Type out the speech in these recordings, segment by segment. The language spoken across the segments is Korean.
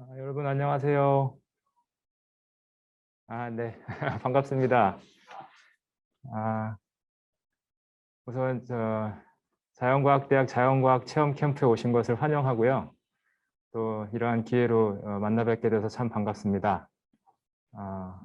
여러분 안녕하세요. 네. 반갑습니다. 아, 우선 자연과학대학 자연과학 체험 캠프에 오신 것을 환영하고요. 또 이러한 기회로 만나 뵙게 돼서 참 반갑습니다. 아,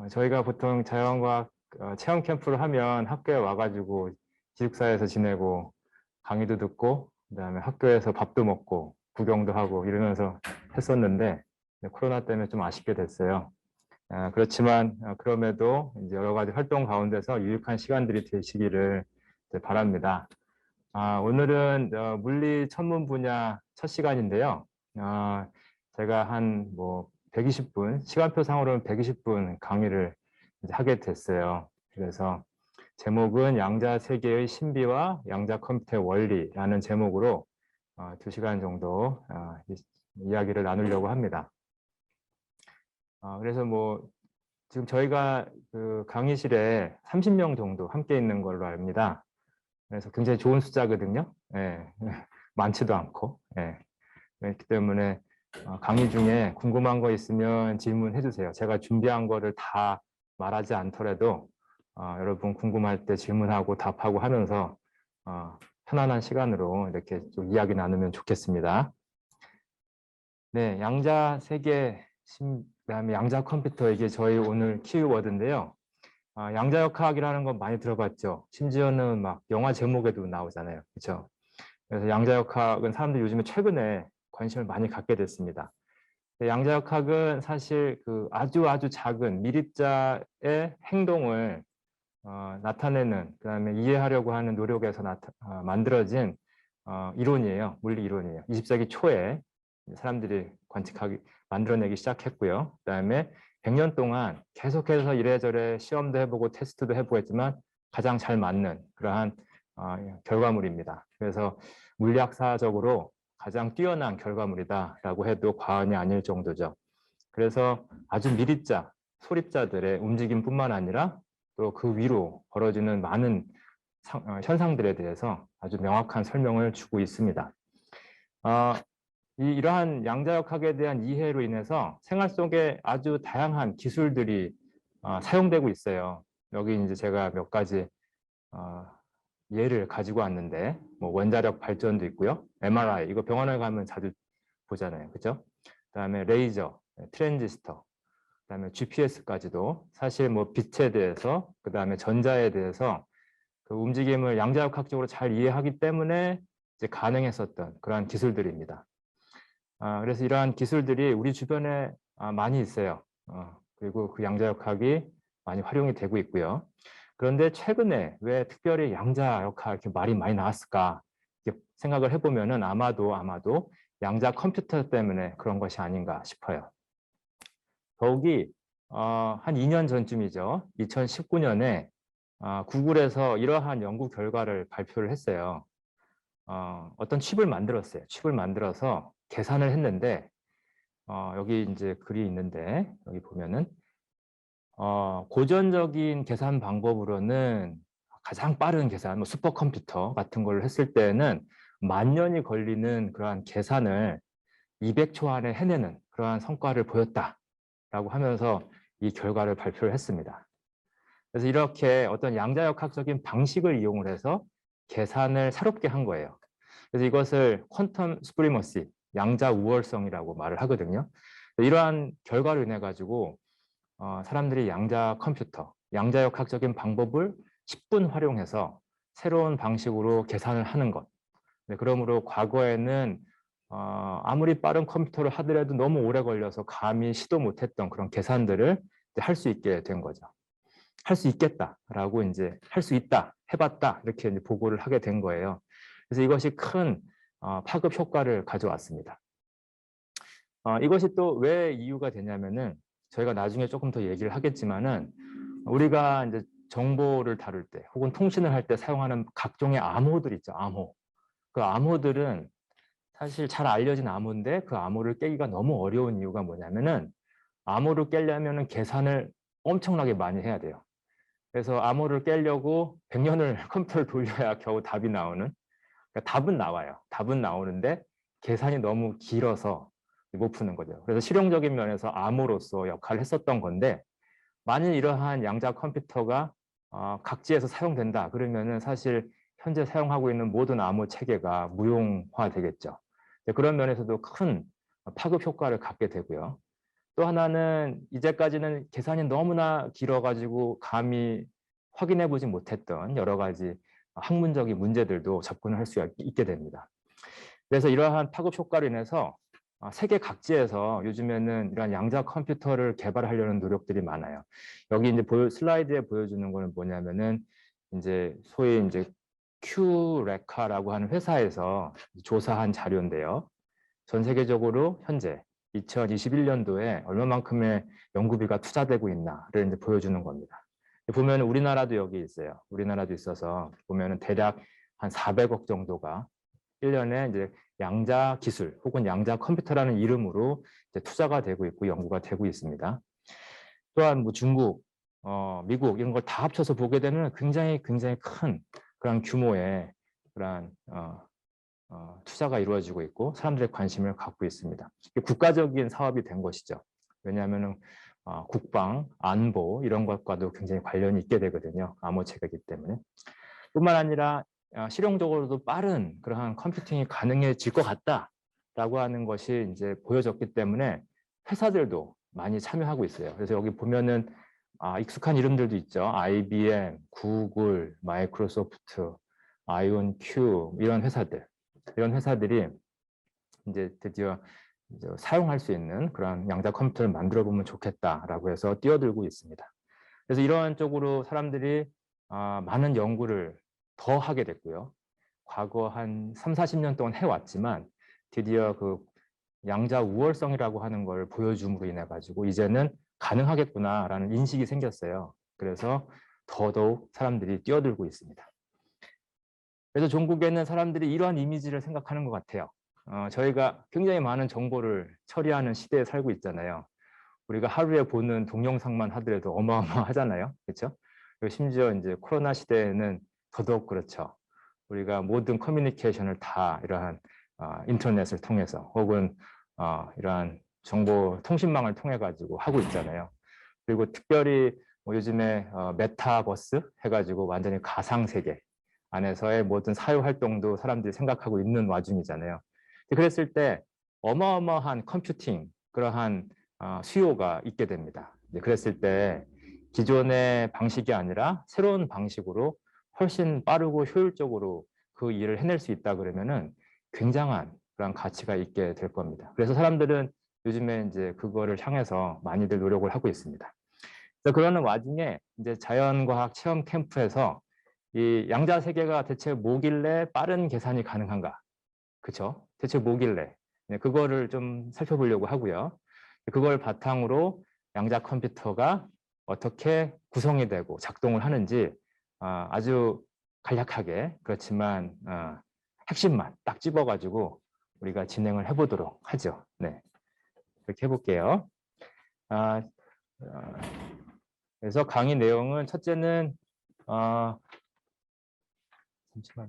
저희가 보통 자연과학 체험 캠프를 하면 학교에 와가지고 기숙사에서 지내고 강의도 듣고 그다음에 학교에서 밥도 먹고 구경도 하고 이러면서 했었는데 코로나 때문에 좀 아쉽게 됐어요. 그렇지만 그럼에도 이제 여러 가지 활동 가운데서 유익한 시간들이 되시기를 이제 바랍니다. 오늘은 물리 천문 분야 첫 시간인데요. 제가 한 120분, 시간표상으로는 120분 강의를 이제 하게 됐어요. 그래서 제목은 양자 세계의 신비와 양자 컴퓨터의 원리라는 제목으로 2시간 정도 이야기를 나누려고 합니다. 그래서 지금 저희가 그 강의실에 30명 정도 함께 있는 걸로 압니다. 그래서 굉장히 좋은 숫자거든요. 예, 많지도 않고. 예. 그렇기 때문에 강의 중에 궁금한 거 있으면 질문해 주세요. 제가 준비한 거를 다 말하지 않더라도 여러분 궁금할 때 질문하고 답하고 하면서 편안한 시간으로 이렇게 좀 이야기 나누면 좋겠습니다. 네, 양자 세계, 그다음에 양자 컴퓨터 이게 저희 오늘 키워드인데요. 양자역학이라는 건 많이 들어봤죠. 심지어는 막 영화 제목에도 나오잖아요. 그렇죠? 그래서 양자역학은 사람들이 요즘에 최근에 관심을 많이 갖게 됐습니다. 양자역학은 사실 그 아주 작은 미립자의 행동을 나타내는, 그다음에 이해하려고 하는 노력에서 만들어진 이론이에요. 물리 이론이에요. 20세기 초에 사람들이 만들어내기 시작했고요. 그다음에 100년 동안 계속해서 이래저래 시험도 해보고 테스트도 해보고 했지만 가장 잘 맞는 그러한 결과물입니다. 그래서 물리학사적으로 가장 뛰어난 결과물이다라고 해도 과언이 아닐 정도죠. 그래서 아주 미립자, 소립자들의 움직임뿐만 아니라 또 그 위로 벌어지는 많은 현상들에 대해서 아주 명확한 설명을 주고 있습니다. 이러한 양자역학에 대한 이해로 인해서 생활 속에 아주 다양한 기술들이 사용되고 있어요. 여기 이제 제가 몇 가지 예를 가지고 왔는데 원자력 발전도 있고요. MRI 이거 병원에 가면 자주 보잖아요. 그죠? 그다음에 레이저, 트랜지스터, 그다음에 GPS까지도 사실 빛에 대해서 그다음에 전자에 대해서 그 움직임을 양자역학적으로 잘 이해하기 때문에 이제 가능했었던 그러한 기술들입니다. 그래서 이러한 기술들이 우리 주변에 많이 있어요. 그리고 그 양자역학이 많이 활용이 되고 있고요. 그런데 최근에 왜 특별히 양자역학 이렇게 말이 많이 나왔을까 생각을 해보면은 아마도 양자 컴퓨터 때문에 그런 것이 아닌가 싶어요. 더욱이 한 2년 전쯤이죠. 2019년에 구글에서 이러한 연구 결과를 발표를 했어요. 어떤 칩을 만들었어요. 칩을 만들어서 계산을 했는데 여기 이제 글이 있는데 여기 보면은 고전적인 계산 방법으로는 가장 빠른 계산, 슈퍼컴퓨터 같은 걸 했을 때는 만 년이 걸리는 그러한 계산을 200초 안에 해내는 그러한 성과를 보였다라고 하면서 이 결과를 발표를 했습니다. 그래서 이렇게 어떤 양자역학적인 방식을 이용을 해서 계산을 새롭게 한 거예요. 그래서 이것을 퀀텀 스프리머시, 양자 우월성이라고 말을 하거든요. 이러한 결과로 인해 가지고 사람들이 양자 컴퓨터, 양자역학적인 방법을 10분 활용해서 새로운 방식으로 계산을 하는 것. 그러므로 과거에는 아무리 빠른 컴퓨터를 하더라도 너무 오래 걸려서 감히 시도 못했던 그런 계산들을 할 수 있게 된 거죠. 할 수 있겠다라고 이제 할 수 있다, 해봤다 이렇게 이제 보고를 하게 된 거예요. 그래서 이것이 큰 파급 효과를 가져왔습니다. 이것이 또 왜 이유가 되냐면은 저희가 나중에 조금 더 얘기를 하겠지만은 우리가 이제 정보를 다룰 때 혹은 통신을 할 때 사용하는 각종의 암호들 있죠. 암호. 그 암호들은 사실 잘 알려진 암호인데 그 암호를 깨기가 너무 어려운 이유가 뭐냐면은 암호를 깨려면은 계산을 엄청나게 많이 해야 돼요. 그래서 암호를 깨려고 100년을 컴퓨터를 돌려야 겨우 답이 나오는. 그러니까 답은 나와요. 답은 나오는데 계산이 너무 길어서 못 푸는 거죠. 그래서 실용적인 면에서 암호로서 역할을 했었던 건데 만일 이러한 양자 컴퓨터가 각지에서 사용된다 그러면은 사실 현재 사용하고 있는 모든 암호 체계가 무용화되겠죠. 그런 면에서도 큰 파급 효과를 갖게 되고요. 또 하나는 이제까지는 계산이 너무나 길어가지고 감히 확인해 보지 못했던 여러 가지 학문적인 문제들도 접근을 할 수 있게 됩니다. 그래서 이러한 파급 효과로 인해서 세계 각지에서 요즘에는 이런 양자 컴퓨터를 개발하려는 노력들이 많아요. 여기 이제 슬라이드에 보여주는 거는 뭐냐면은 이제 소위 이제 큐레카라고 하는 회사에서 조사한 자료인데요. 전 세계적으로 현재 2021년도에 얼마만큼의 연구비가 투자되고 있나를 이제 보여주는 겁니다. 보면 우리나라도 여기 있어요. 우리나라도 있어서 보면은 대략 한 400억 정도가 1년에 이제 양자 기술 혹은 양자 컴퓨터라는 이름으로 이제 투자가 되고 있고 연구가 되고 있습니다. 또한 뭐 중국, 미국 이런 걸 다 합쳐서 보게 되면 굉장히 큰 그런 규모의 그런 투자가 이루어지고 있고 사람들의 관심을 갖고 있습니다. 국가적인 사업이 된 것이죠. 왜냐하면 국방, 안보 이런 것과도 굉장히 관련이 있게 되거든요. 암호 체계이기 때문에. 뿐만 아니라 실용적으로도 빠른 그러한 컴퓨팅이 가능해질 것 같다라고 하는 것이 이제 보여졌기 때문에 회사들도 많이 참여하고 있어요. 그래서 여기 보면은 익숙한 이름들도 있죠. IBM, 구글, 마이크로소프트, 아이온큐 이런 회사들이 이제 드디어 이제 사용할 수 있는 그런 양자 컴퓨터를 만들어 보면 좋겠다라고 해서 뛰어들고 있습니다. 그래서 이런 쪽으로 사람들이 많은 연구를 더 하게 됐고요. 과거 한 3, 40년 동안 해왔지만 드디어 그 양자 우월성이라고 하는 걸 보여줌으로 인해 가지고 이제는 가능하겠구나라는 인식이 생겼어요. 그래서 더더욱 사람들이 뛰어들고 있습니다. 그래서 종국에는 사람들이 이러한 이미지를 생각하는 것 같아요. 저희가 굉장히 많은 정보를 처리하는 시대에 살고 있잖아요. 우리가 하루에 보는 동영상만 하더라도 어마어마하잖아요. 그렇죠? 그리고 심지어 이제 코로나 시대에는 더더욱 그렇죠. 우리가 모든 커뮤니케이션을 다 이러한 인터넷을 통해서 혹은 이러한 정보 통신망을 통해 가지고 하고 있잖아요. 그리고 특별히 뭐 요즘에 메타버스 해가지고 완전히 가상 세계 안에서의 모든 사회 활동도 사람들이 생각하고 있는 와중이잖아요. 그랬을 때 어마어마한 컴퓨팅 그러한 수요가 있게 됩니다. 그랬을 때 기존의 방식이 아니라 새로운 방식으로 훨씬 빠르고 효율적으로 그 일을 해낼 수 있다 그러면은 굉장한 그런 가치가 있게 될 겁니다. 그래서 사람들은 요즘에 이제 그거를 향해서 많이들 노력을 하고 있습니다. 그래서 그러는 와중에 이제 자연과학 체험 캠프에서 이 양자 세계가 대체 뭐길래 빠른 계산이 가능한가? 그렇죠? 대체 뭐길래? 네, 그거를 좀 살펴보려고 하고요. 그걸 바탕으로 양자 컴퓨터가 어떻게 구성이 되고 작동을 하는지 아주 간략하게 그렇지만 핵심만 딱 집어가지고 우리가 진행을 해보도록 하죠. 네, 이렇게 해볼게요. 그래서 강의 내용은 첫째는 잠시만요.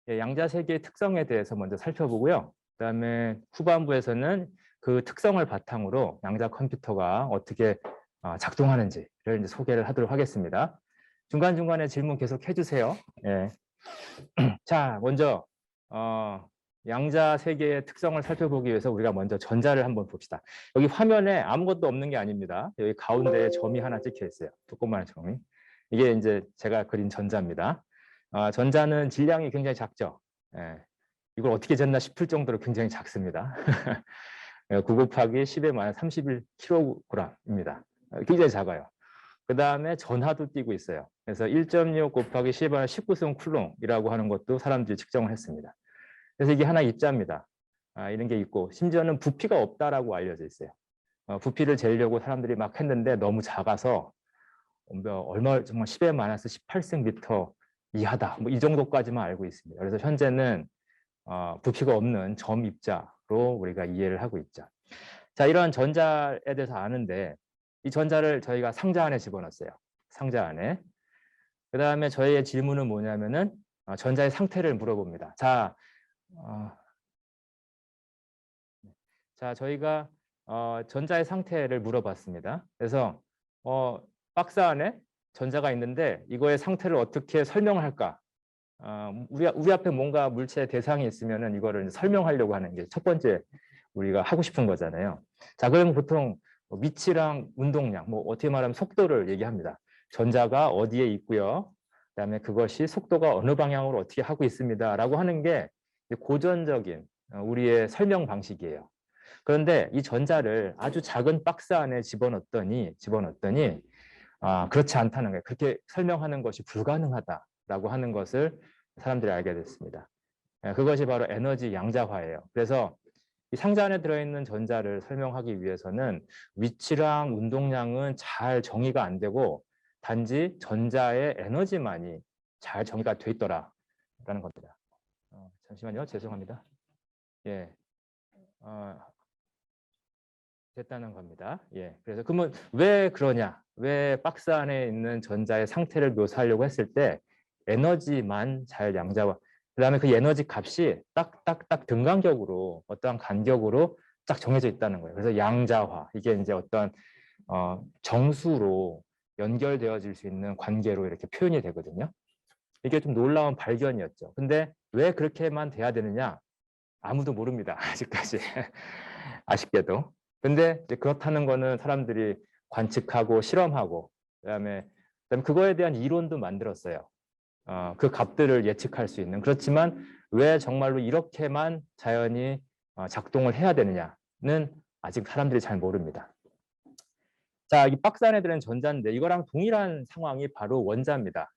양자 세계의 특성에 대해서 먼저 살펴보고요. 그다음에 후반부에서는 그 특성을 바탕으로 양자 컴퓨터가 어떻게 작동하는지를 이제 소개를 하도록 하겠습니다. 중간중간에 질문 계속 해주세요. 예. 자, 먼저 양자 세계의 특성을 살펴보기 위해서 우리가 먼저 전자를 한번 봅시다. 여기 화면에 아무것도 없는 게 아닙니다. 여기 가운데에 점이 하나 찍혀 있어요. 조그마한 점이. 이게 이제 제가 그린 전자입니다. 전자는 질량이 굉장히 작죠. 예. 이걸 어떻게 쟀나 싶을 정도로 굉장히 작습니다. 9 곱하기 10의 마이너스 31kg입니다. 굉장히 작아요. 그 다음에 전하도 띄고 있어요. 그래서 1.6 곱하기 10의 마이너스 19승 쿨롱이라고 하는 것도 사람들이 측정을 했습니다. 그래서 이게 하나 입자입니다. 이런 게 있고 심지어는 부피가 없다라고 알려져 있어요. 부피를 재려고 사람들이 막 했는데 너무 작아서 얼마 정말 10의 마이너스 18승 미터 이하다. 뭐 이 정도까지만 알고 있습니다. 그래서 현재는 부피가 없는 점 입자로 우리가 이해를 하고 있죠. 자, 이런 전자에 대해서 아는데 이 전자를 저희가 상자 안에 집어넣었어요. 상자 안에. 그 다음에 저희의 질문은 뭐냐면은 전자의 상태를 물어봅니다. 자, 자, 저희가 전자의 상태를 물어봤습니다. 그래서 박스 안에 전자가 있는데 이거의 상태를 어떻게 설명할까? 우리 앞에 뭔가 물체 대상이 있으면은 이거를 설명하려고 하는 게 첫 번째 우리가 하고 싶은 거잖아요. 자, 그러면 보통 위치랑 운동량, 뭐 어떻게 말하면 속도를 얘기합니다. 전자가 어디에 있고요. 그다음에 그것이 속도가 어느 방향으로 어떻게 하고 있습니다라고 하는 게 고전적인 우리의 설명 방식이에요. 그런데 이 전자를 아주 작은 박스 안에 집어넣었더니 그렇지 않다는 거예요. 그렇게 설명하는 것이 불가능하다라고 하는 것을 사람들이 알게 됐습니다. 그것이 바로 에너지 양자화예요. 그래서 이 상자 안에 들어있는 전자를 설명하기 위해서는 위치랑 운동량은 잘 정의가 안 되고 단지 전자의 에너지만이 잘 정의가 돼 있더라라는 겁니다. 잠시만요. 죄송합니다. 예. 됐다는 겁니다. 예. 그래서 그러면 왜 그러냐? 왜 박스 안에 있는 전자의 상태를 묘사하려고 했을 때 에너지만 잘 양자화, 그다음에 그 에너지 값이 딱딱딱 등간격으로 어떠한 간격으로 딱 정해져 있다는 거예요. 그래서 양자화, 이게 이제 어떤 정수로 연결되어질 수 있는 관계로 이렇게 표현이 되거든요. 이게 좀 놀라운 발견이었죠. 근데 왜 그렇게만 돼야 되느냐? 아무도 모릅니다. 아직까지. 아쉽게도. 근데 이제 그렇다는 거는 사람들이 관측하고 실험하고 그다음에 그거에 대한 이론도 만들었어요. 그 값들을 예측할 수 있는. 그렇지만 왜 정말로 이렇게만 자연이 작동을 해야 되느냐는 아직 사람들이 잘 모릅니다. 자, 이 박스 안에 들은 전자인데 이거랑 동일한 상황이 바로 원자입니다.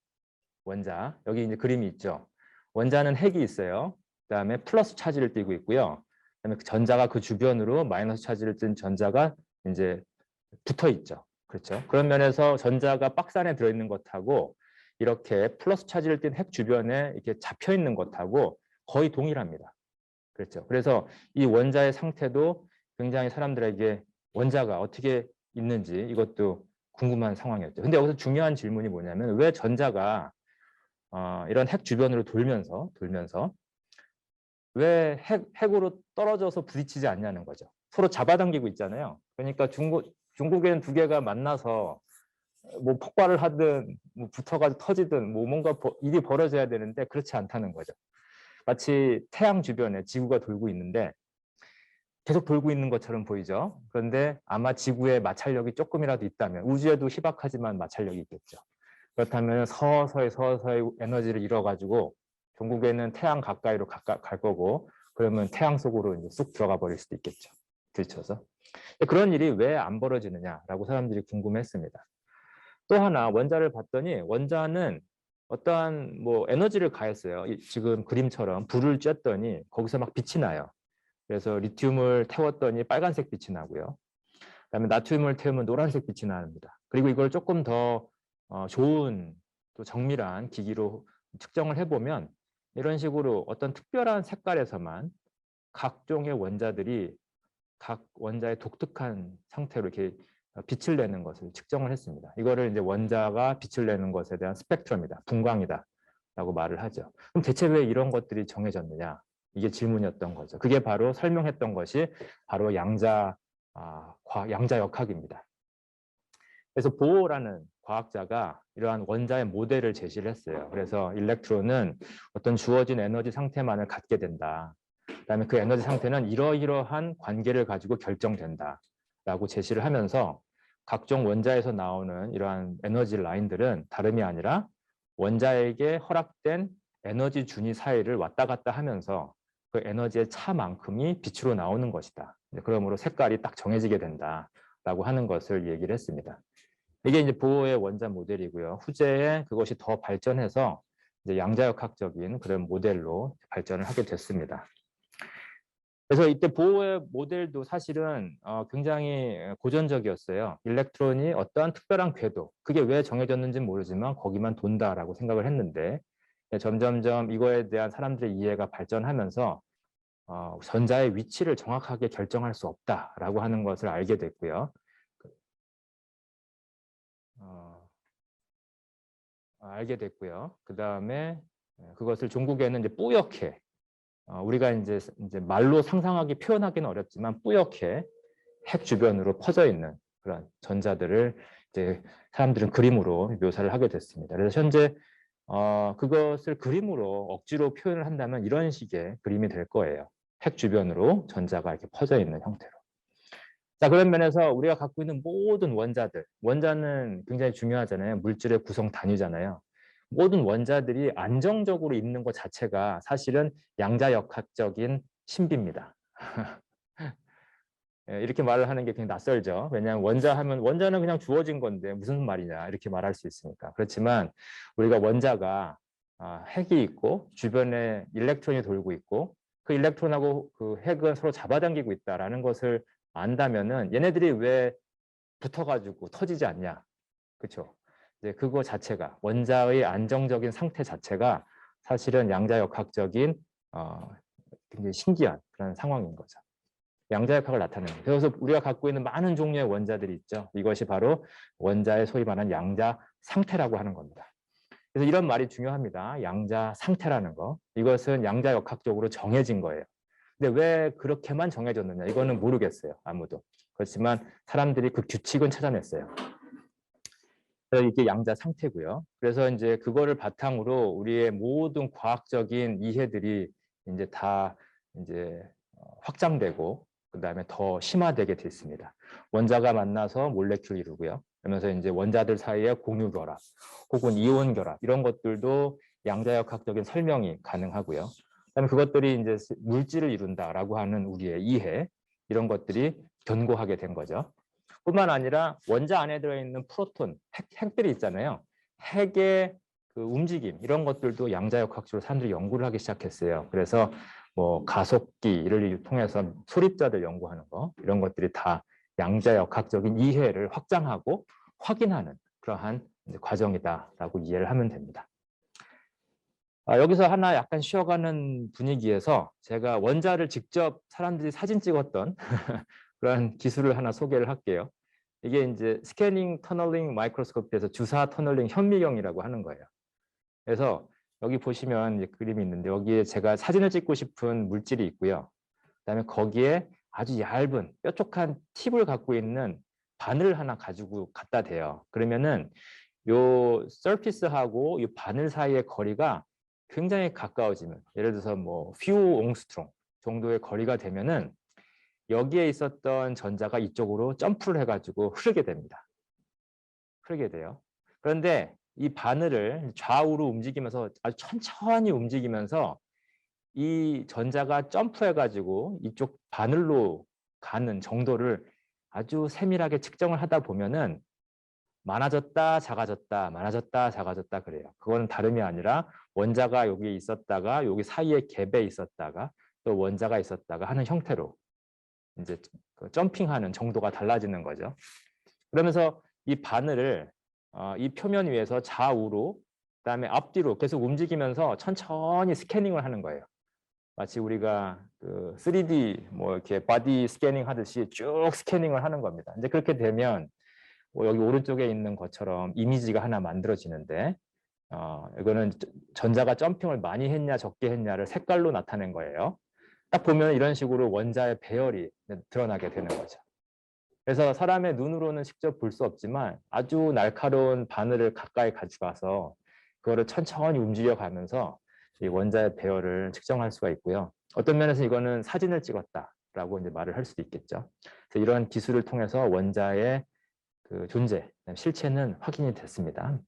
원자. 여기 이제 그림이 있죠. 원자는 핵이 있어요. 그다음에 플러스 차지를 띠고 있고요. 그다음에 전자가 그 주변으로 마이너스 차지를 띤 전자가 이제 붙어 있죠. 그렇죠. 그런 면에서 전자가 박스 안에 들어있는 것하고 이렇게 플러스 차지를 띤 핵 주변에 이렇게 잡혀 있는 것하고 거의 동일합니다. 그렇죠. 그래서 이 원자의 상태도 굉장히 사람들에게 원자가 어떻게 있는지 이것도 궁금한 상황이었죠. 근데 여기서 중요한 질문이 뭐냐면 왜 전자가 이런 핵 주변으로 돌면서 왜 핵으로 떨어져서 부딪히지 않냐는 거죠. 서로 잡아당기고 있잖아요. 그러니까 중국에는 두 개가 만나서 뭐 폭발을 하든 뭐 붙어가지고 터지든 뭐 뭔가 일이 벌어져야 되는데 그렇지 않다는 거죠. 마치 태양 주변에 지구가 돌고 있는데 계속 돌고 있는 것처럼 보이죠. 그런데 아마 지구에 마찰력이 조금이라도 있다면 우주에도 희박하지만 마찰력이 있겠죠. 그렇다면 서서히 에너지를 잃어가지고 종국에는 태양 가까이로 갈 거고 그러면 태양 속으로 이제 쑥 들어가 버릴 수도 있겠죠. 들쳐서. 그런 일이 왜 안 벌어지느냐라고 사람들이 궁금했습니다. 또 하나 원자를 봤더니 원자는 어떠한 뭐 에너지를 가했어요. 지금 그림처럼 불을 쬐더니 거기서 막 빛이 나요. 그래서 리튬을 태웠더니 빨간색 빛이 나고요. 그다음에 나트륨을 태우면 노란색 빛이 납니다. 그리고 이걸 조금 더 좋은 또 정밀한 기기로 측정을 해보면 이런 식으로 어떤 특별한 색깔에서만 각종의 원자들이 각 원자의 독특한 상태로 이렇게 빛을 내는 것을 측정을 했습니다. 이거를 이제 원자가 빛을 내는 것에 대한 스펙트럼이다, 분광이다 라고 말을 하죠. 그럼 대체 왜 이런 것들이 정해졌느냐? 이게 질문이었던 거죠. 그게 바로 설명했던 것이 바로 양자역학입니다. 그래서 보어라는 과학자가 이러한 원자의 모델을 제시를 했어요. 그래서 일렉트론은 어떤 주어진 에너지 상태만을 갖게 된다. 그다음에 그 에너지 상태는 이러이러한 관계를 가지고 결정된다. 라고 제시를 하면서 각종 원자에서 나오는 이러한 에너지 라인들은 다름이 아니라 원자에게 허락된 에너지 준위 사이를 왔다 갔다 하면서 그 에너지의 차만큼이 빛으로 나오는 것이다. 그러므로 색깔이 딱 정해지게 된다라고 하는 것을 얘기를 했습니다. 이게 이제 보어의 원자 모델이고요. 후제에 그것이 더 발전해서 이제 양자역학적인 그런 모델로 발전을 하게 됐습니다. 그래서 이때 보어의 모델도 사실은 굉장히 고전적이었어요. 일렉트론이 어떠한 특별한 궤도, 그게 왜 정해졌는지는 모르지만 거기만 돈다라고 생각을 했는데 점점점 이거에 대한 사람들의 이해가 발전하면서 전자의 위치를 정확하게 결정할 수 없다라고 하는 것을 알게 됐고요. 알게 됐고요. 그 다음에 그것을 종국에는 이제 뿌옇게 우리가 이제 말로 상상하기 표현하기는 어렵지만 뿌옇게 핵 주변으로 퍼져 있는 그런 전자들을 이제 사람들은 그림으로 묘사를 하게 됐습니다. 그래서 현재 그것을 그림으로 억지로 표현을 한다면 이런 식의 그림이 될 거예요. 핵 주변으로 전자가 이렇게 퍼져 있는 형태로. 자, 그런 면에서 우리가 갖고 있는 모든 원자들, 원자는 굉장히 중요하잖아요. 물질의 구성 단위잖아요. 모든 원자들이 안정적으로 있는 것 자체가 사실은 양자역학적인 신비입니다. 이렇게 말을 하는 게 굉장히 낯설죠. 왜냐하면 원자 하면 원자는 그냥 주어진 건데 무슨 말이냐 이렇게 말할 수 있으니까. 그렇지만 우리가 원자가 핵이 있고 주변에 일렉트론이 돌고 있고 그 일렉트론하고 그 핵은 서로 잡아당기고 있다라는 것을 안다면은 얘네들이 왜 붙어가지고 터지지 않냐, 그렇죠? 이제 그거 자체가 원자의 안정적인 상태 자체가 사실은 양자역학적인 굉장히 신기한 그런 상황인 거죠. 양자역학을 나타내는 거예요. 그래서 우리가 갖고 있는 많은 종류의 원자들이 있죠. 이것이 바로 원자의 소위 말하는 양자 상태라고 하는 겁니다. 그래서 이런 말이 중요합니다. 양자 상태라는 거. 이것은 양자역학적으로 정해진 거예요. 근데 왜 그렇게만 정해졌느냐? 이거는 모르겠어요. 아무도. 그렇지만 사람들이 그 규칙은 찾아냈어요. 그래서 이게 양자 상태고요. 그래서 이제 그거를 바탕으로 우리의 모든 과학적인 이해들이 이제 다 이제 확장되고 그다음에 더 심화되게 됐습니다. 원자가 만나서 몰레큘을 이루고요. 그러면서 이제 원자들 사이에 공유 결합 혹은 이온 결합 이런 것들도 양자역학적인 설명이 가능하고요. 그다음에 그것들이 이제 물질을 이룬다라고 하는 우리의 이해 이런 것들이 견고하게 된 거죠. 뿐만 아니라 원자 안에 들어있는 프로톤, 핵들이 있잖아요. 핵의 그 움직임 이런 것들도 양자역학적으로 사람들이 연구를 하기 시작했어요. 그래서 뭐 가속기를 통해서 소립자들 연구하는 거 이런 것들이 다 양자역학적인 이해를 확장하고 확인하는 그러한 과정이다라고 이해를 하면 됩니다. 여기서 하나 약간 쉬어가는 분위기에서 제가 원자를 직접 사람들이 사진 찍었던 그런 기술을 하나 소개를 할게요. 이게 이제 스캐닝 터널링 마이크로스코피에서 주사 터널링 현미경이라고 하는 거예요. 그래서 여기 보시면 이제 그림이 있는데 여기에 제가 사진을 찍고 싶은 물질이 있고요. 그다음에 거기에 아주 얇은 뾰족한 팁을 갖고 있는 바늘 하나 가지고 갖다 대요. 그러면은 요 서피스하고 이 바늘 사이의 거리가 굉장히 가까워지면 예를 들어서 뭐 few 옹스트롱 정도의 거리가 되면은 여기에 있었던 전자가 이쪽으로 점프를 해가지고 흐르게 됩니다. 흐르게 돼요. 그런데 이 바늘을 좌우로 움직이면서 아주 천천히 움직이면서 이 전자가 점프해가지고 이쪽 바늘로 가는 정도를 아주 세밀하게 측정을 하다 보면은 많아졌다, 작아졌다, 많아졌다, 작아졌다 그래요. 그거는 다름이 아니라 원자가 여기 있었다가 여기 사이에 갭에 있었다가 또 원자가 있었다가 하는 형태로 이제 그 점핑하는 정도가 달라지는 거죠. 그러면서 이 바늘을 이 표면 위에서 좌우로 그다음에 앞뒤로 계속 움직이면서 천천히 스캐닝을 하는 거예요. 마치 우리가 그 3D 뭐 이렇게 바디 스캐닝 하듯이 쭉 스캐닝을 하는 겁니다. 이제 그렇게 되면 여기 오른쪽에 있는 것처럼 이미지가 하나 만들어지는데 이거는 전자가 점핑을 많이 했냐 적게 했냐를 색깔로 나타낸 거예요. 딱 보면 이런 식으로 원자의 배열이 드러나게 되는 거죠. 그래서 사람의 눈으로는 직접 볼 수 없지만 아주 날카로운 바늘을 가까이 가져가서 그거를 천천히 움직여가면서 이 원자의 배열을 측정할 수가 있고요. 어떤 면에서 이거는 사진을 찍었다라고 이제 말을 할 수도 있겠죠. 그래서 이런 기술을 통해서 원자의 그 존재, 실체는 확인이 됐습니다.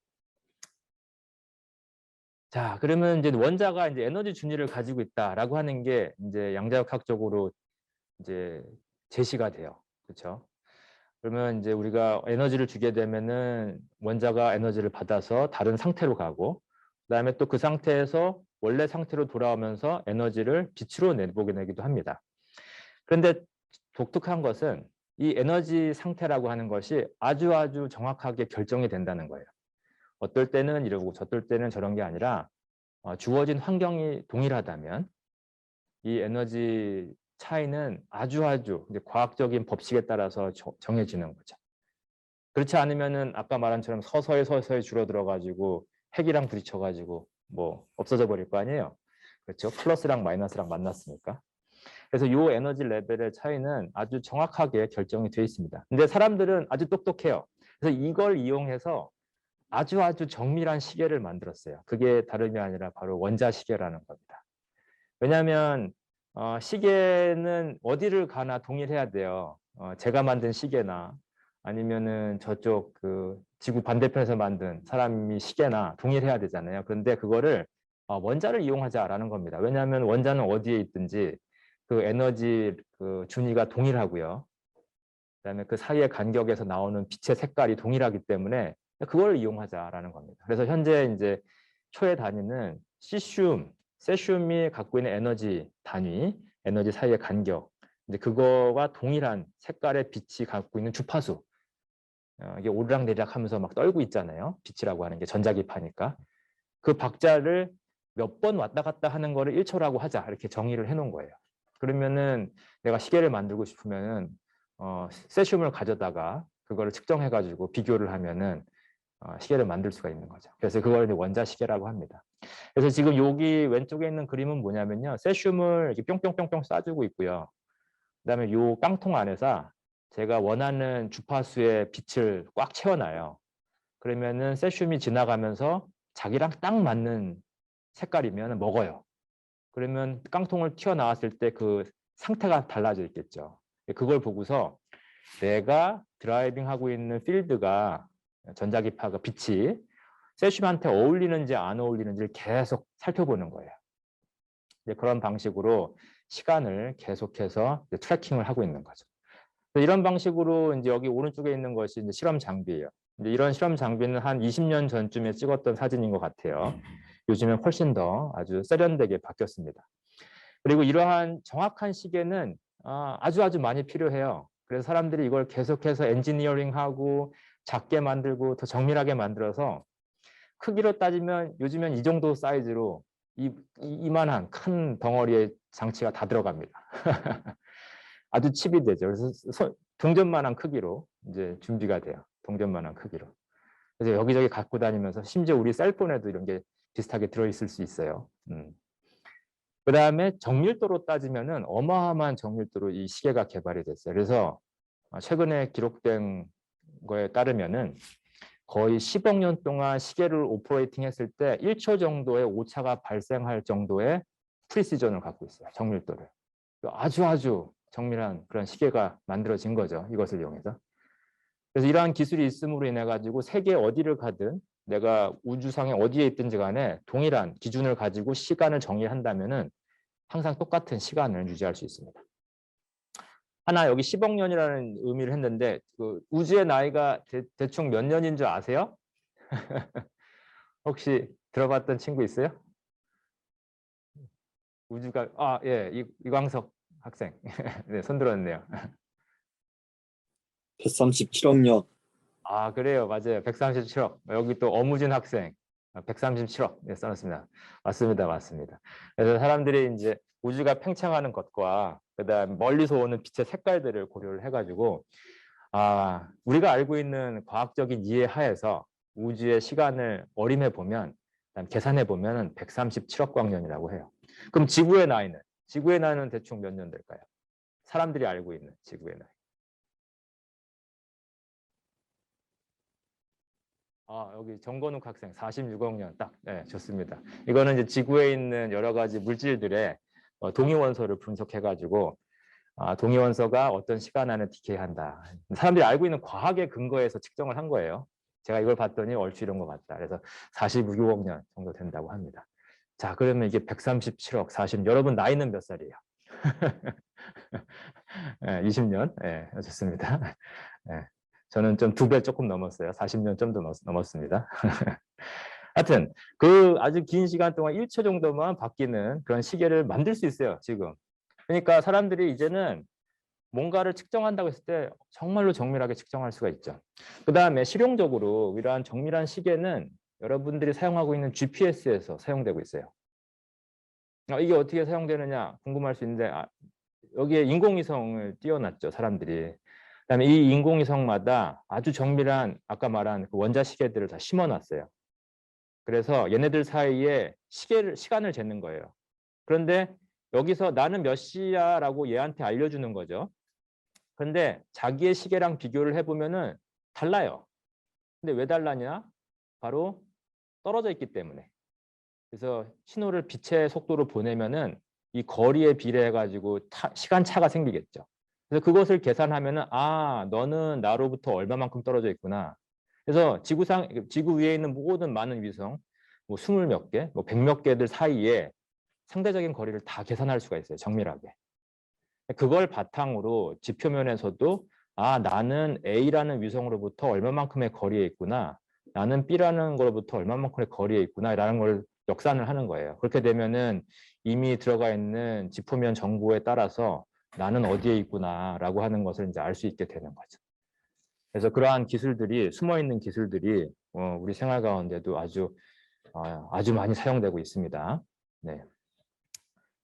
자, 그러면 이제 원자가 이제 에너지 준위를 가지고 있다라고 하는 게 이제 양자역학적으로 이제 제시가 돼요. 그렇죠? 그러면 이제 우리가 에너지를 주게 되면은 원자가 에너지를 받아서 다른 상태로 가고 그다음에 또 그 상태에서 원래 상태로 돌아오면서 에너지를 빛으로 내보내기도 합니다. 그런데 독특한 것은 이 에너지 상태라고 하는 것이 아주 정확하게 결정이 된다는 거예요. 어떨 때는 이러고 저떨 때는 저런 게 아니라 주어진 환경이 동일하다면 이 에너지 차이는 아주 이제 과학적인 법칙에 따라서 정해지는 거죠. 그렇지 않으면은 아까 말한 처럼 서서히 줄어들어 가지고 핵이랑 부딪혀 가지고 뭐 없어져 버릴 거 아니에요. 그렇죠? 플러스랑 마이너스랑 만났으니까. 그래서 이 에너지 레벨의 차이는 아주 정확하게 결정이 되어 있습니다. 근데 사람들은 아주 똑똑해요. 그래서 이걸 이용해서 아주 정밀한 시계를 만들었어요. 그게 다름이 아니라 바로 원자시계라는 겁니다. 왜냐하면 시계는 어디를 가나 동일해야 돼요. 제가 만든 시계나 아니면은 저쪽 그 지구 반대편에서 만든 사람이 시계나 동일해야 되잖아요. 그런데 그거를 원자를 이용하자라는 겁니다. 왜냐하면 원자는 어디에 있든지 그 에너지 그 준위가 동일하고요. 그다음에 그 사이의 간격에서 나오는 빛의 색깔이 동일하기 때문에 그걸 이용하자라는 겁니다. 그래서 현재 이제 초의 단위는 세슘이 갖고 있는 에너지 단위, 에너지 사이의 간격, 이제 그거와 동일한 색깔의 빛이 갖고 있는 주파수. 이게 오르락내리락 하면서 막 떨고 있잖아요. 빛이라고 하는 게 전자기파니까. 그 박자를 몇 번 왔다 갔다 하는 거를 1초라고 하자. 이렇게 정의를 해놓은 거예요. 그러면은 내가 시계를 만들고 싶으면은 세슘을 가져다가 그거를 측정해가지고 비교를 하면은 시계를 만들 수가 있는 거죠. 그래서 그걸 이제 원자시계라고 합니다. 그래서 지금 여기 왼쪽에 있는 그림은 뭐냐면요. 세슘을 이렇게 뿅뿅뿅뿅 쏴주고 있고요. 그다음에 요 깡통 안에서 제가 원하는 주파수의 빛을 꽉 채워놔요. 그러면은 세슘이 지나가면서 자기랑 딱 맞는 색깔이면 먹어요. 그러면 깡통을 튀어나왔을 때 그 상태가 달라져 있겠죠. 그걸 보고서 내가 드라이빙하고 있는 필드가 전자기파가 빛이 세슘한테 어울리는지 안 어울리는지를 계속 살펴보는 거예요. 그런 방식으로 시간을 계속해서 트래킹을 하고 있는 거죠. 이런 방식으로 이제 여기 오른쪽에 있는 것이 이제 실험 장비예요. 이제 이런 실험 장비는 한 20년 전쯤에 찍었던 사진인 것 같아요. 요즘엔 훨씬 더 아주 세련되게 바뀌었습니다. 그리고 이러한 정확한 시계는 아주 많이 필요해요. 그래서 사람들이 이걸 계속해서 엔지니어링하고 작게 만들고 더 정밀하게 만들어서 크기로 따지면 요즘엔 이 정도 사이즈로 이만한 큰 덩어리의 장치가 다 들어갑니다. 아주 칩이 되죠. 그래서 동전만한 크기로 이제 준비가 돼요. 동전만한 크기로. 그래서 여기저기 갖고 다니면서 심지어 우리 셀폰에도 이런 게 비슷하게 들어있을 수 있어요. 그 다음에 정밀도로 따지면은 어마어마한 정밀도로 이 시계가 개발이 됐어요. 그래서 최근에 기록된 거에 따르면은 거의 10억 년 동안 시계를 오퍼레이팅 했을 때 1초 정도의 오차가 발생할 정도의 프리시전을 갖고 있어요. 정밀도를. 아주 정밀한 그런 시계가 만들어진 거죠. 이것을 이용해서. 그래서 이러한 기술이 있음으로 인해 가지고 세계 어디를 가든 내가 우주상에 어디에 있든지 간에 동일한 기준을 가지고 시간을 정의한다면은 항상 똑같은 시간을 유지할 수 있습니다. 하나 여기 10억 년이라는 의미를 했는데 그 우주의 나이가 대충 몇 년인 줄 아세요? 혹시 들어봤던 친구 있어요? 우주가 예, 이광석 학생. 네, 손 들었네요. 137억 년. 그래요. 맞아요. 137억. 여기 또 어무진 학생. 137억. 네, 써놨습니다. 맞습니다. 그래서 사람들이 이제 우주가 팽창하는 것과 그다음 멀리서 오는 빛의 색깔들을 고려를 해가지고 우리가 알고 있는 과학적인 이해 하에서 우주의 시간을 어림해 보면 계산해 보면 137억 광년이라고 해요. 그럼 지구의 나이는 대충 몇 년 될까요? 사람들이 알고 있는 지구의 나이. 여기 정건욱 학생 46억 년 딱. 네, 좋습니다. 이거는 이제 지구에 있는 여러 가지 물질들의 동위원소를 분석해가지고 동위원소가 어떤 시간 안에 디케이한다. 사람들이 알고 있는 과학의 근거에서 측정을 한 거예요. 제가 이걸 봤더니 얼추 이런 것 같다. 그래서 46억 년 정도 된다고 합니다. 자, 그러면 이게 137억, 40. 여러분 나이는 몇 살이에요? 20년. 네, 좋습니다. 네, 저는 좀 2배 조금 넘었어요. 40년 좀 더 넘었습니다. 하여튼 그 아주 긴 시간 동안 1초 정도만 바뀌는 그런 시계를 만들 수 있어요, 지금. 그러니까 사람들이 이제는 뭔가를 측정한다고 했을 때 정말로 정밀하게 측정할 수가 있죠. 그 다음에 실용적으로 이러한 정밀한 시계는 여러분들이 사용하고 있는 GPS에서 사용되고 있어요. 이게 어떻게 사용되느냐 궁금할 수 있는데 여기에 인공위성을 띄워놨죠, 사람들이. 그다음에 이 인공위성마다 아주 정밀한 아까 말한 그 원자시계들을 다 심어놨어요. 그래서 얘네들 사이에 시간을 재는 거예요. 그런데 여기서 나는 몇 시야라고 얘한테 알려주는 거죠. 그런데 자기의 시계랑 비교를 해보면은 달라요. 근데 왜 달라냐? 바로 떨어져 있기 때문에. 그래서 신호를 빛의 속도로 보내면은 이 거리에 비례해 가지고 시간 차가 생기겠죠. 그래서 그것을 계산하면은 너는 나로부터 얼마만큼 떨어져 있구나. 그래서 지구 위에 있는 모든 많은 위성, 뭐 20몇 개, 뭐 100몇 개들 사이에 상대적인 거리를 다 계산할 수가 있어요. 정밀하게. 그걸 바탕으로 지표면에서도 나는 A라는 위성으로부터 얼마만큼의 거리에 있구나. 나는 B라는 거로부터 얼마만큼의 거리에 있구나. 라는 걸 역산을 하는 거예요. 그렇게 되면은 이미 들어가 있는 지표면 정보에 따라서 나는 어디에 있구나 라고 하는 것을 이제 알 수 있게 되는 거죠. 그래서 그러한 기술들이, 숨어있는 기술들이 우리 생활 가운데도 아주 많이 사용되고 있습니다. 네.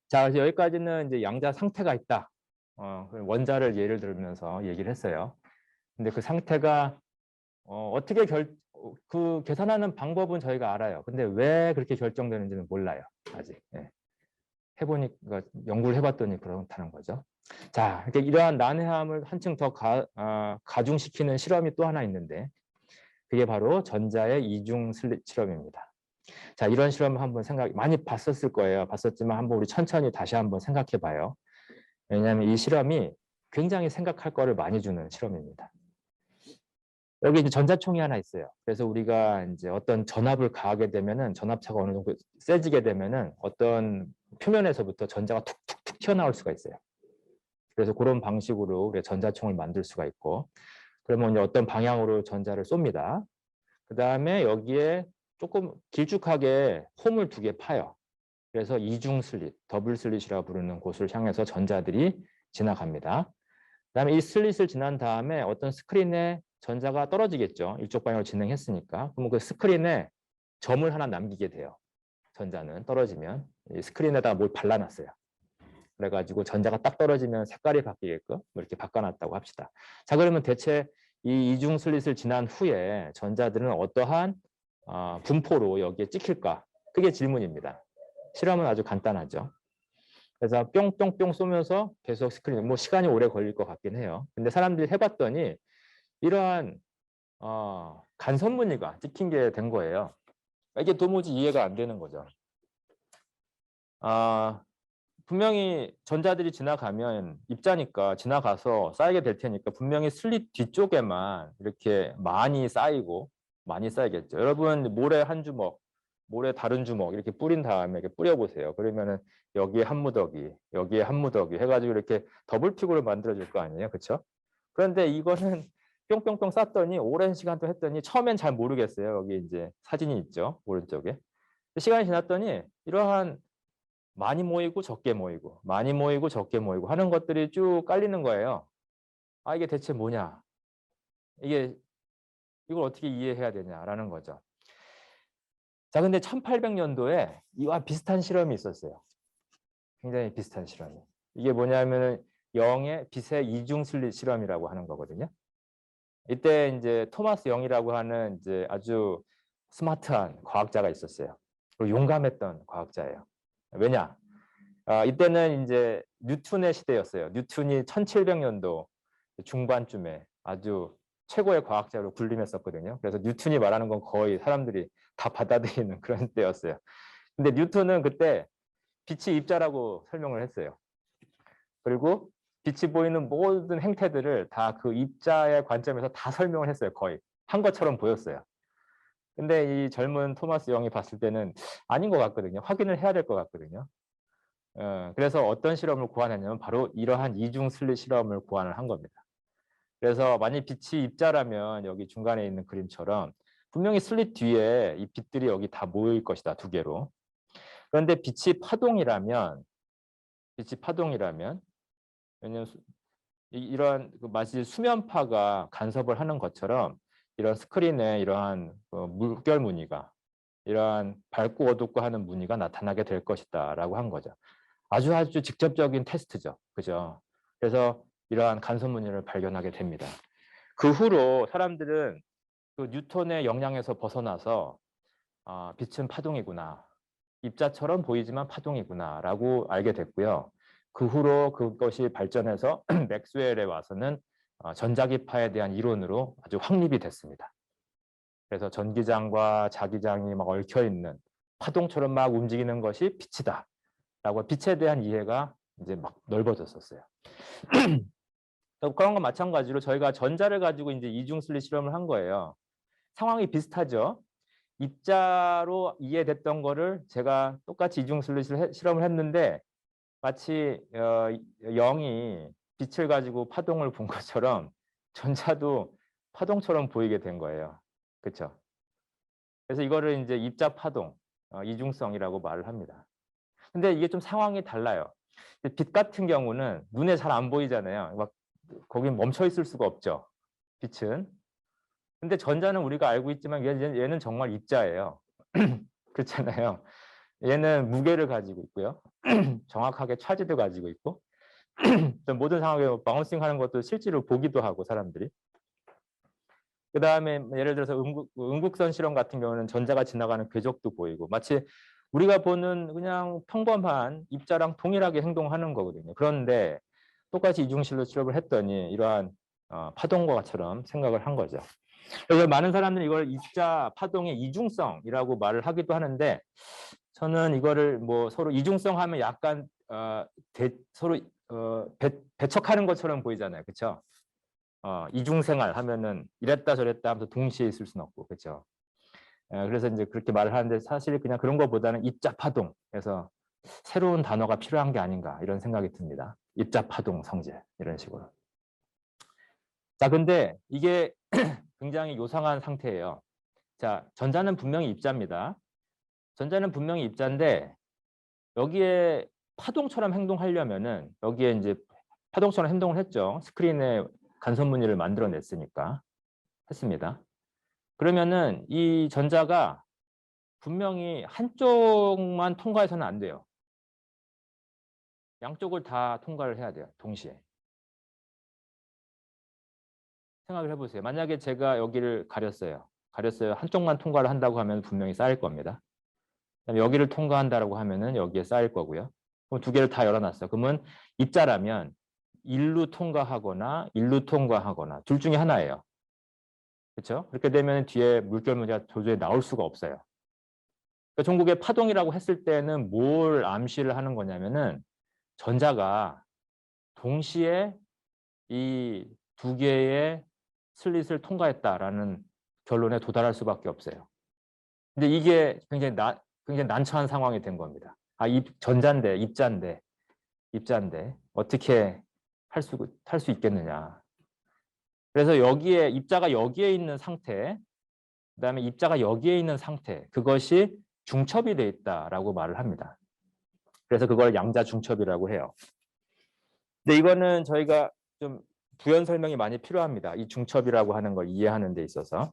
자, 그래서 여기까지는 이제 양자 상태가 있다. 원자를 예를 들면서 얘기를 했어요. 근데 그 상태가 어떻게 그 계산하는 방법은 저희가 알아요. 근데 왜 그렇게 결정되는지는 몰라요. 아직. 네. 해보니까 연구를 해봤더니 그렇다는 거죠. 자, 이렇게 이러한 난해함을 한층 더 가중시키는 실험이 또 하나 있는데 그게 바로 전자의 이중 슬릿 실험입니다. 자, 이런 실험을 한번 많이 봤었을 거예요. 봤었지만 한번 우리 천천히 다시 한번 생각해 봐요. 왜냐하면 이 실험이 굉장히 생각할 거를 많이 주는 실험입니다. 여기 이제 전자총이 하나 있어요. 그래서 우리가 이제 어떤 전압을 가하게 되면은 전압차가 어느 정도 세지게 되면은 어떤 표면에서부터 전자가 툭툭툭 튀어나올 수가 있어요. 그래서 그런 방식으로 우리가 전자총을 만들 수가 있고, 그러면 이제 어떤 방향으로 전자를 쏩니다. 그 다음에 여기에 조금 길쭉하게 홈을 2개 파요. 그래서 이중 슬릿, 더블 슬릿이라고 부르는 곳을 향해서 전자들이 지나갑니다. 그다음에 이 슬릿을 지난 다음에 어떤 스크린에 전자가 떨어지겠죠. 이쪽 방향으로 진행했으니까. 그러면 그 스크린에 점을 하나 남기게 돼요. 전자는 떨어지면 이 스크린에다가 뭘 발라놨어요. 그래가지고 전자가 딱 떨어지면 색깔이 바뀌게끔 뭐 이렇게 바꿔놨다고 합시다. 자, 그러면 대체 이 이중 슬릿을 지난 후에 전자들은 어떠한 분포로 여기에 찍힐까? 그게 질문입니다. 실험은 아주 간단하죠. 그래서 뿅뿅뿅 쏘면서 계속 스크린, 뭐 시간이 오래 걸릴 것 같긴 해요. 근데 사람들이 해봤더니 이러한 간섭 무늬가 찍힌 게 된 거예요. 이게 도무지 이해가 안 되는 거죠. 분명히 전자들이 지나가면 입자니까 지나가서 쌓이게 될 테니까 분명히 슬릿 뒤쪽에만 이렇게 많이 쌓이겠죠. 여러분 모래 한 주먹, 모래 다른 주먹 이렇게 뿌린 다음에 이렇게 뿌려보세요. 그러면은 여기에 한 무더기, 여기에 한 무더기 해가지고 이렇게 더블픽으로 만들어줄 거 아니에요, 그렇죠? 그런데 이거는 뿅뿅뿅 쌌더니 오랜 시간 또 했더니 처음엔 잘 모르겠어요. 여기 이제 사진이 있죠, 오른쪽에. 시간이 지났더니 이러한 많이 모이고 적게 모이고 많이 모이고 적게 모이고 하는 것들이 쭉 깔리는 거예요. 이게 대체 뭐냐? 이걸 어떻게 이해해야 되냐라는 거죠. 자, 근데 1800년도에 이와 비슷한 실험이 있었어요. 굉장히 비슷한 실험이. 이게 뭐냐면 영의 빛의 이중 슬릿 실험이라고 하는 거거든요. 이때 이제 토마스 영이라고 하는 이제 아주 스마트한 과학자가 있었어요. 그리고 용감했던 과학자예요. 왜냐? 이때는 이제 뉴턴의 시대였어요. 뉴턴이 1700년도 중반쯤에 아주 최고의 과학자로 군림했었거든요. 그래서 뉴턴이 말하는 건 거의 사람들이 다 받아들이는 그런 때였어요. 근데 뉴턴은 그때 빛이 입자라고 설명을 했어요. 그리고 빛이 보이는 모든 행태들을 다 그 입자의 관점에서 다 설명을 했어요. 거의 한 것처럼 보였어요. 근데 이 젊은 토마스 영이 봤을 때는 아닌 것 같거든요. 확인을 해야 될 것 같거든요. 그래서 어떤 실험을 고안했냐면 바로 이러한 이중 슬릿 실험을 고안을 한 겁니다. 그래서 만약 빛이 입자라면 여기 중간에 있는 그림처럼 분명히 슬릿 뒤에 이 빛들이 여기 다 모일 것이다, 2개로. 그런데 빛이 파동이라면 왜냐면 이러한 마치 수면파가 간섭을 하는 것처럼 이런 스크린에 이러한 물결 무늬가 이러한 밝고 어둡고 하는 무늬가 나타나게 될 것이다라고 한 거죠. 아주 직접적인 테스트죠. 그죠? 그래서 이러한 간섭 무늬를 발견하게 됩니다. 그 후로 사람들은 그 뉴턴의 영향에서 벗어나서 빛은 파동이구나. 입자처럼 보이지만 파동이구나라고 알게 됐고요. 그 후로 그것이 발전해서 맥스웰에 와서는 전자기파에 대한 이론으로 아주 확립이 됐습니다. 그래서 전기장과 자기장이 막 얽혀 있는 파동처럼 막 움직이는 것이 빛이다라고 빛에 대한 이해가 이제 막 넓어졌었어요. 그런 건 마찬가지로 저희가 전자를 가지고 이제 이중슬릿 실험을 한 거예요. 상황이 비슷하죠. 입자로 이해됐던 거를 제가 똑같이 이중슬릿 실험을 했는데 마치 0이 빛을 가지고 파동을 본 것처럼 전자도 파동처럼 보이게 된 거예요. 그렇죠? 그래서 이거를 이제 입자 파동, 이중성이라고 말을 합니다. 근데 이게 좀 상황이 달라요. 빛 같은 경우는 눈에 잘 안 보이잖아요. 막 거기 멈춰 있을 수가 없죠. 빛은. 근데 전자는 우리가 알고 있지만 얘는 정말 입자예요. 그렇잖아요. 얘는 무게를 가지고 있고요. 정확하게 차지도 가지고 있고 모든 상황에 바운싱 하는 것도 실제로 보기도 하고 사람들이. 그 다음에 예를 들어서 음극선 실험 같은 경우는 전자가 지나가는 궤적도 보이고 마치 우리가 보는 그냥 평범한 입자랑 동일하게 행동하는 거거든요. 그런데 똑같이 이중실로 실험을 했더니 이러한 파동과처럼 생각을 한 거죠. 그래서 많은 사람들이 이걸 입자 파동의 이중성이라고 말을 하기도 하는데 저는 이거를 뭐 서로 이중성 하면 약간 서로 배척하는 것처럼 보이잖아요. 그렇죠? 이중생활 하면은 이랬다 저랬다 하면서 동시에 있을 수는 없고 그렇죠. 그래서 이제 그렇게 말을 하는데 사실 그냥 그런 것보다는 입자 파동에서 새로운 단어가 필요한 게 아닌가 이런 생각이 듭니다. 입자 파동 성질 이런 식으로. 자, 근데 이게 굉장히 요상한 상태예요. 자, 전자는 분명히 입자입니다. 전자는 분명히 입자인데 여기에 파동처럼 행동하려면은 여기에 이제 파동처럼 행동을 했죠. 스크린에 간섭 무늬를 만들어냈으니까 했습니다. 그러면은 이 전자가 분명히 한쪽만 통과해서는 안 돼요. 양쪽을 다 통과를 해야 돼요. 동시에. 생각을 해보세요. 만약에 제가 여기를 가렸어요. 한쪽만 통과를 한다고 하면 분명히 쌓일 겁니다. 그다음에 여기를 통과한다고 하면은 여기에 쌓일 거고요. 그럼 두 개를 다 열어놨어요. 그러면 입자라면 일루 통과하거나 일루 통과하거나 둘 중에 하나예요. 그렇죠? 그렇게 되면 뒤에 물결 문제가 도저히 나올 수가 없어요. 그러니까 종국의 파동이라고 했을 때는 뭘 암시를 하는 거냐면은 전자가 동시에 이 두 개의 슬릿을 통과했다라는 결론에 도달할 수밖에 없어요. 근데 이게 굉장히 난처한 상황이 된 겁니다. 전자인데 입자인데 어떻게 할 수 있겠느냐. 그래서 여기에 입자가 여기에 있는 상태, 그다음에 입자가 여기에 있는 상태, 그것이 중첩이 돼 있다라고 말을 합니다. 그래서 그걸 양자 중첩이라고 해요. 근데 이거는 저희가 좀 부연 설명이 많이 필요합니다. 이 중첩이라고 하는 걸 이해하는 데 있어서.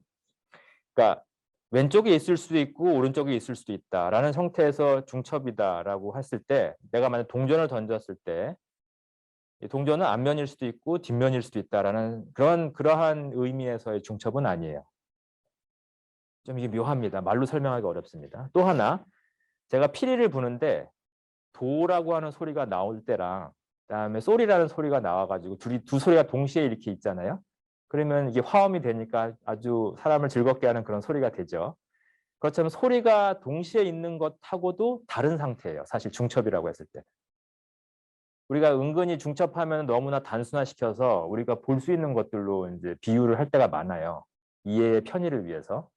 그러니까 왼쪽에 있을 수도 있고 오른쪽에 있을 수도 있다라는 형태에서 중첩이다라고 했을 때 내가 만약 동전을 던졌을 때 동전은 앞면일 수도 있고 뒷면일 수도 있다라는 그러한 의미에서의 중첩은 아니에요. 좀 이게 묘합니다. 말로 설명하기 어렵습니다. 또 하나 제가 피리를 부는데 도라고 하는 소리가 나올 때랑 그다음에 소리라는 소리가 나와가지고 두 소리가 동시에 이렇게 있잖아요. 그러면 이게 화음이 되니까 아주 사람을 즐겁게 하는 그런 소리가 되죠. 그렇지만 소리가 동시에 있는 것하고도 다른 상태예요. 사실 중첩이라고 했을 때. 우리가 은근히 중첩하면 너무나 단순화시켜서 우리가 볼 수 있는 것들로 이제 비유를 할 때가 많아요. 이해의 편의를 위해서.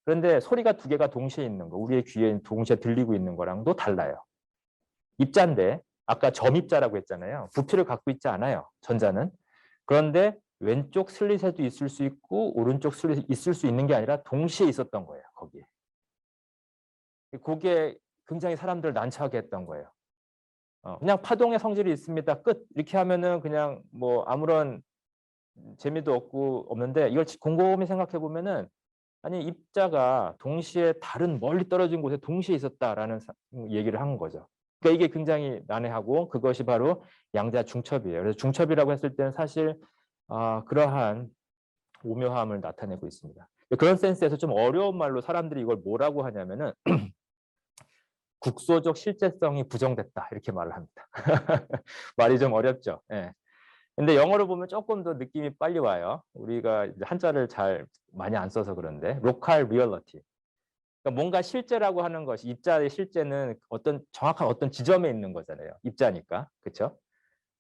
그런데 소리가 두 개가 동시에 있는 거, 우리의 귀에 동시에 들리고 있는 거랑도 달라요. 입자인데 아까 점입자라고 했잖아요. 부피를 갖고 있지 않아요. 전자는. 그런데 왼쪽 슬릿에도 있을 수 있고 오른쪽 슬릿에 있을 수 있는 게 아니라 동시에 있었던 거예요. 거기에. 그게 굉장히 사람들을 난처하게 했던 거예요. 그냥 파동의 성질이 있습니다. 끝. 이렇게 하면은 그냥 뭐 아무런 재미도 없는데 이걸 곰곰이 생각해 보면은 아니 입자가 동시에 다른 멀리 떨어진 곳에 동시에 있었다라는 얘기를 한 거죠. 그러니까 이게 굉장히 난해하고 그것이 바로 양자 중첩이에요. 그래서 중첩이라고 했을 때는 사실 그러한 오묘함을 나타내고 있습니다. 그런 센스에서 좀 어려운 말로 사람들이 이걸 뭐라고 하냐면은 국소적 실제성이 부정됐다 이렇게 말을 합니다. 말이 좀 어렵죠. 예. 근데 영어로 보면 조금 더 느낌이 빨리 와요. 우리가 이제 한자를 잘 많이 안 써서 그런데 로컬 리얼리티. 그러니까 뭔가 실제라고 하는 것이 입자의 실제는 어떤 정확한 어떤 지점에 있는 거잖아요. 입자니까. 그렇죠?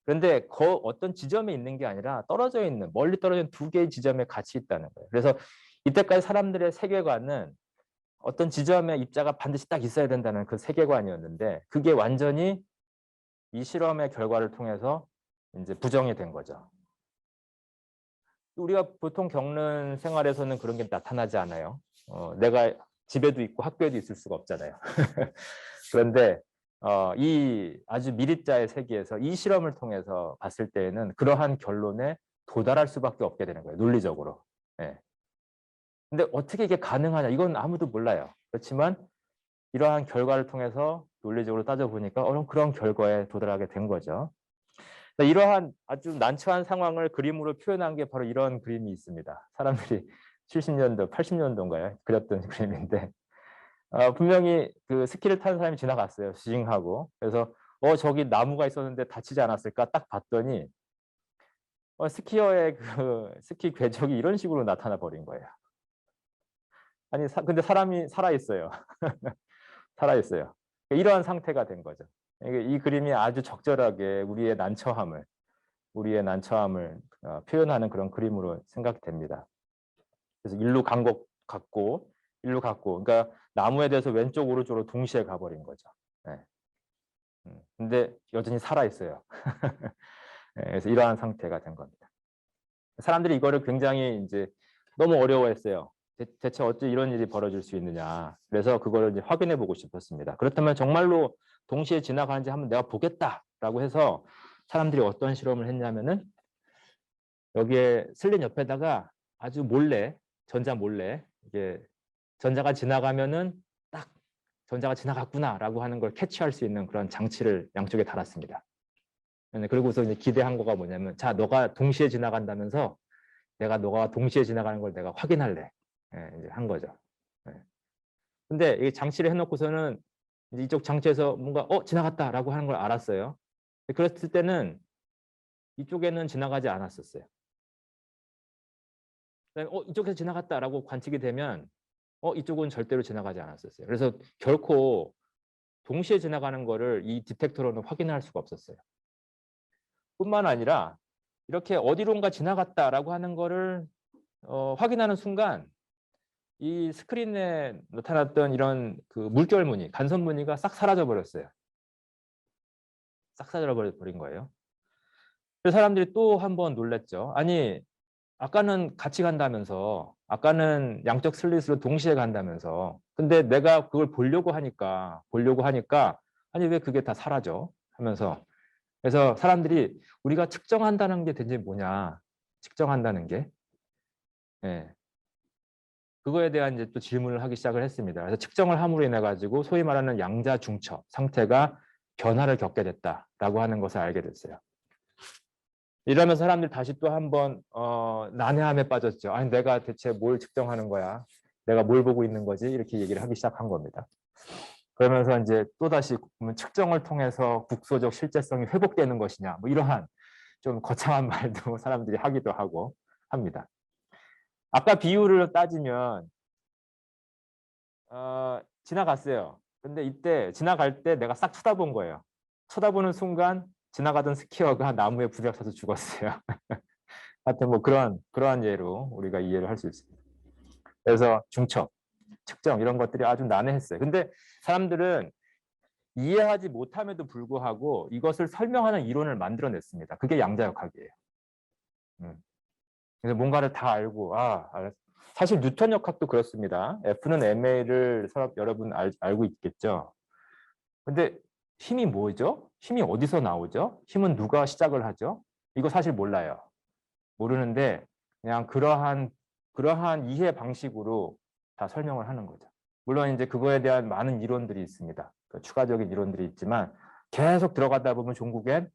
그런데 그 어떤 지점에 있는 게 아니라 떨어져 있는 멀리 떨어진 두 개의 지점에 같이 있다는 거예요. 그래서 이때까지 사람들의 세계관은 어떤 지점에 입자가 반드시 딱 있어야 된다는 그 세계관이었는데 그게 완전히 이 실험의 결과를 통해서 이제 부정이 된 거죠. 우리가 보통 겪는 생활에서는 그런 게 나타나지 않아요. 내가 집에도 있고 학교에도 있을 수가 없잖아요. 그런데 이 아주 미립자의 세계에서 이 실험을 통해서 봤을 때에는 그러한 결론에 도달할 수밖에 없게 되는 거예요. 논리적으로. 예. 근데 어떻게 이게 가능하냐? 이건 아무도 몰라요. 그렇지만 이러한 결과를 통해서 논리적으로 따져보니까 그런 결과에 도달하게 된 거죠. 이러한 아주 난처한 상황을 그림으로 표현한 게 바로 이런 그림이 있습니다. 사람들이 70년도, 80년도인가요? 그렸던 그림인데 분명히 그 스키를 타는 사람이 지나갔어요. 스윙하고. 그래서 저기 나무가 있었는데 다치지 않았을까 딱 봤더니 스키어의 그 스키 궤적이 이런 식으로 나타나 버린 거예요. 아니 근데 사람이 살아있어요. 살아있어요. 이러한 상태가 된 거죠. 이 그림이 아주 적절하게 우리의 난처함을 표현하는 그런 그림으로 생각됩니다. 그래서 일로 갔고, 그러니까 나무에 대해서 왼쪽 오른쪽으로 동시에 가버린 거죠. 네. 근데 여전히 살아 있어요. 네, 그래서 이러한 상태가 된 겁니다. 사람들이 이거를 굉장히 이제 너무 어려워했어요. 대체 어찌 이런 일이 벌어질 수 있느냐. 그래서 그거를 이제 확인해 보고 싶었습니다. 그렇다면 정말로 동시에 지나가는지 한번 내가 보겠다라고 해서 사람들이 어떤 실험을 했냐면은 여기에 슬린 옆에다가 아주 몰래, 전자 몰래 이게 전자가 지나가면은 딱 전자가 지나갔구나라고 하는 걸 캐치할 수 있는 그런 장치를 양쪽에 달았습니다. 그리고서 이제 기대한 거가 뭐냐면, 자, 너가 동시에 지나간다면서 너가 동시에 지나가는 걸 내가 확인할래. 이제 한 거죠. 근데 이 장치를 해놓고서는 이제 이쪽 장치에서 뭔가 지나갔다라고 하는 걸 알았어요. 그랬을 때는 이쪽에는 지나가지 않았었어요. 이쪽에서 지나갔다라고 관측이 되면 이쪽은 절대로 지나가지 않았었어요. 그래서 결코 동시에 지나가는 거를 이 디텍터로는 확인할 수가 없었어요. 뿐만 아니라 이렇게 어디론가 지나갔다라고 하는 거를 확인하는 순간 이 스크린에 나타났던 이런 그 물결 무늬, 간섭 무늬가 싹 사라져 버렸어요. 싹 사라져 버린 거예요. 그래서 사람들이 또 한 번 놀랬죠. 아니, 아까는 같이 간다면서, 아까는 양쪽 슬릿으로 동시에 간다면서, 근데 내가 그걸 보려고 하니까, 아니, 왜 그게 다 사라져? 하면서. 그래서 사람들이 우리가 측정한다는 게 대체 뭐냐? 측정한다는 게. 예. 그거에 대한 이제 또 질문을 하기 시작을 했습니다. 그래서 측정을 함으로 인해 가지고 소위 말하는 양자 중첩 상태가 변화를 겪게 됐다라고 하는 것을 알게 됐어요. 이러면서 사람들이 다시 또 한번 난해함에 빠졌죠. 아니 내가 대체 뭘 측정하는 거야? 내가 뭘 보고 있는 거지? 이렇게 얘기를 하기 시작한 겁니다. 그러면서 이제 또다시 측정을 통해서 국소적 실제성이 회복되는 것이냐, 뭐 이러한 좀 거창한 말도 사람들이 하기도 하고 합니다. 아까 비율을 따지면 지나갔어요. 근데 이때 지나갈 때 내가 싹 쳐다본 거예요. 쳐다보는 순간 지나가던 스키어가 나무에 부딪혀서 죽었어요. 하여튼 뭐 그러한 예로 우리가 이해를 할 수 있습니다. 그래서 중첩, 측정 이런 것들이 아주 난해했어요. 근데 사람들은 이해하지 못함에도 불구하고 이것을 설명하는 이론을 만들어냈습니다. 그게 양자역학이에요. 그래서 뭔가를 다 알고 사실 뉴턴 역학도 그렇습니다. F는 ma를 여러분 알고 있겠죠. 근데 힘이 뭐죠? 힘이 어디서 나오죠? 힘은 누가 시작을 하죠? 이거 사실 몰라요. 모르는데 그냥 그러한 이해 방식으로 다 설명을 하는 거죠. 물론 이제 그거에 대한 많은 이론들이 있습니다. 그 추가적인 이론들이 있지만 계속 들어가다 보면 종국엔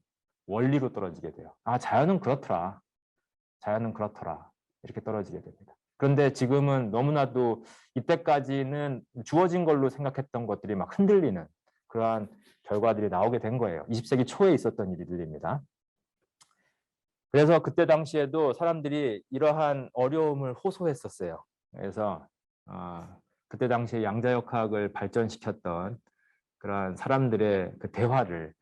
원리로 떨어지게 돼요. 자연은 그렇더라. 이렇게 떨어지게 됩니다. 그런데 지금은 너무나도 이때까지는 주어진 걸로 생각했던 것들이 막 흔들리는 그러한 결과들이 나오게 된 거예요. 20세기 초에 있었던 일들입니다. 그래서 그때 당시에도 사람들이 이러한 어려움을 호소했었어요. 그래서 그때 당시에 양자역학을 발전시켰던 그러한 사람들의 그 대화를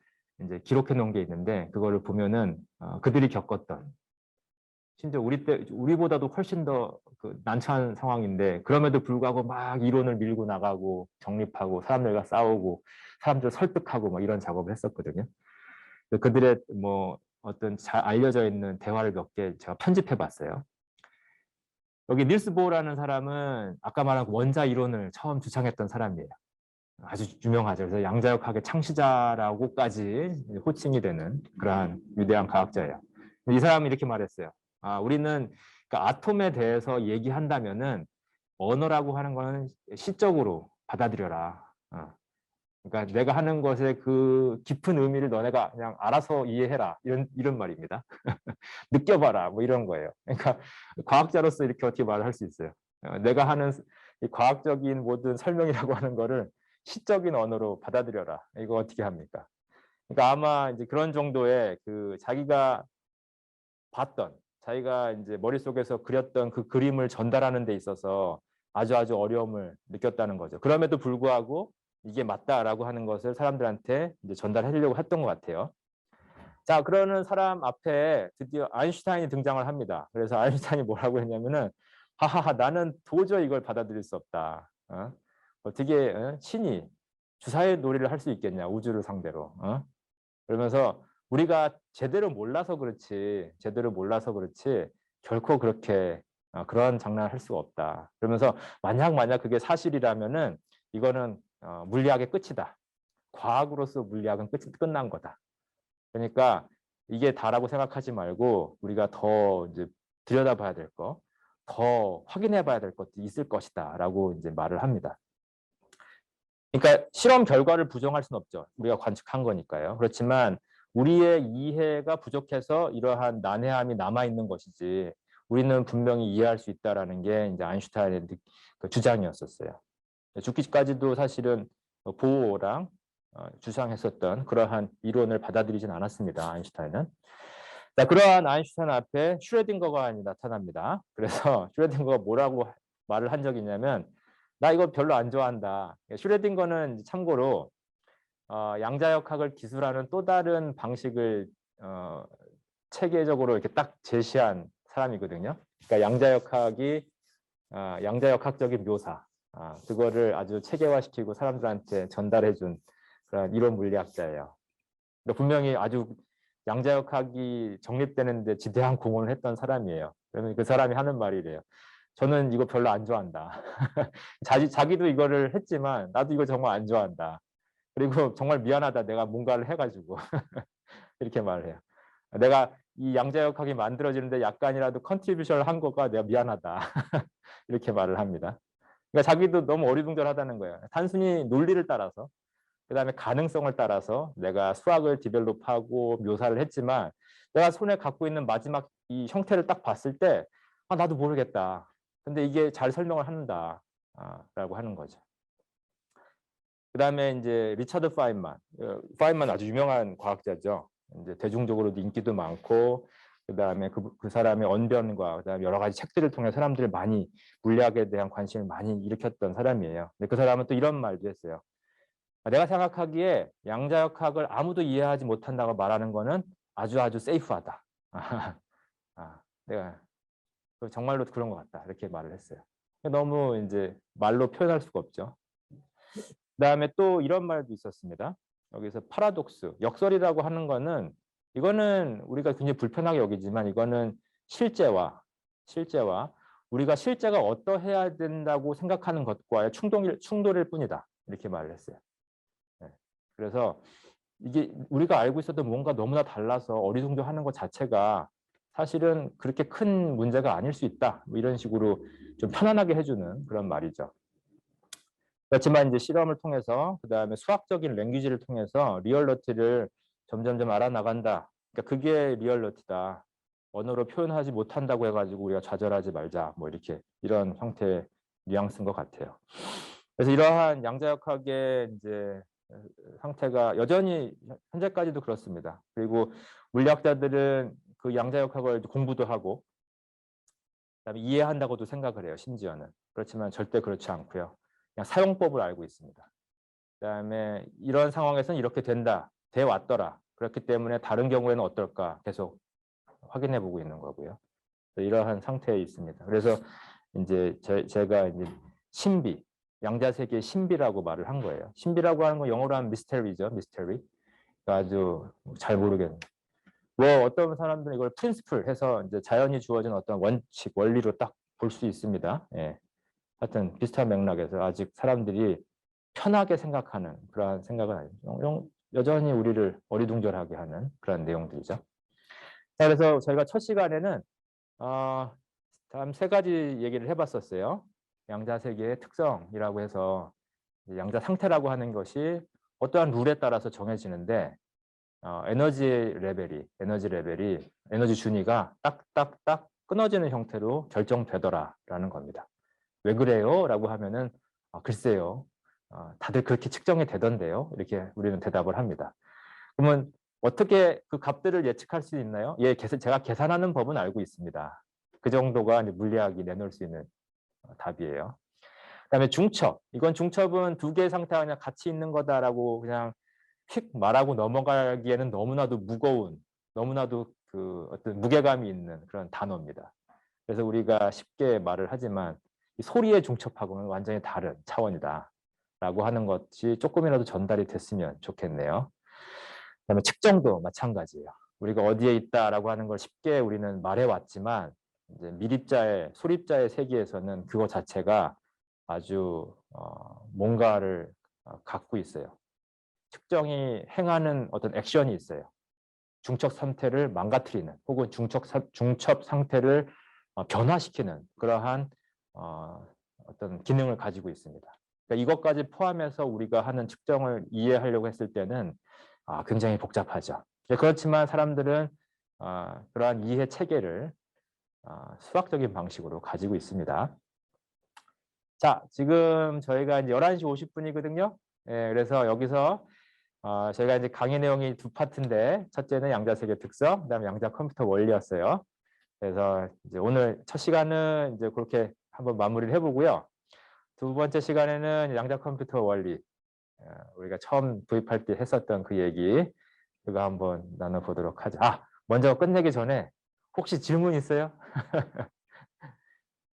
이제 기록해 놓은 게 있는데, 그거를 보면은 그들이 겪었던, 심지어 우리보다도 훨씬 더 그 난처한 상황인데, 그럼에도 불구하고 막 이론을 밀고 나가고 정립하고 사람들과 싸우고 사람들 설득하고 막 이런 작업을 했었거든요. 그들의 뭐 어떤 잘 알려져 있는 대화를 몇 개 제가 편집해 봤어요. 여기 닐스 보어라는 사람은 아까 말한 원자 이론을 처음 주창했던 사람이에요. 아주 유명하죠. 그래서 양자역학의 창시자라고까지 호칭이 되는 그러한 위대한 과학자예요. 이 사람이 이렇게 말했어요. 우리는 그러니까 아톰에 대해서 얘기한다면은 언어라고 하는 거는 시적으로 받아들여라. 그러니까 내가 하는 것의 그 깊은 의미를 너네가 그냥 알아서 이해해라. 이런 말입니다. 느껴봐라. 뭐 이런 거예요. 그러니까 과학자로서 이렇게 어떻게 말을 할 수 있어요. 내가 하는 이 과학적인 모든 설명이라고 하는 거를 시적인 언어로 받아들여라. 이거 어떻게 합니까? 그러니까 아마 이제 그런 정도의 그 자기가 봤던, 자기가 이제 머릿속에서 그렸던 그 그림을 전달하는 데 있어서 아주 어려움을 느꼈다는 거죠. 그럼에도 불구하고 이게 맞다라고 하는 것을 사람들한테 이제 전달하려고 했던 것 같아요. 자, 그러는 사람 앞에 드디어 아인슈타인이 등장을 합니다. 그래서 아인슈타인이 뭐라고 했냐면은, 하하하, 나는 도저히 이걸 받아들일 수 없다. 어떻게 신이 주사위 놀이를 할 수 있겠냐, 우주를 상대로. 그러면서 우리가 제대로 몰라서 그렇지 결코 그렇게 그런 장난을 할 수가 없다. 그러면서 만약 그게 사실이라면은 이거는 물리학의 끝이다. 과학으로서 물리학은 끝난 거다. 그러니까 이게 다라고 생각하지 말고 우리가 더 이제 들여다봐야 될 거, 더 확인해 봐야 될 것도 있을 것이다라고 이제 말을 합니다. 그러니까 실험 결과를 부정할 수는 없죠. 우리가 관측한 거니까요. 그렇지만 우리의 이해가 부족해서 이러한 난해함이 남아 있는 것이지, 우리는 분명히 이해할 수 있다라는 게 이제 아인슈타인의 그 주장이었었어요. 죽기까지도 사실은 보어랑 주장했었던 그러한 이론을 받아들이진 않았습니다. 아인슈타인은. 자, 그러한 아인슈타인 앞에 슈레딩거가 나타납니다. 그래서 슈레딩거가 뭐라고 말을 한 적이 있냐면, 나 이거 별로 안 좋아한다. 슈레딩거는 참고로 양자역학을 기술하는 또 다른 방식을 체계적으로 이렇게 딱 제시한 사람이거든요. 그러니까 양자역학적인 묘사, 그거를 아주 체계화시키고 사람들한테 전달해준 그런 이론 물리학자예요. 그러니까 분명히 아주 양자역학이 정립되는데 지대한 공헌을 했던 사람이에요. 그러면 그 사람이 하는 말이 래요. 저는 이거 별로 안 좋아한다. 자기도 이거를 했지만 나도 이거 정말 안 좋아한다. 그리고 정말 미안하다. 내가 뭔가를 해가지고 이렇게 말을 해요. 내가 이 양자역학이 만들어지는데 약간이라도 컨트리뷰션을 한 거가 내가 미안하다. 이렇게 말을 합니다. 그러니까 자기도 너무 어리둥절하다는 거예요. 단순히 논리를 따라서, 그다음에 가능성을 따라서 내가 수학을 디벨롭하고 묘사를 했지만, 내가 손에 갖고 있는 마지막 이 형태를 딱 봤을 때 나도 모르겠다. 근데 이게 잘 설명을 한다. 라고 하는 거죠. 그다음에 이제 리차드 파인만 아주 유명한 과학자죠. 이제 대중적으로도 인기도 많고, 그다음에 그 사람의 언변과 그다음에 여러 가지 책들을 통해 사람들이 많이 물리학에 대한 관심을 많이 일으켰던 사람이에요. 근데 그 사람은 또 이런 말도 했어요. 내가 생각하기에 양자역학을 아무도 이해하지 못한다고 말하는 거는 아주 세이프하다. 내가 정말로 그런 것 같다. 이렇게 말을 했어요. 너무 이제 말로 표현할 수가 없죠. 그다음에 또 이런 말도 있었습니다. 여기서 파라독스, 역설이라고 하는 거는, 이거는 우리가 굉장히 불편하게 여기지만 이거는 실제와 우리가 실제가 어떠해야 된다고 생각하는 것과의 충돌일 뿐이다. 이렇게 말을 했어요. 그래서 이게 우리가 알고 있었던 뭔가 너무나 달라서 어리둥절하는 것 자체가 사실은 그렇게 큰 문제가 아닐 수 있다. 뭐 이런 식으로 좀 편안하게 해주는 그런 말이죠. 그렇지만 이제 실험을 통해서, 그다음에 수학적인 랭귀지를 통해서 리얼러티를 점점 알아나간다. 그러니까 그게 리얼러티다. 언어로 표현하지 못한다고 해가지고 우리가 좌절하지 말자. 뭐 이런 형태의 뉘앙스인 것 같아요. 그래서 이러한 양자역학의 이제 상태가 여전히 현재까지도 그렇습니다. 그리고 물리학자들은 그 양자역학을 공부도 하고 그다음에 이해한다고도 생각을 해요. 심지어는. 그렇지만 절대 그렇지 않고요. 그냥 사용법을 알고 있습니다. 그다음에 이런 상황에서는 이렇게 된다. 돼 왔더라. 그렇기 때문에 다른 경우에는 어떨까 계속 확인해 보고 있는 거고요. 이러한 상태에 있습니다. 그래서 이제 제가 이제 신비, 양자 세계의 신비라고 말을 한 거예요. 신비라고 하는 건 영어로 하면 미스테리죠, 미스테리. 아주 잘 모르겠네. 뭐 어떤 사람들은 이걸 프린시플 해서 이제 자연이 주어진 어떤 원칙, 원리로 딱 볼 수 있습니다. 예. 하여튼 비슷한 맥락에서 아직 사람들이 편하게 생각하는 그러한 생각은 아니죠. 여전히 우리를 어리둥절하게 하는 그런 내용들이죠. 자, 그래서 저희가 첫 시간에는 다음 세 가지 얘기를 해봤었어요. 양자 세계의 특성이라고 해서 양자 상태라고 하는 것이 어떠한 룰에 따라서 정해지는데 에너지 준위가 딱딱딱 끊어지는 형태로 결정되더라라는 겁니다. 왜 그래요? 라고 하면은 글쎄요. 다들 그렇게 측정이 되던데요. 이렇게 우리는 대답을 합니다. 그러면 어떻게 그 값들을 예측할 수 있나요? 예, 제가 계산하는 법은 알고 있습니다. 그 정도가 이제 물리학이 내놓을 수 있는 답이에요. 그다음에 중첩. 이건 중첩은 두 개의 상태가 그냥 같이 있는 거다라고 그냥 휙 말하고 넘어가기에는 너무나도 무거운, 너무나도 그 어떤 무게감이 있는 그런 단어입니다. 그래서 우리가 쉽게 말을 하지만 이 소리의 중첩하고는 완전히 다른 차원이다라고 하는 것이 조금이라도 전달이 됐으면 좋겠네요. 그다음에 측정도 마찬가지예요. 우리가 어디에 있다라고 하는 걸 쉽게 우리는 말해왔지만 이제 미립자의 소립자의 세계에서는 그거 자체가 아주 뭔가를 갖고 있어요. 측정이 행하는 어떤 액션이 있어요. 중첩 상태를 망가뜨리는 혹은 중첩 상태를 변화시키는 그러한 어떤 기능을 가지고 있습니다. 그러니까 이것까지 포함해서 우리가 하는 측정을 이해하려고 했을 때는 굉장히 복잡하죠. 그렇지만 사람들은 그러한 이해 체계를 수학적인 방식으로 가지고 있습니다. 자, 지금 저희가 이제 11시 50분이거든요. 예, 그래서 여기서 저희가 이제 강의 내용이 두 파트인데 첫째는 양자세계 특성, 그다음에 양자 컴퓨터 원리였어요. 그래서 이제 오늘 첫 시간은 이제 그렇게 한번 마무리를 해보고요. 두 번째 시간에는 양자 컴퓨터 원리, 우리가 처음 도입할 때 했었던 그 얘기 그거 한번 나눠보도록 하죠. 먼저 끝내기 전에 혹시 질문 있어요?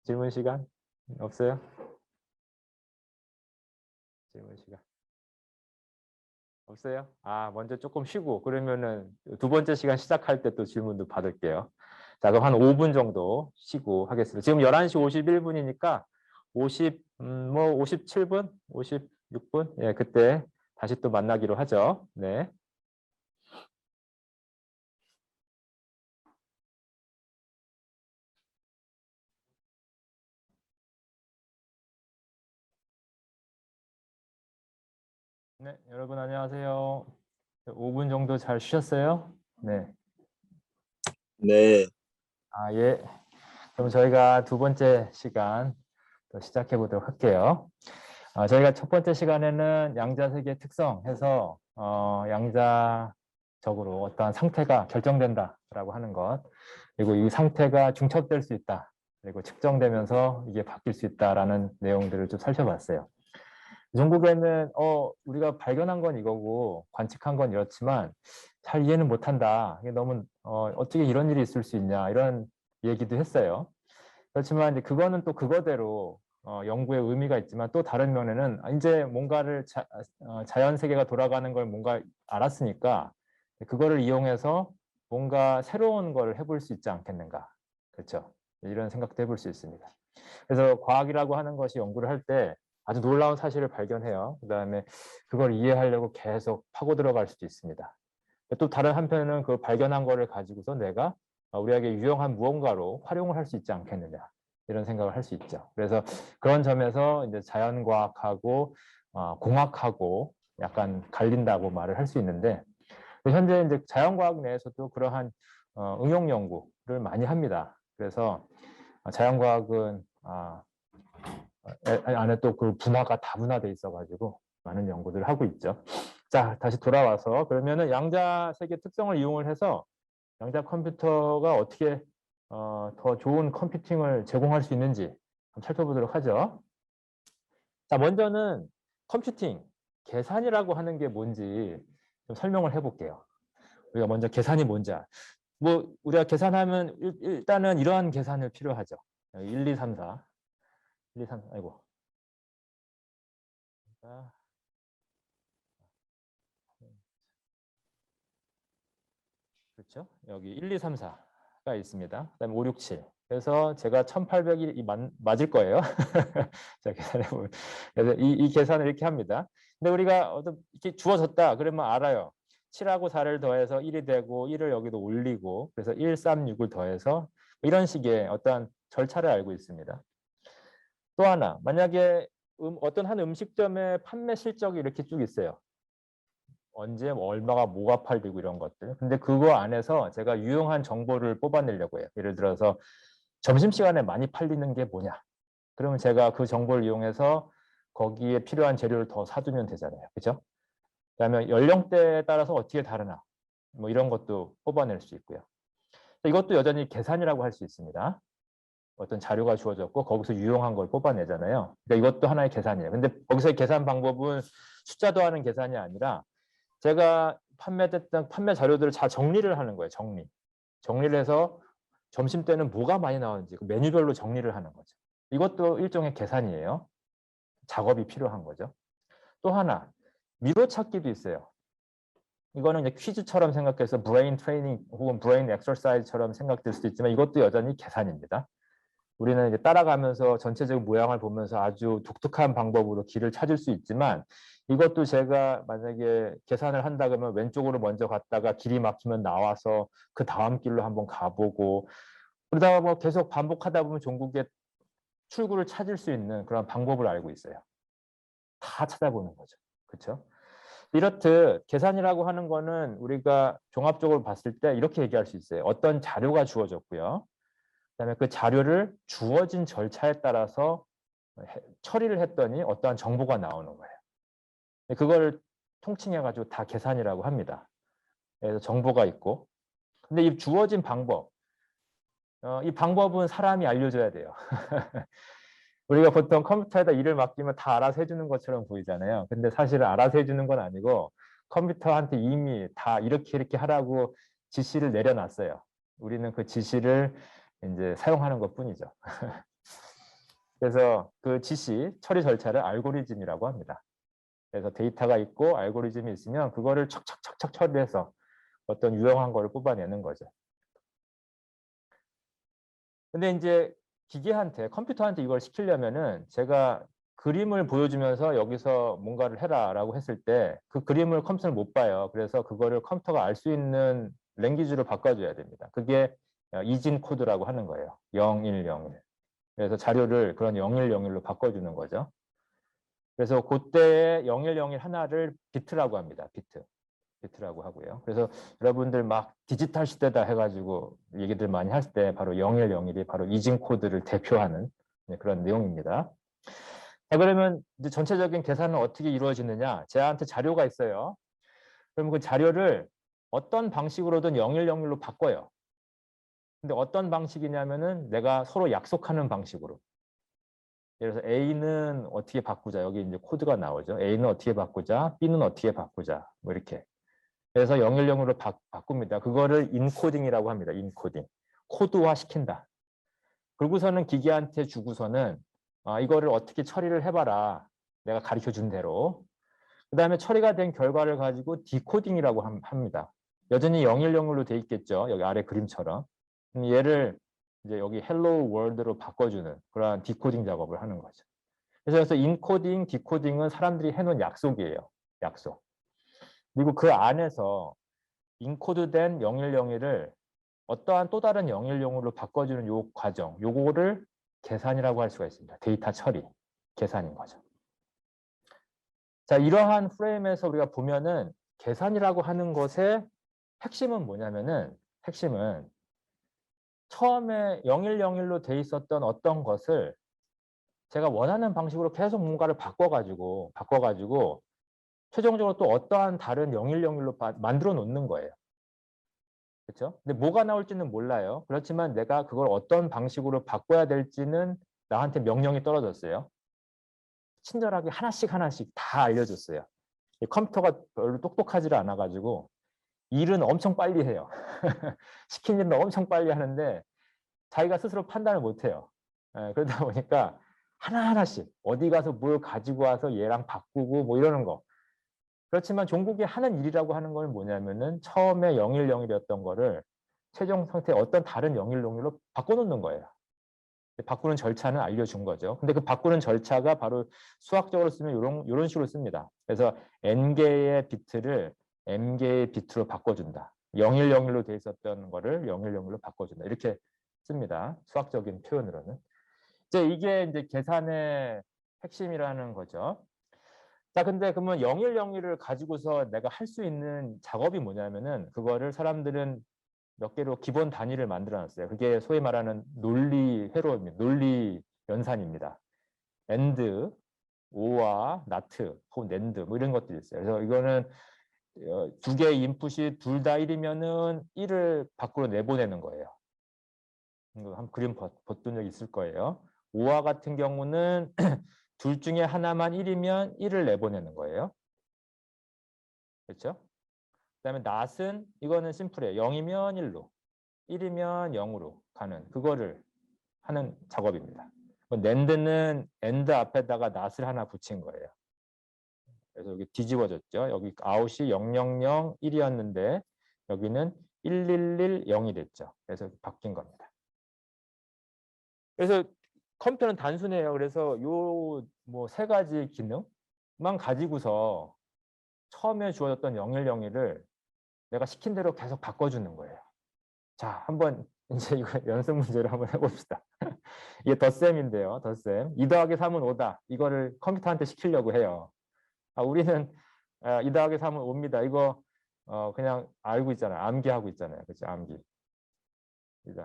질문 시간 없어요? 질문 시간 없어요? 먼저 조금 쉬고 그러면은 두 번째 시간 시작할 때 또 질문도 받을게요. 자, 그럼 한 5분 정도 쉬고 하겠습니다. 지금 11시 51분이니까 57분, 56분, 예, 그때 다시 또 만나기로 하죠. 네. 네, 여러분 안녕하세요. 5분 정도 잘 쉬셨어요? 네. 네. 예. 그럼 저희가 두 번째 시간 또 시작해 보도록 할게요. 저희가 첫 번째 시간에는 양자세계의 특성 해서 양자적으로 어떠한 상태가 결정된다라고 하는 것, 그리고 이 상태가 중첩될 수 있다, 그리고 측정되면서 이게 바뀔 수 있다라는 내용들을 좀 살펴봤어요. 종국에는 우리가 발견한 건 이거고 관측한 건 이렇지만 잘 이해는 못한다. 이게 너무 어떻게 이런 일이 있을 수 있냐 이런 얘기도 했어요. 그렇지만 이제 그거는 또 그거대로 연구의 의미가 있지만 또 다른 면에는 이제 뭔가를 자연 세계가 돌아가는 걸 뭔가 알았으니까 그거를 이용해서 뭔가 새로운 걸 해볼 수 있지 않겠는가. 그렇죠. 이런 생각도 해볼 수 있습니다. 그래서 과학이라고 하는 것이 연구를 할 때 아주 놀라운 사실을 발견해요. 그다음에 그걸 이해하려고 계속 파고 들어갈 수도 있습니다. 또 다른 한편은 그 발견한 거를 가지고서 내가 우리에게 유용한 무언가로 활용을 할 수 있지 않겠느냐 이런 생각을 할 수 있죠. 그래서 그런 점에서 이제 자연과학하고 공학하고 약간 갈린다고 말을 할 수 있는데 현재 이제 자연과학 내에서도 그러한 응용 연구를 많이 합니다. 그래서 자연과학은 안에 또 그 분화가 다분화돼 있어가지고 많은 연구들을 하고 있죠. 자, 다시 돌아와서 그러면은 양자색의 특성을 이용을 해서 양자 컴퓨터가 어떻게 더 좋은 컴퓨팅을 제공할 수 있는지 한번 살펴보도록 하죠. 자, 먼저는 컴퓨팅, 계산이라고 하는 게 뭔지 좀 설명을 해볼게요. 우리가 먼저 계산이 뭔지 뭐 우리가 계산하면 일단은 이러한 계산을 필요하죠. 1, 2, 3, 4. 1, 2, 3, 아이고. 그렇죠? 여기 1, 2, 3, 4가 있습니다. 그다음에 5, 6, 7. 그래서 제가 1800이 맞을 거예요. 자, 계산해 보면. 그래서 이 계산을 이렇게 합니다. 근데 우리가 이렇게 주어졌다 그러면 알아요. 7하고 4를 더해서 1이 되고 1을 여기도 올리고 그래서 1, 3, 6을 더해서 이런 식의 어떠한 절차를 알고 있습니다. 또 하나, 만약에 어떤 한 음식점의 판매 실적이 이렇게 쭉 있어요. 언제 얼마가 뭐가 팔리고 이런 것들. 근데 그거 안에서 제가 유용한 정보를 뽑아내려고 해요. 예를 들어서 점심시간에 많이 팔리는 게 뭐냐. 그러면 제가 그 정보를 이용해서 거기에 필요한 재료를 더 사두면 되잖아요. 그죠? 그다음에 연령대에 따라서 어떻게 다르나. 뭐 이런 것도 뽑아낼 수 있고요. 이것도 여전히 계산이라고 할 수 있습니다. 어떤 자료가 주어졌고 거기서 유용한 걸 뽑아내잖아요. 그러니까 이것도 하나의 계산이에요. 근데 거기서의 계산 방법은 숫자 더하는 계산이 아니라 제가 판매됐던 판매 자료들을 다 정리를 하는 거예요. 정리를 해서 점심 때는 뭐가 많이 나오는지 그 메뉴별로 정리를 하는 거죠. 이것도 일종의 계산이에요. 작업이 필요한 거죠. 또 하나, 미로 찾기도 있어요. 이거는 이제 퀴즈처럼 생각해서 브레인 트레이닝 혹은 브레인 엑서사이즈처럼 생각될 수도 있지만 이것도 여전히 계산입니다. 우리는 이제 따라가면서 전체적인 모양을 보면서 아주 독특한 방법으로 길을 찾을 수 있지만 이것도 제가 만약에 계산을 한다 그러면 왼쪽으로 먼저 갔다가 길이 막히면 나와서 그 다음 길로 한번 가보고 그러다가 뭐 계속 반복하다 보면 종국에 출구를 찾을 수 있는 그런 방법을 알고 있어요. 다 찾아보는 거죠. 그렇죠? 이렇듯 계산이라고 하는 거는 우리가 종합적으로 봤을 때 이렇게 얘기할 수 있어요. 어떤 자료가 주어졌고요. 그다음에 그 자료를 주어진 절차에 따라서 처리를 했더니 어떠한 정보가 나오는 거예요. 그걸 통칭해가지고 다 계산이라고 합니다. 그래서 정보가 있고. 근데 이 주어진 방법, 이 방법은 사람이 알려줘야 돼요. 우리가 보통 컴퓨터에다 일을 맡기면 다 알아서 해주는 것처럼 보이잖아요. 근데 사실은 알아서 해주는 건 아니고 컴퓨터한테 이미 다 이렇게 하라고 지시를 내려놨어요. 우리는 그 지시를 이제 사용하는 것뿐이죠. 그래서 그 지시, 처리 절차를 알고리즘이라고 합니다. 그래서 데이터가 있고 알고리즘이 있으면 그거를 척척척척 처리해서 어떤 유용한 거를 뽑아내는 거죠. 근데 이제 기계한테, 컴퓨터한테 이걸 시키려면은 제가 그림을 보여주면서 여기서 뭔가를 해라라고 했을 때 그 그림을 컴퓨터는 못 봐요. 그래서 그거를 컴퓨터가 알 수 있는 랭귀지로 바꿔줘야 됩니다. 그게 이진 코드라고 하는 거예요. 0101. 그래서 자료를 그런 0101로 바꿔주는 거죠. 그래서 그때의 0101 하나를 비트라고 합니다. 비트라고 하고요. 그래서 여러분들 막 디지털 시대다 해가지고 얘기들 많이 할 때 바로 0101이 바로 이진 코드를 대표하는 그런 내용입니다. 자, 그러면 이제 전체적인 계산은 어떻게 이루어지느냐? 제한테 자료가 있어요. 그럼 그 자료를 어떤 방식으로든 0101로 바꿔요. 근데 어떤 방식이냐면은 내가 서로 약속하는 방식으로. 예를 들어서 A는 어떻게 바꾸자. 여기 이제 코드가 나오죠. A는 어떻게 바꾸자. B는 어떻게 바꾸자. 뭐 이렇게. 그래서 0101로 바꿉니다. 그거를 인코딩이라고 합니다. 인코딩. 코드화 시킨다. 그러고서는 기계한테 주고서는 이거를 어떻게 처리를 해봐라. 내가 가르쳐 준 대로. 그 다음에 처리가 된 결과를 가지고 디코딩이라고 합니다. 여전히 0101로 돼 있겠죠. 여기 아래 그림처럼. 얘를 이제 여기 헬로 월드로 바꿔주는 그러한 디코딩 작업을 하는 거죠. 그래서 인코딩, 디코딩은 사람들이 해놓은 약속이에요. 약속. 그리고 그 안에서 인코드된 0101을 어떠한 또 다른 0101로 바꿔주는 요 과정, 요거를 계산이라고 할 수가 있습니다. 데이터 처리, 계산인 거죠. 자, 이러한 프레임에서 우리가 보면은 계산이라고 하는 것의 핵심은 뭐냐면은 핵심은 처음에 0101로 돼 있었던 어떤 것을 제가 원하는 방식으로 계속 뭔가를 바꿔가지고 최종적으로 또 어떠한 다른 0101로 만들어 놓는 거예요. 그렇죠? 근데 뭐가 나올지는 몰라요. 그렇지만 내가 그걸 어떤 방식으로 바꿔야 될지는 나한테 명령이 떨어졌어요. 친절하게 하나씩 하나씩 다 알려줬어요. 이 컴퓨터가 별로 똑똑하지를 않아가지고 일은 엄청 빨리 해요. 시킨 일은 엄청 빨리 하는데 자기가 스스로 판단을 못해요. 그러다 보니까 하나하나씩 어디 가서 뭘 가지고 와서 얘랑 바꾸고 뭐 이러는 거. 그렇지만 종국이 하는 일이라고 하는 건 뭐냐면은 처음에 0101이었던 거를 최종 상태 어떤 다른 0101로 바꿔놓는 거예요. 바꾸는 절차는 알려준 거죠. 근데 그 바꾸는 절차가 바로 수학적으로 쓰면 이런 식으로 씁니다. 그래서 n개의 비트를 m개의 비트로 바꿔준다. 0101로 돼 있었던 거를 0101로 바꿔준다. 이렇게 씁니다. 수학적인 표현으로는. 이게 이제 계산의 핵심이라는 거죠. 자, 근데 그러면 0101을 가지고서 내가 할 수 있는 작업이 뭐냐면은 그거를 사람들은 몇 개로 기본 단위를 만들어 놨어요. 그게 소위 말하는 논리 회로입니다. 논리 연산입니다. AND, OR, NOT, 혹은 NAND 뭐 이런 것들이 있어요. 그래서 이거는 두 개의 인풋이 둘 다 1이면은 1을 밖으로 내보내는 거예요. 이거 한 그림 봤던 적 있을 거예요. OR 같은 경우는 둘 중에 하나만 1이면 1을 내보내는 거예요. 그렇죠? 그다음에 not은 이거는 심플해요. 0이면 1로, 1이면 0으로 가는 그거를 하는 작업입니다. 낸드는 엔드 앞에다가 not을 하나 붙인 거예요. 그래서 여기 뒤집어졌죠. 여기 아웃이 000 1이었는데 여기는 111 0이 됐죠. 그래서 바뀐 겁니다. 그래서 컴퓨터는 단순해요. 그래서 요 뭐 세 가지 기능만 가지고서 처음에 주어졌던 0101을 내가 시킨 대로 계속 바꿔주는 거예요. 자, 한번 이제 이거 연습 문제로 한번 해봅시다. 이게 덧셈인데요. 덧셈. 2 더하기 3은 5다. 이거를 컴퓨터한테 시키려고 해요. 우리는 2 더하기 3은 5입니다. 이거 그냥 알고 있잖아요. 암기하고 있잖아요. 그렇죠? 암기.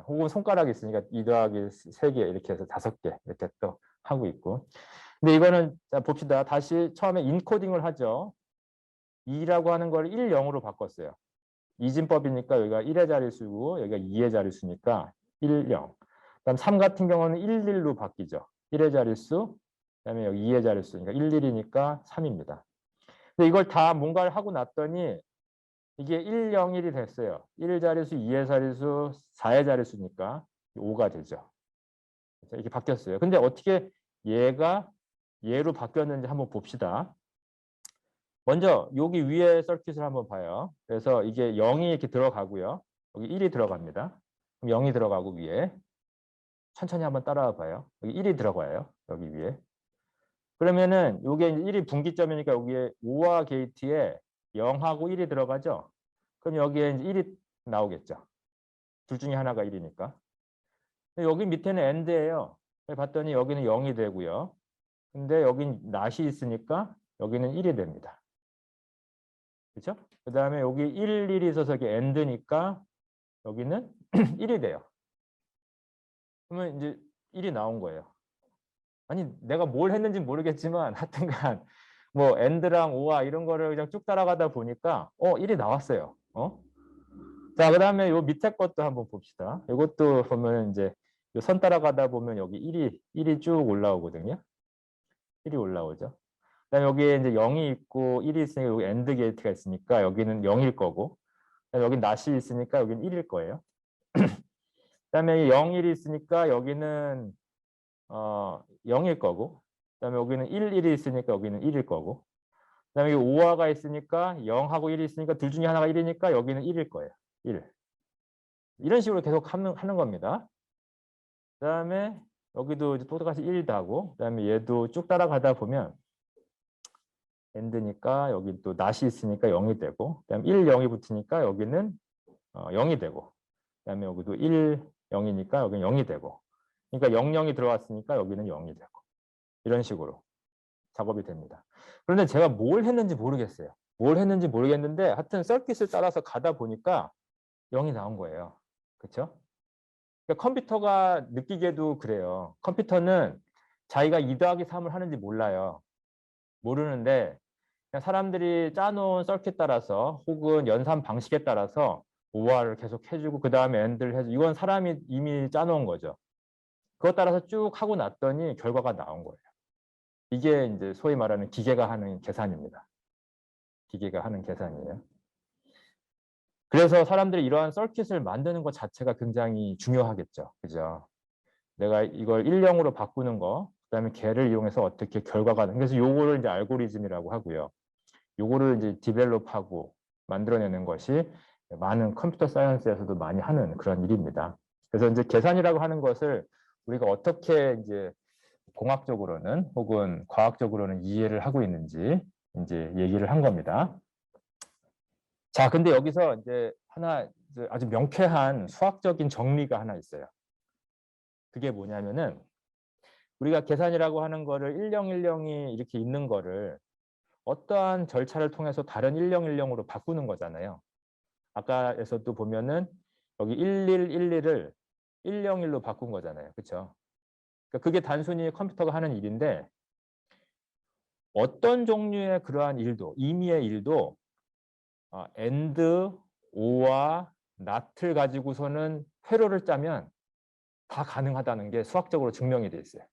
혹은 손가락이 있으니까 2 더하기 3개 이렇게 해서 5개 이렇게 또 하고 있고. 근데 이거는 자, 봅시다. 다시 처음에 인코딩을 하죠. 2라고 하는 걸 1, 0으로 바꿨어요. 이진법이니까 여기가 1의 자릿수고 여기가 2의 자릿수니까 1, 0. 그다음 3 같은 경우는 1, 1로 바뀌죠. 1의 자릿수, 그다음에 여기 2의 자릿수니까 1, 1이니까 3입니다. 근데 이걸 다 뭔가를 하고 났더니 이게 1, 0, 1이 됐어요. 1 자릿수, 2의 자릿수, 4의 자릿수니까 5가 되죠. 이렇게 바뀌었어요. 근데 어떻게 얘가 얘로 바뀌었는지 한번 봅시다. 먼저 여기 위에 서킷을 한번 봐요. 그래서 이게 0이 이렇게 들어가고요. 여기 1이 들어갑니다. 그럼 0이 들어가고 위에 천천히 한번 따라와 봐요. 여기 1이 들어가요. 여기 위에. 그러면은 이게 1이 분기점이니까 여기에 OR 게이트에 0하고 1이 들어가죠. 그럼 여기에 이제 1이 나오겠죠. 둘 중에 하나가 1이니까. 여기 밑에는 AND예요. 봤더니 여기는 0이 되고요. 근데 여긴 not이 있으니까 여기는 1이 됩니다. 그렇죠? 그 다음에 여기 1, 1이 있어서 이게 AND니까 여기는 1이 돼요. 그러면 이제 1이 나온 거예요. 아니 내가 뭘 했는지 모르겠지만 하여튼간 뭐 AND랑 OR 이런 거를 그냥 쭉 따라가다 보니까 1이 나왔어요. 자, 그 다음에 요 밑에 것도 한번 봅시다. 이것도 보면 이제 선 따라가다 보면 여기 1이 쭉 올라오거든요. 1이 올라오죠. 그다음에 여기에 이제 0이 있고 1이 있으니까 여기 AND 게이트가 있으니까 여기는 0일 거고, 여기 not이 있으니까 여기는 1일 거예요. 그다음에 0, 1이 있으니까 여기는 0일 거고, 그다음에 여기는 1, 1이 있으니까 여기는 1일 거고, 그다음에 여기 OR가 있으니까 0하고 1이 있으니까 둘 중에 하나가 1이니까 여기는 1일 거예요. 1. 이런 식으로 계속 하는 겁니다. 그다음에 여기도 이제 똑같이 1도 하고, 그다음에 얘도 쭉 따라가다 보면 AND니까 여기 또 not이 있으니까 0이 되고, 그다음에 1, 0이 붙으니까 여기는 0이 되고, 그다음에 여기도 1, 0이니까 여기는 0이 되고, 그러니까 0, 0이 들어왔으니까 여기는 0이 되고, 이런 식으로 작업이 됩니다. 그런데 제가 뭘 했는지 모르겠어요. 뭘 했는지 모르겠는데 하여튼 서킷을 따라서 가다 보니까 0이 나온 거예요. 그렇죠? 그러니까 컴퓨터가 느끼기에도 그래요. 컴퓨터는 자기가 2 더하기 3을 하는지 몰라요. 모르는데 그냥 사람들이 짜놓은 서킷 따라서 혹은 연산 방식에 따라서 OR을 계속 해주고 그 다음에 AND를 해주고 이건 사람이 이미 짜놓은 거죠. 그것 따라서 쭉 하고 났더니 결과가 나온 거예요. 이게 이제 소위 말하는 기계가 하는 계산입니다. 기계가 하는 계산이에요. 그래서 사람들이 이러한 서킷을 만드는 것 자체가 굉장히 중요하겠죠. 그죠? 내가 이걸 1령으로 바꾸는 거, 그다음에 걔를 이용해서 어떻게 결과가 그래서 요거를 이제 알고리즘이라고 하고요. 요거를 이제 디벨롭하고 만들어내는 것이 많은 컴퓨터 사이언스에서도 많이 하는 그런 일입니다. 그래서 이제 계산이라고 하는 것을 우리가 어떻게 이제 공학적으로는 혹은 과학적으로는 이해를 하고 있는지 이제 얘기를 한 겁니다. 자, 근데 여기서 이제 하나 아주 명쾌한 수학적인 정리가 하나 있어요. 그게 뭐냐면은 우리가 계산이라고 하는 거를 1령 1령이 이렇게 있는 거를 어떠한 절차를 통해서 다른 1령 1령으로 바꾸는 거잖아요. 아까에서도 보면은 여기 1111을 101로 바꾼 거잖아요. 그렇죠? 그러니까 그게 단순히 컴퓨터가 하는 일인데 어떤 종류의 그러한 일도, 임의의 일도 AND, OR와 NOT를 가지고서는 회로를 짜면 다 가능하다는 게 수학적으로 증명이 돼 있어요.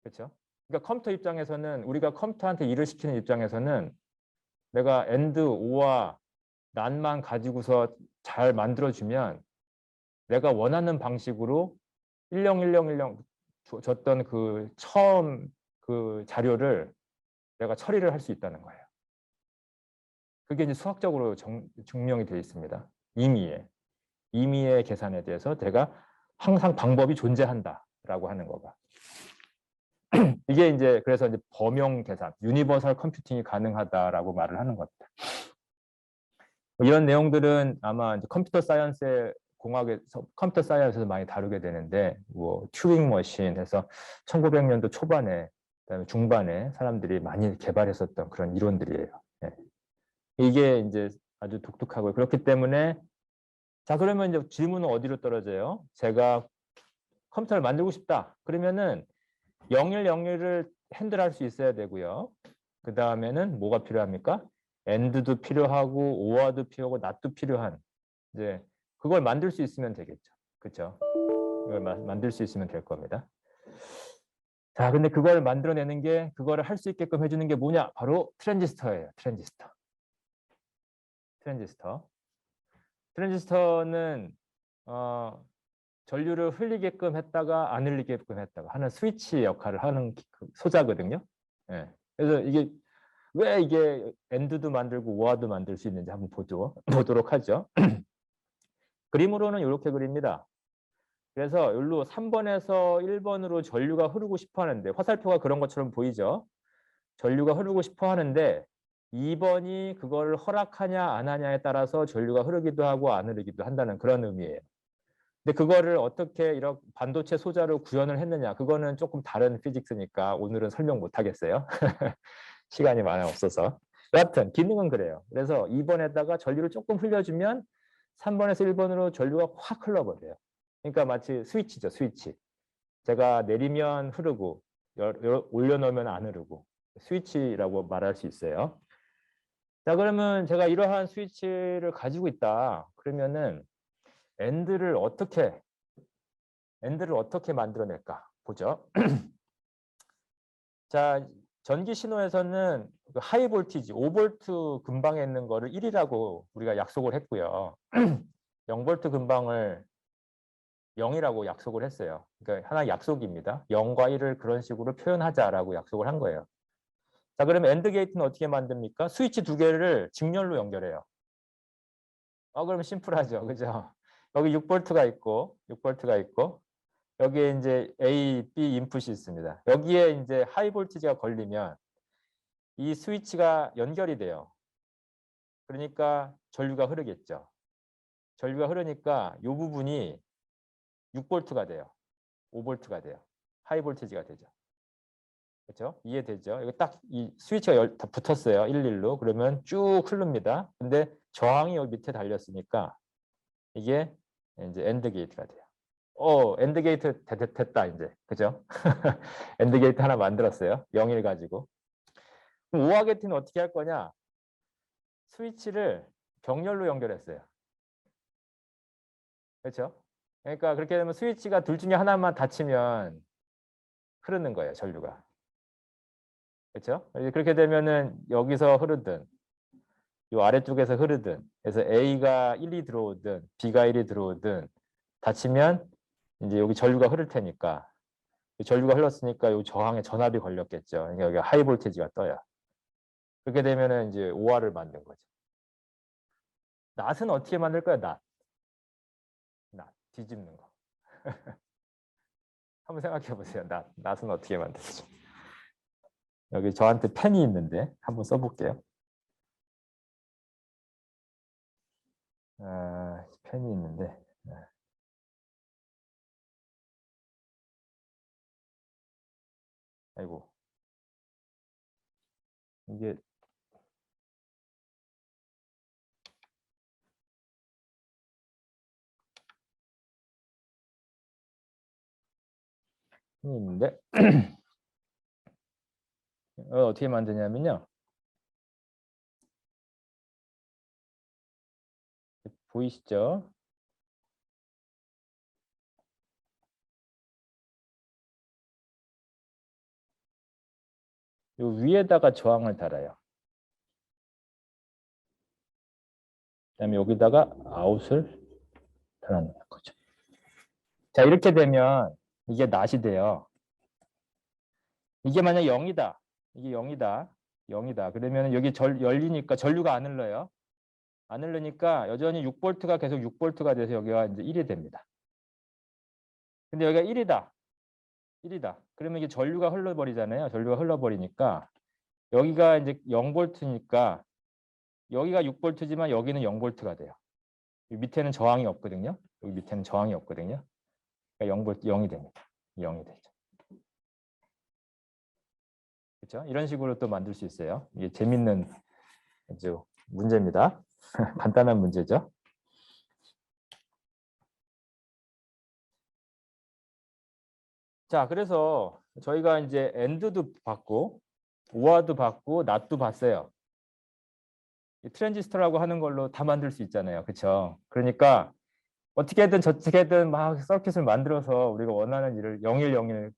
그렇죠? 그러니까 컴퓨터 입장에서는 우리가 컴퓨터한테 일을 시키는 입장에서는 내가 AND, OR와 NOT만 가지고서 잘 만들어주면 내가 원하는 방식으로 101010 줬던 그 처음 그 자료를 내가 처리를 할 수 있다는 거예요. 그게 이제 수학적으로 증명이 되어 있습니다. 임의의 계산에 대해서 내가 항상 방법이 존재한다라고 하는 거가. 이게 이제 그래서 이제 범용 계산, 유니버설 컴퓨팅이 가능하다라고 말을 하는 겁니다. 이런 내용들은 아마 이제 컴퓨터 사이언스의 공학에서 컴퓨터 사이언스에서 많이 다루게 되는데 뭐 튜링 머신 해서 1900년도 초반에 그다음에 중반에 사람들이 많이 개발했었던 그런 이론들이에요. 네. 이게 이제 아주 독특하고 그렇기 때문에 자 그러면 이제 질문은 어디로 떨어져요? 제가 컴퓨터를 만들고 싶다. 그러면은 0101을 핸들할 수 있어야 되고요. 그 다음에는 뭐가 필요합니까? AND도 필요하고 OR도 필요하고 NOT도 필요한 이제 그걸 만들 수 있으면 되겠죠. 그렇죠? 이걸 만들 수 있으면 될 겁니다. 자, 근데 그걸 만들어내는 게 그거를 할 수 있게끔 해주는 게 뭐냐? 바로 트랜지스터예요. 트랜지스터는 전류를 흘리게끔 했다가 안 흘리게끔 했다가 하는 스위치 역할을 하는 소자거든요. 예. 그래서 이게 왜 이게 AND도 만들고 OR도 만들 수 있는지 한번 보도록 하죠. 그림으로는 이렇게 그립니다. 그래서 여기로 3번에서 1번으로 전류가 흐르고 싶어 하는데 화살표가 그런 것처럼 보이죠. 전류가 흐르고 싶어 하는데 2번이 그걸 허락하냐 안 하냐에 따라서 전류가 흐르기도 하고 안 흐르기도 한다는 그런 의미예요. 근데 그거를 어떻게 이런 반도체 소자로 구현을 했느냐 그거는 조금 다른 피직스니까 오늘은 설명 못 하겠어요. 시간이 많이 없어서. 여하튼 기능은 그래요. 그래서 2번에다가 전류를 조금 흘려주면 3번에서 1번으로 전류가 확 흘러버려요. 그러니까 마치 스위치죠, 스위치. 제가 내리면 흐르고 올려놓으면 안 흐르고 스위치라고 말할 수 있어요. 자, 그러면 제가 이러한 스위치를 가지고 있다. 그러면은 엔드를 어떻게 만들어낼까 보죠. 자, 전기 신호에서는 그 하이 볼티지 5V 근방에 있는 거를 1이라고 우리가 약속을 했고요. 0V 근방을 0이라고 약속을 했어요. 그러니까 하나의 약속입니다. 0과 1을 그런 식으로 표현하자라고 약속을 한 거예요. 자, 그러면 엔드 게이트는 어떻게 만듭니까? 스위치 두 개를 직렬로 연결해요. 그러면 심플하죠. 그죠? 여기 6V가 있고 여기에 이제 A, B 인풋이 있습니다. 여기에 이제 하이 볼티지가 걸리면 이 스위치가 연결이 돼요. 그러니까 전류가 흐르겠죠. 전류가 흐르니까 이 부분이 6V가 돼요. 5V가 돼요. 하이 볼티지가 되죠. 그렇죠? 이해되죠? 이거 딱 이 스위치가 다 붙었어요. 11로. 그러면 쭉 흐릅니다. 근데 저항이 여기 밑에 달렸으니까 이게 이제 엔드 게이트가 돼요. 엔드 게이트 됐다 이제. 그죠? 엔드 게이트 하나 만들었어요. 0일 가지고. 그럼 5와 게티는 어떻게 할 거냐? 스위치를 병렬로 연결했어요. 그렇죠? 그러니까 그렇게 되면 스위치가 둘 중에 하나만 닫히면 흐르는 거예요, 전류가. 그렇죠? 그렇게 되면은 여기서 흐르든 이 아래쪽에서 흐르든 그래서 A가 1이 들어오든 B가 1이 들어오든 닫히면 이제 여기 전류가 흐를 테니까 전류가 흘렀으니까 이 저항에 전압이 걸렸겠죠. 그러니까 여기 하이 볼테이지가 떠요. 그렇게 되면은 이제 OR을 만든 거죠. 낫은 어떻게 만들 거야? 낫 뒤집는 거. 한번 생각해 보세요. 낫은 어떻게 만들지? 여기 저한테 펜이 있는데 한번 써볼게요. 펜이 있는데 아이고 이게 펜이 있는데 어떻게 만드냐면요. 보이시죠? 요 위에다가 저항을 달아요. 그다음에 여기다가 아웃을 달아놓는 거죠. 자, 이렇게 되면 이게 낫이 돼요. 이게 만약 0이다. 이게 0이다. 0이다. 그러면 여기 열리니까 전류가 안 흘러요. 안 흐르니까 여전히 6볼트가 계속 6볼트가 돼서 여기가 이제 1이 됩니다. 근데 여기가 1이다. 1이다. 그러면 이게 전류가 흘러버리잖아요. 전류가 흘러버리니까 여기가 이제 0볼트니까 여기가 6볼트지만 여기는 0볼트가 돼요. 밑에는 저항이 없거든요. 여기 밑에는 저항이 없거든요. 그러니까 0볼트 0이 됩니다. 0이 되죠. 그렇죠? 이런 식으로 또 만들 수 있어요. 이게 재밌는 아주 문제입니다. 간단한 문제죠. 자, 그래서 저희가 이제 엔드도 봤고 오아도 봤고 낫도 봤어요. 이 트랜지스터라고 하는 걸로 다 만들 수 있잖아요. 그렇죠? 그러니까 어떻게든 저떻게든 막 서킷을 만들어서 우리가 원하는 일을 0101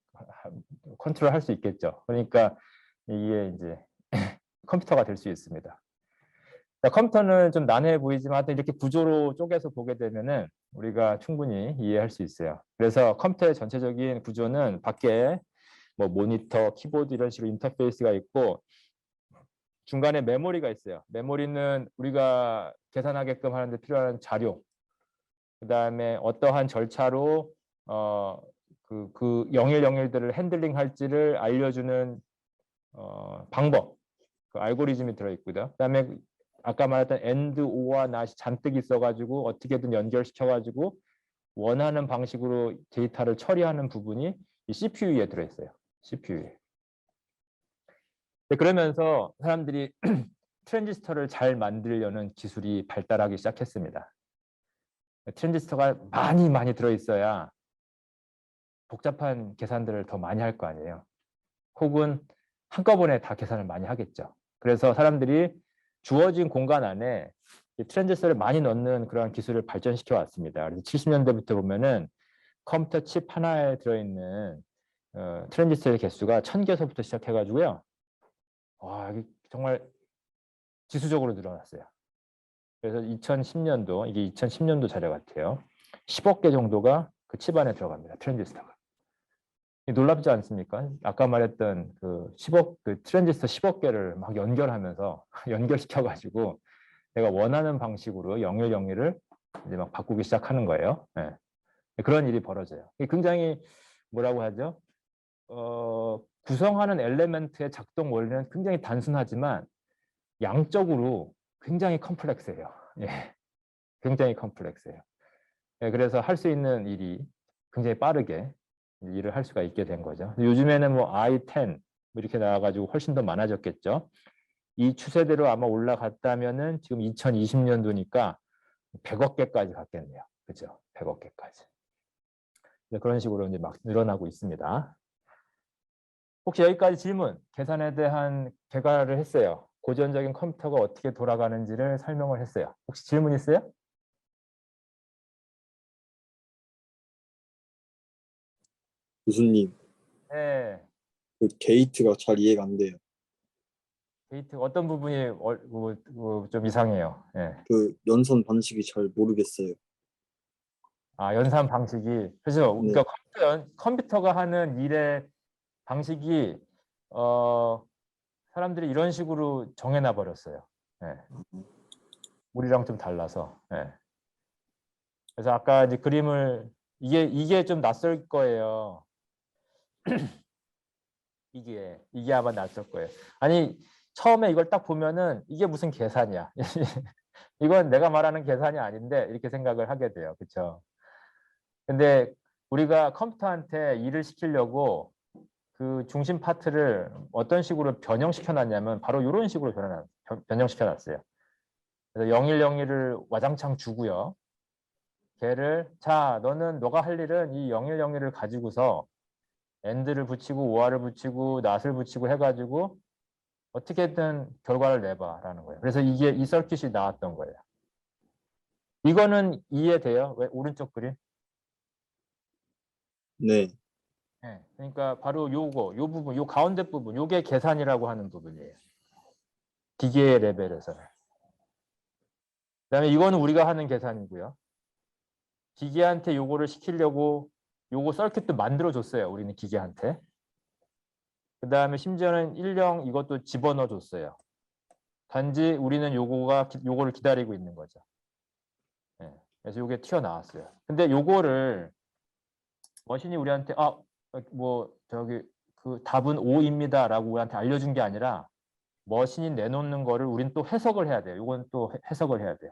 컨트롤할 수 있겠죠. 그러니까 이게 이제 컴퓨터가 될 수 있습니다. 자, 컴퓨터는 좀 난해해 보이지만 하여튼 이렇게 구조로 쪼개서 보게 되면은 우리가 충분히 이해할 수 있어요. 그래서 컴퓨터의 전체적인 구조는 밖에 뭐 모니터, 키보드 이런 식으로 인터페이스가 있고 중간에 메모리가 있어요. 메모리는 우리가 계산하게끔 하는데 필요한 자료, 그다음에 어떠한 절차로 그 0101들을 핸들링 할지를 알려주는 방법, 그 알고리즘이 들어있고요. 그다음에 아까 말했던 AND, OR와 NOT이 잔뜩 있어가지고 어떻게든 연결시켜가지고 원하는 방식으로 데이터를 처리하는 부분이 이 CPU에 들어있어요. CPU에. 그러면서 사람들이 트랜지스터를 잘 만들려는 기술이 발달하기 시작했습니다. 트랜지스터가 많이 들어있어야 복잡한 계산들을 더 많이 할 거 아니에요. 혹은 한꺼번에 다 계산을 많이 하겠죠. 그래서 사람들이 주어진 공간 안에 트랜지스터를 많이 넣는 그런 기술을 발전시켜 왔습니다. 그래서 70년대부터 보면은 컴퓨터 칩 하나에 들어있는 트랜지스터의 개수가 1000개서부터 시작해가지고요. 와, 이게 정말 지수적으로 늘어났어요. 그래서 2010년도, 이게 2010년도 자료 같아요. 10억 개 정도가 그 칩 안에 들어갑니다. 트랜지스터가. 놀랍지 않습니까? 아까 말했던 그 10억, 그 트랜지스터 10억 개를 막 연결하면서 연결시켜가지고 내가 원하는 방식으로 0101을 이제 막 바꾸기 시작하는 거예요. 네. 그런 일이 벌어져요. 굉장히 뭐라고 하죠? 구성하는 엘레멘트의 작동 원리는 굉장히 단순하지만 양적으로 굉장히 컴플렉스해요. 예. 굉장히 컴플렉스해요. 예, 그래서 할 수 있는 일이 굉장히 빠르게 일을 할 수가 있게 된 거죠. 요즘에는 뭐 i10 이렇게 나와가지고 훨씬 더 많아졌겠죠. 이 추세대로 아마 올라갔다면은 지금 2020년도니까 100억 개까지 갔겠네요. 그죠? 100억 개까지. 그런 식으로 이제 막 늘어나고 있습니다. 혹시 여기까지 질문, 계산에 대한 개괄을 했어요. 고전적인 컴퓨터가 어떻게 돌아가는지를 설명을 했어요. 혹시 질문 있어요? 교수님, 네. 그 게이트가 잘 이해가 안 돼요. 데이트 어떤 부분이 좀 이상해요. 예. 그 연선 방식이 잘 모르겠어요. 아, 연산 방식이. 그래서 네, 그러니까 컴퓨터가 하는 일의 방식이 사람들이 이런 식으로 정해놔 버렸어요. 예. 우리랑 좀 달라서. 예. 그래서 아까 이제 그림을 이게 좀 낯설 거예요. 이게 아마 낯설 거예요. 아니 처음에 이걸 딱 보면은 이게 무슨 계산이야? 이건 내가 말하는 계산이 아닌데 이렇게 생각을 하게 돼요. 그렇죠? 근데 우리가 컴퓨터한테 일을 시키려고 그 중심 파트를 어떤 식으로 변형시켜 놨냐면 바로 이런 식으로 변형시켜 놨어요. 그래서 0101을 와장창 주고요. 걔를 자, 너가 할 일은 이 0101을 가지고서 AND를 붙이고 OR을 붙이고 NOT을 붙이고 해가지고 어떻게든 결과를 내봐라는 거예요. 그래서 이게 이 서킷이 나왔던 거예요. 이거는 이해돼요? 왜 오른쪽 그림? 네, 네, 그러니까 바로 요 부분, 요 가운데 부분, 요게 계산이라고 하는 부분이에요. 기계 레벨에서는. 그다음에 이거는 우리가 하는 계산이고요. 기계한테 요거를 시키려고 요거 서킷도 만들어 줬어요. 우리는 기계한테. 그다음에 심지어는 10 이것도 집어넣어 줬어요. 단지 우리는 요거를 기다리고 있는 거죠. 네, 그래서 요게 튀어나왔어요. 근데 요거를 머신이 우리한테 뭐 저기 그 답은 5입니다라고 우리한테 알려준 게 아니라 머신이 내놓는 거를 우리는 또 해석을 해야 돼요. 이건 또 해석을 해야 돼요.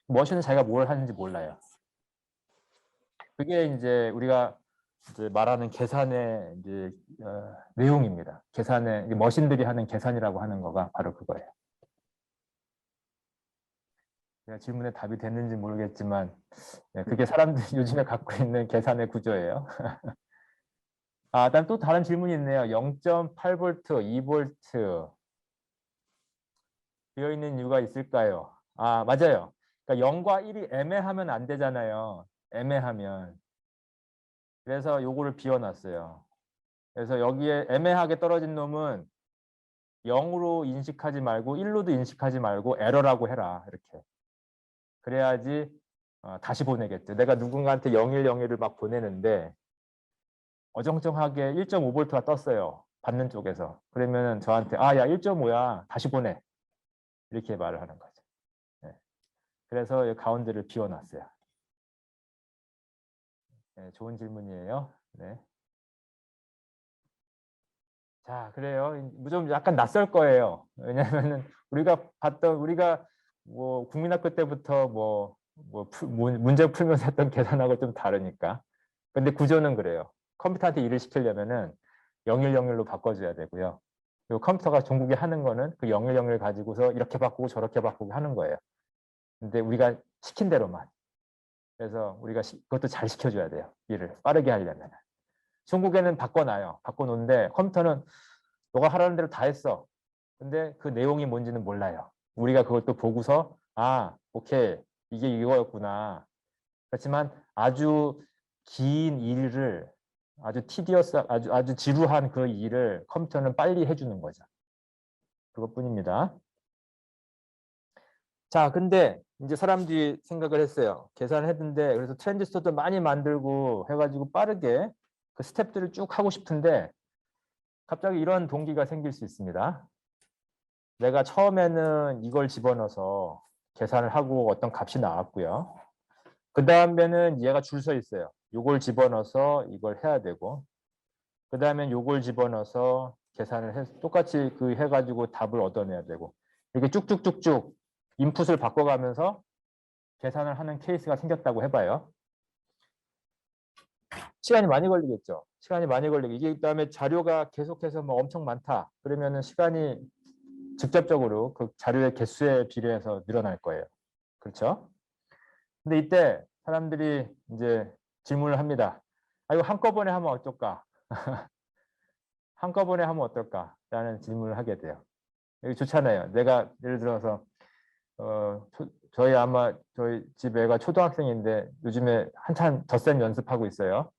머신은 자기가 뭘 하는지 몰라요. 그게 이제 우리가 이제 말하는 계산의 이제 내용입니다. 계산의 머신들이 하는 계산이라고 하는 거가 바로 그거예요. 제가 질문에 답이 됐는지 모르겠지만 그게 사람들이 요즘에 갖고 있는 계산의 구조예요. 그다음 또 다른 질문이 있네요. 0.8V, 2V 비어 있는 이유가 있을까요? 맞아요. 그러니까 0과 1이 애매하면 안 되잖아요. 애매하면. 그래서 요거를 비워놨어요. 그래서 여기에 애매하게 떨어진 놈은 0으로 인식하지 말고 1로도 인식하지 말고 에러라고 해라. 이렇게. 그래야지 다시 보내겠죠. 내가 누군가한테 0101을 막 보내는데 어정쩡하게 1.5V가 떴어요. 받는 쪽에서. 그러면 저한테 야 1.5야. 다시 보내. 이렇게 말을 하는 거죠. 네. 그래서 가운데를 비워놨어요. 네, 좋은 질문이에요. 네. 자, 그래요. 좀 약간 낯설 거예요. 왜냐하면은 우리가 뭐 국민학교 때부터 문제 풀면서 했던 계산하고 좀 다르니까. 근데 구조는 그래요. 컴퓨터한테 일을 시키려면은 0101로 바꿔줘야 되고요. 그리고 컴퓨터가 종국에 하는 거는 그 0101 가지고서 이렇게 바꾸고 저렇게 바꾸고 하는 거예요. 근데 우리가 시킨 대로만. 그래서 우리가 그것도 잘 시켜줘야 돼요. 일을 빠르게 하려면. 중국에는 바꿔놔요. 바꿔놓는데 컴퓨터는 너가 하라는 대로 다 했어. 근데 그 내용이 뭔지는 몰라요. 우리가 그걸 또 보고서 오케이. 이게 이거였구나. 그렇지만 아주 긴 일을 아주 티디어스 아주 지루한 그 일을 컴퓨터는 빨리 해주는 거죠. 그것뿐입니다. 자, 근데 이제 사람들이 생각을 했어요. 계산을 했는데 그래서 트랜지스터도 많이 만들고 해가지고 빠르게 그 스텝들을 쭉 하고 싶은데 갑자기 이런 동기가 생길 수 있습니다. 내가 처음에는 이걸 집어넣어서 계산을 하고 어떤 값이 나왔고요. 그 다음에는 얘가 줄 서 있어요. 이걸 집어넣어서 이걸 해야 되고 그 다음엔 이걸 집어넣어서 계산을 똑같이 해가지고 답을 얻어내야 되고 이렇게 쭉쭉쭉쭉 인풋을 바꿔가면서 계산을 하는 케이스가 생겼다고 해봐요. 시간이 많이 걸리겠죠. 시간이 많이 걸리고 이게 그다음에 자료가 계속해서 뭐 엄청 많다. 그러면은 시간이 직접적으로 그 자료의 개수에 비례해서 늘어날 거예요. 그렇죠? 근데 이때 사람들이 이제 질문을 합니다. 이거 한꺼번에 하면 어떨까? 한꺼번에 하면 어떨까라는 질문을 하게 돼요. 이거 좋잖아요. 내가 예를 들어서 저희 아마 저희 집 애가 초등학생인데 요즘에 한참 덧셈 연습하고 있어요.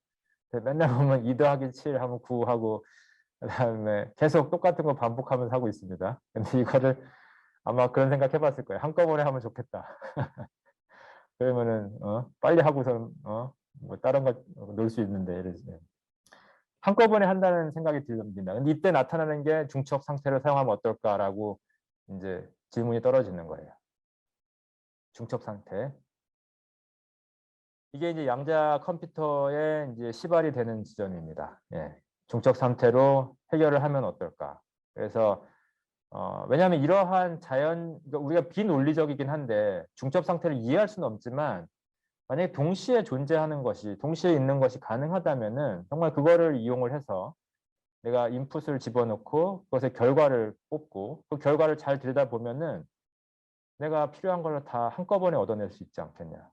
맨날 보면 2 더하기 7 하면 9 하고 그다음에 계속 똑같은 거 반복하면서 하고 있습니다. 근데 이거를 아마 그런 생각 해봤을 거예요. 한꺼번에 하면 좋겠다. 그러면은 빨리 하고선 뭐 다른 거 놀 수 있는데 예를 들어 한꺼번에 한다는 생각이 듭니다. 근데 이때 나타나는 게 중첩 상태를 사용하면 어떨까라고 이제 질문이 떨어지는 거예요. 중첩 상태. 이게 이제 양자 컴퓨터의 이제 시발이 되는 지점입니다. 예. 중첩 상태로 해결을 하면 어떨까? 그래서 왜냐하면 이러한 그러니까 우리가 비논리적이긴 한데 중첩 상태를 이해할 수는 없지만 만약에 동시에 존재하는 것이 동시에 있는 것이 가능하다면은 정말 그거를 이용을 해서 내가 인풋을 집어넣고 그것의 결과를 뽑고 그 결과를 잘 들여다보면은 내가 필요한 걸 다 한꺼번에 얻어낼 수 있지 않겠냐.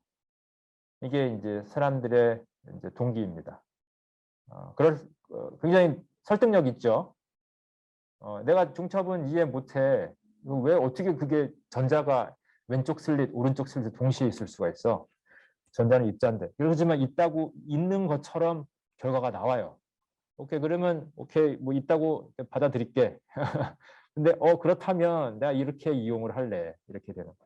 이게 이제 사람들의 이제 동기입니다. 굉장히 설득력 있죠. 내가 중첩은 이해 못해. 왜 어떻게 그게 전자가 왼쪽 슬릿, 오른쪽 슬릿 동시에 있을 수가 있어? 전자는 입자인데. 그러지만 있는 것처럼 결과가 나와요. 오케이, 그러면 오케이, 뭐 있다고 받아들일게. 근데 그렇다면 내가 이렇게 이용을 할래. 이렇게 되는 거죠.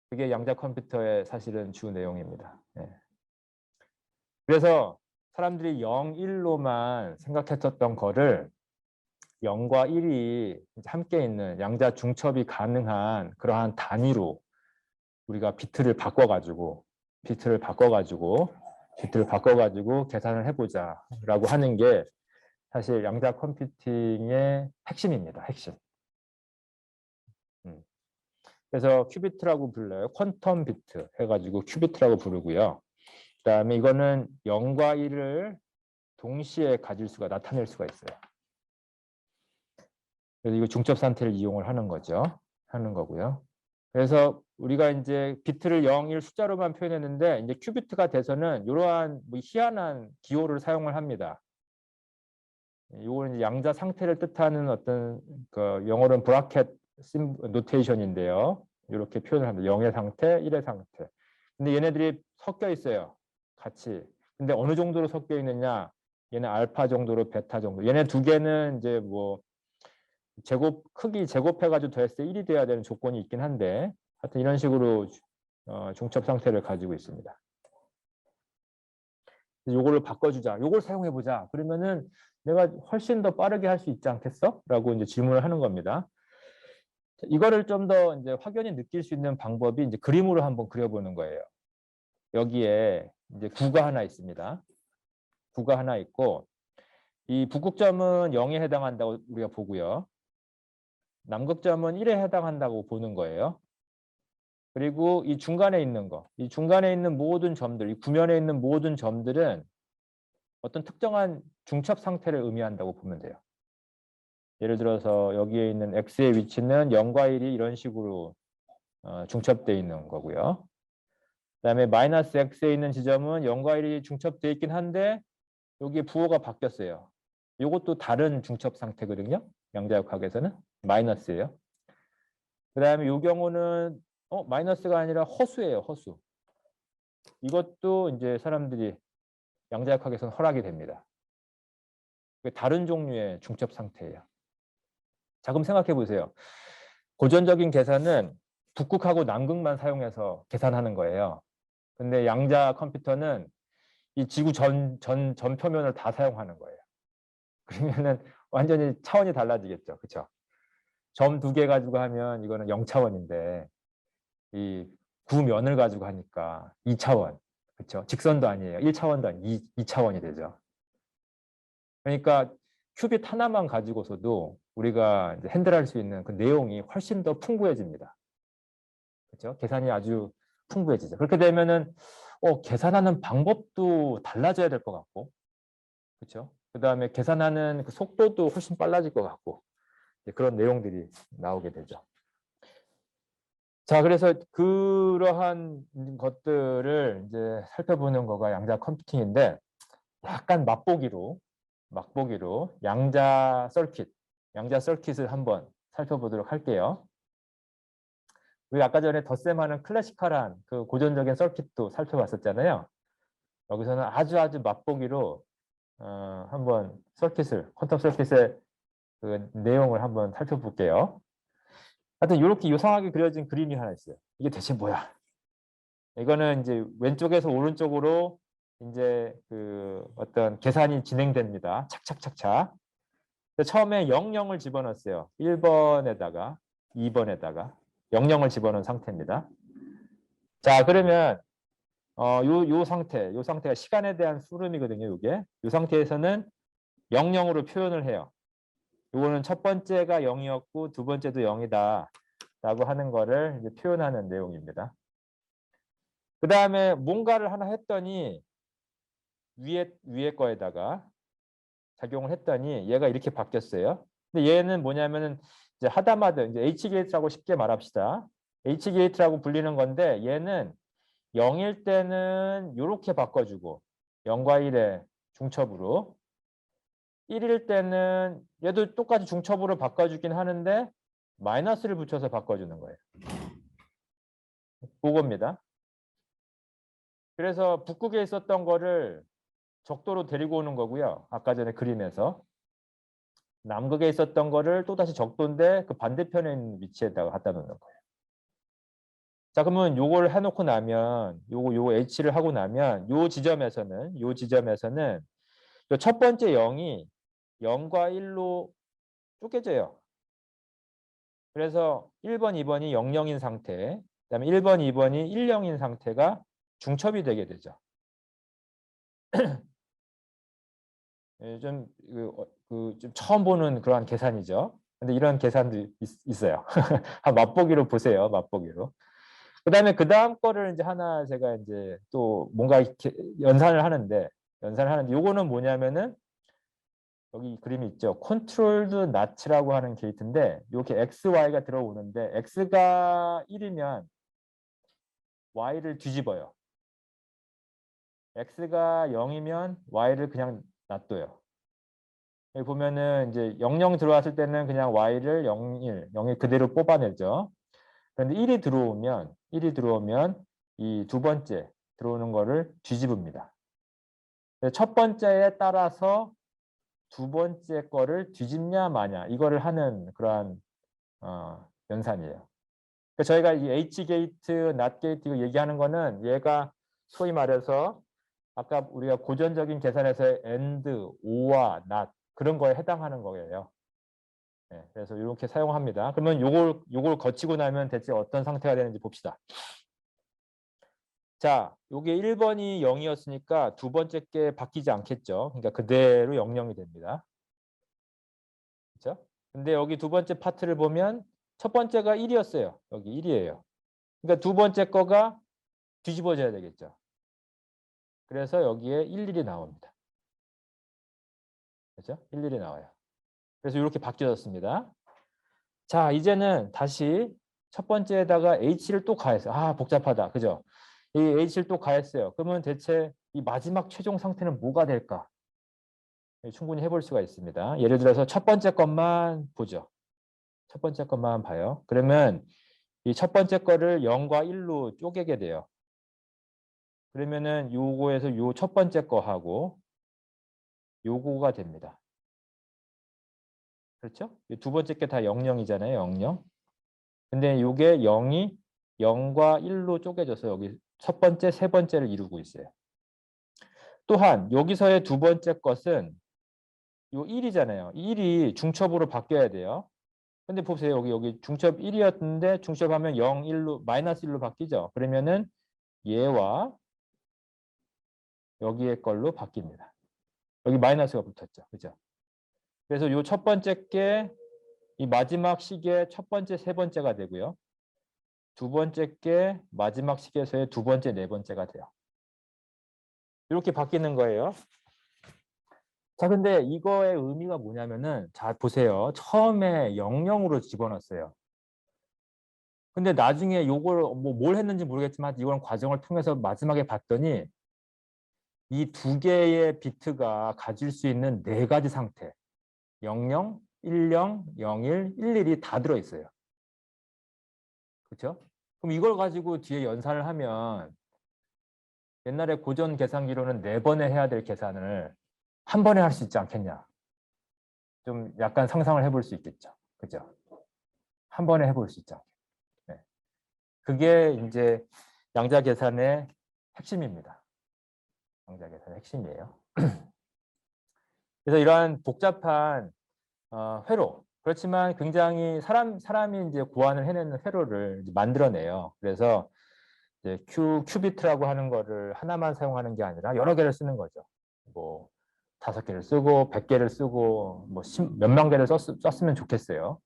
그게 양자 컴퓨터의 사실은 주 내용입니다. 예. 그래서 사람들이 0, 1로만 생각했었던 거를 0과 1이 함께 있는 양자 중첩이 가능한 그러한 단위로 우리가 비트를 바꿔가지고 계산을 해보자라고 하는 게 사실 양자 컴퓨팅의 핵심입니다. 핵심. 그래서 큐비트라고 불러요. 퀀텀 비트 해가지고 큐비트라고 부르고요. 그다음에 이거는 0과 1을 동시에 나타낼 수가 있어요. 그래서 이거 중첩 상태를 이용을 하는 거고요. 그래서 우리가 이제 비트를 0, 1 숫자로만 표현했는데 이제 큐비트가 돼서는 이러한 뭐 희한한 기호를 사용을 합니다. 이거는 이제 양자 상태를 뜻하는 어떤 그 영어로는 브라켓 노테이션인데요. 이렇게 표현을 합니다. 0의 상태, 1의 상태. 근데 얘네들이 섞여 있어요. 같이. 근데 어느 정도로 섞여 있느냐? 얘는 알파 정도로 베타 정도. 얘네 두 개는 이제 뭐 크기 제곱해가지고 더했을 때 1이 돼야 되는 조건이 있긴 한데 하여튼 이런 식으로 중첩 상태를 가지고 있습니다. 요거를 바꿔주자. 요걸 사용해보자. 그러면은 내가 훨씬 더 빠르게 할 수 있지 않겠어? 라고 이제 질문을 하는 겁니다. 이거를 좀 더 이제 확연히 느낄 수 있는 방법이 이제 그림으로 한번 그려보는 거예요. 여기에 이제 구가 하나 있습니다. 구가 하나 있고 이 북극점은 0에 해당한다고 우리가 보고요. 남극점은 1에 해당한다고 보는 거예요. 그리고 이 중간에 있는 이 중간에 있는 모든 점들, 이 구면에 있는 모든 점들은 어떤 특정한 중첩 상태를 의미한다고 보면 돼요. 예를 들어서 여기에 있는 x의 위치는 0과 1이 이런 식으로 중첩되어 있는 거고요. 그다음에 마이너스 x에 있는 지점은 0과 1이 중첩되어 있긴 한데 여기에 부호가 바뀌었어요. 이것도 다른 중첩 상태거든요. 양자역학에서는 마이너스예요. 그다음에 이 경우는 마이너스가 아니라 허수예요. 허수. 이것도 이제 사람들이 양자역학에서는 허락이 됩니다. 다른 종류의 중첩 상태예요. 자, 그럼 생각해 보세요. 고전적인 계산은 북극하고 남극만 사용해서 계산하는 거예요. 근데 양자 컴퓨터는 이 지구 전표면을 다 사용하는 거예요. 그러면은 완전히 차원이 달라지겠죠. 그렇죠? 점 2개 가지고 하면 이거는 0차원인데 이 구면을 가지고 하니까 2차원. 그렇죠? 직선도 아니에요. 1차원도 아니에요. 2차원이 되죠. 그러니까 큐빗 하나만 가지고서도 우리가 이제 핸들할 수 있는 그 내용이 훨씬 더 풍부해집니다. 그렇죠? 계산이 아주 풍부해지죠. 그렇게 되면은 계산하는 방법도 달라져야 될 것 같고, 그렇죠? 그다음에 계산하는 그 속도도 훨씬 빨라질 것 같고 그런 내용들이 나오게 되죠. 자, 그래서 그러한 것들을 이제 살펴보는 거가 양자 컴퓨팅인데 약간 맛보기로 맛보기로 양자 서킷을 한번 살펴보도록 할게요. 우리 아까 전에 덧셈하는 클래시컬한 그 고전적인 서킷도 살펴봤었잖아요. 여기서는 아주 맛보기로 한번 퀀텀 서킷의 그 내용을 한번 살펴볼게요. 하여튼 이렇게 요상하게 그려진 그림이 하나 있어요. 이게 대체 뭐야? 이거는 이제 왼쪽에서 오른쪽으로 이제 그 어떤 계산이 진행됩니다. 착착착착. 처음에 00을 집어넣었어요. 1번에다가 2번에다가 00을 집어넣은 상태입니다. 자, 그러면 요 상태가 시간에 대한 수름이거든요. 이게 이 상태에서는 00으로 표현을 해요. 이거는 첫 번째가 0이었고 두 번째도 0이다 라고 하는 거를 이제 표현하는 내용입니다. 그 다음에 뭔가를 하나 했더니 위에 거에다가 작용을 했더니 얘가 이렇게 바뀌었어요. 근데 얘는 뭐냐면은 이제 하다마다 이제 H게이트라고 쉽게 말합시다. H게이트라고 불리는 건데 얘는 0일 때는 이렇게 바꿔주고 0과 1의 중첩으로 1일 때는 얘도 똑같이 중첩으로 바꿔주긴 하는데 마이너스를 붙여서 바꿔주는 거예요. 그겁니다. 그래서 북극에 있었던 거를 적도로 데리고 오는 거고요. 아까 전에 그림에서. 남극에 있었던 거를 또다시 적도인데 그 반대편에 있는 위치에다가 갖다 놓는 거예요. 자, 그러면 요걸 해놓고 나면 요거 H를 하고 나면 요 지점에서는 요 첫 번째 0이 0과 1로 쪼개져요. 그래서 1번, 2번이 00인 상태, 그다음에 1번, 2번이 10인 상태가 중첩이 되게 되죠. 좀 처음 보는 그러한 계산이죠. 근데 이런 계산도 있어요. 한 맛보기로 보세요. 맛보기로. 그다음에 그 다음 거를 이제 하나 제가 이제 또 뭔가 이렇게 연산을 하는데 요거는 뭐냐면은 여기 그림이 있죠. 컨트롤드 나츠라고 하는 게이트인데 이렇게 XY가 들어오는데 X가 1이면 Y를 뒤집어요. X가 0이면 Y를 그냥 놔둬요. 여기 보면은 이제 00 들어왔을 때는 그냥 Y를 01 그대로 뽑아내죠. 그런데 1이 들어오면 이 두 번째 들어오는 거를 뒤집습니다. 첫 번째에 따라서 두 번째 거를 뒤집냐 마냐 이거를 하는 그러한 연산이에요. 그러니까 저희가 이 H 게이트, NOT 게이트 이거 얘기하는 거는 얘가 소위 말해서 아까 우리가 고전적인 계산에서 AND, OR, NOT 그런 거에 해당하는 거예요. 네, 그래서 이렇게 사용합니다. 그러면 요걸 거치고 나면 대체 어떤 상태가 되는지 봅시다. 자, 요게 1번이 0이었으니까 두 번째 게 바뀌지 않겠죠. 그러니까 그대로 00이 됩니다. 그렇죠? 근데 여기 두 번째 파트를 보면 첫 번째가 1이었어요. 여기 1이에요. 그러니까 두 번째 거가 뒤집어져야 되겠죠. 그래서 여기에 11이 나옵니다. 그렇죠? 11이 나와요. 그래서 이렇게 바뀌어졌습니다. 자, 이제는 다시 첫 번째에다가 H를 또 가했어요. 아, 복잡하다. 그죠? 이 H를 또 가했어요. 그러면 대체 이 마지막 최종 상태는 뭐가 될까? 충분히 해볼 수가 있습니다. 예를 들어서 첫 번째 것만 보죠. 첫 번째 것만 봐요. 그러면 이 첫 번째 거를 0과 1로 쪼개게 돼요. 그러면은 요거에서 요 첫 번째 거하고 요거가 됩니다. 그렇죠? 두 번째 게 다 00이잖아요. 00. 근데 요게 0이 0과 1로 쪼개져서 여기 첫 번째, 세 번째를 이루고 있어요. 또한 여기서의 두 번째 것은 요 1이잖아요. 1이 중첩으로 바뀌어야 돼요. 근데 보세요. 여기 중첩 1이었는데 중첩하면 0, 1로 마이너스 1로 바뀌죠. 그러면은 얘와 여기의 걸로 바뀝니다. 여기 마이너스가 붙었죠. 그죠? 그래서 요 첫 번째 게 이 마지막 식의 첫 번째, 세 번째가 되고요. 두 번째 게 마지막 식에서의 두 번째, 네 번째가 돼요. 이렇게 바뀌는 거예요. 자, 근데 이거의 의미가 뭐냐면은 자, 보세요. 처음에 00으로 집어넣었어요. 근데 나중에 요걸 뭘 했는지 모르겠지만 이런 과정을 통해서 마지막에 봤더니 이 두 개의 비트가 가질 수 있는 네 가지 상태, 00, 10, 01, 11이 다 들어있어요. 그렇죠? 그럼 이걸 가지고 뒤에 연산을 하면 옛날에 고전 계산기로는 4번에 해야 될 계산을 한 번에 할 수 있지 않겠냐. 좀 약간 상상을 해볼 수 있겠죠. 그죠? 한 번에 해볼 수 있죠. 네. 그게 이제 양자 계산의 핵심입니다. 양자 계산의 핵심이에요. 그래서 이러한 복잡한 회로, 그렇지만 굉장히 사람이 이제 고안을 해내는 회로를 이제 만들어내요. 그래서 이제 큐비트라고 하는 거를 하나만 사용하는 게 아니라 여러 개를 쓰는 거죠. 뭐 5개를 쓰고 100개를 쓰고 뭐 몇만 개를 썼으면 좋겠어요.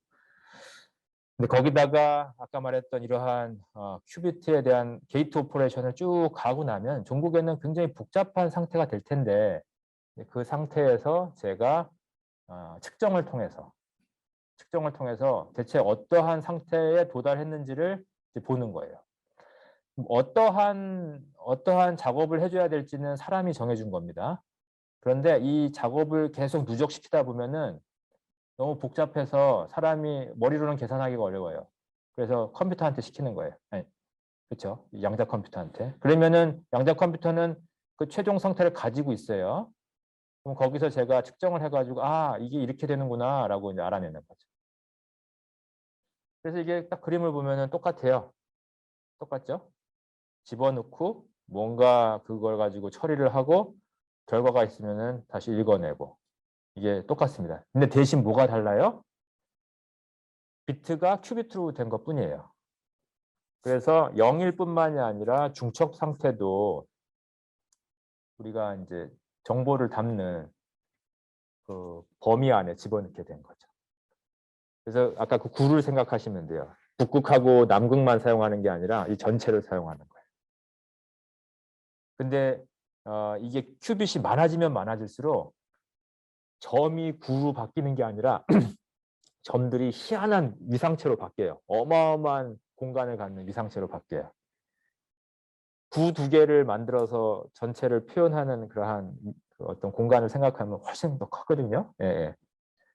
근데 거기다가 아까 말했던 이러한 큐비트에 대한 게이트 오퍼레이션을 쭉 가고 나면 종국에는 굉장히 복잡한 상태가 될 텐데 그 상태에서 제가 측정을 통해서 대체 어떠한 상태에 도달했는지를 보는 거예요. 어떠한 작업을 해줘야 될지는 사람이 정해준 겁니다. 그런데 이 작업을 계속 누적시키다 보면은 너무 복잡해서 사람이 머리로는 계산하기가 어려워요. 그래서 컴퓨터한테 시키는 거예요. 아니, 그렇죠? 양자 컴퓨터한테. 그러면은 양자 컴퓨터는 그 최종 상태를 가지고 있어요. 그럼 거기서 제가 측정을 해가지고 이게 이렇게 되는구나라고 이제 알아내는 거죠. 그래서 이게 딱 그림을 보면은 똑같아요. 똑같죠? 집어넣고 뭔가 그걸 가지고 처리를 하고 결과가 있으면은 다시 읽어내고 이게 똑같습니다. 근데 대신 뭐가 달라요? 비트가 큐비트로 된 것뿐이에요. 그래서 0일 뿐만이 아니라 중첩 상태도 우리가 이제 정보를 담는 그 범위 안에 집어넣게 된 거죠. 그래서 아까 그 구를 생각하시면 돼요. 북극하고 남극만 사용하는 게 아니라 이 전체를 사용하는 거예요. 근데 이게 큐빗이 많아지면 많아질수록 점이 구로 바뀌는 게 아니라 점들이 희한한 위상체로 바뀌어요. 어마어마한 공간을 갖는 위상체로 바뀌어요. 구 2개를 만들어서 전체를 표현하는 그러한 그 어떤 공간을 생각하면 훨씬 더 크거든요. 예, 예.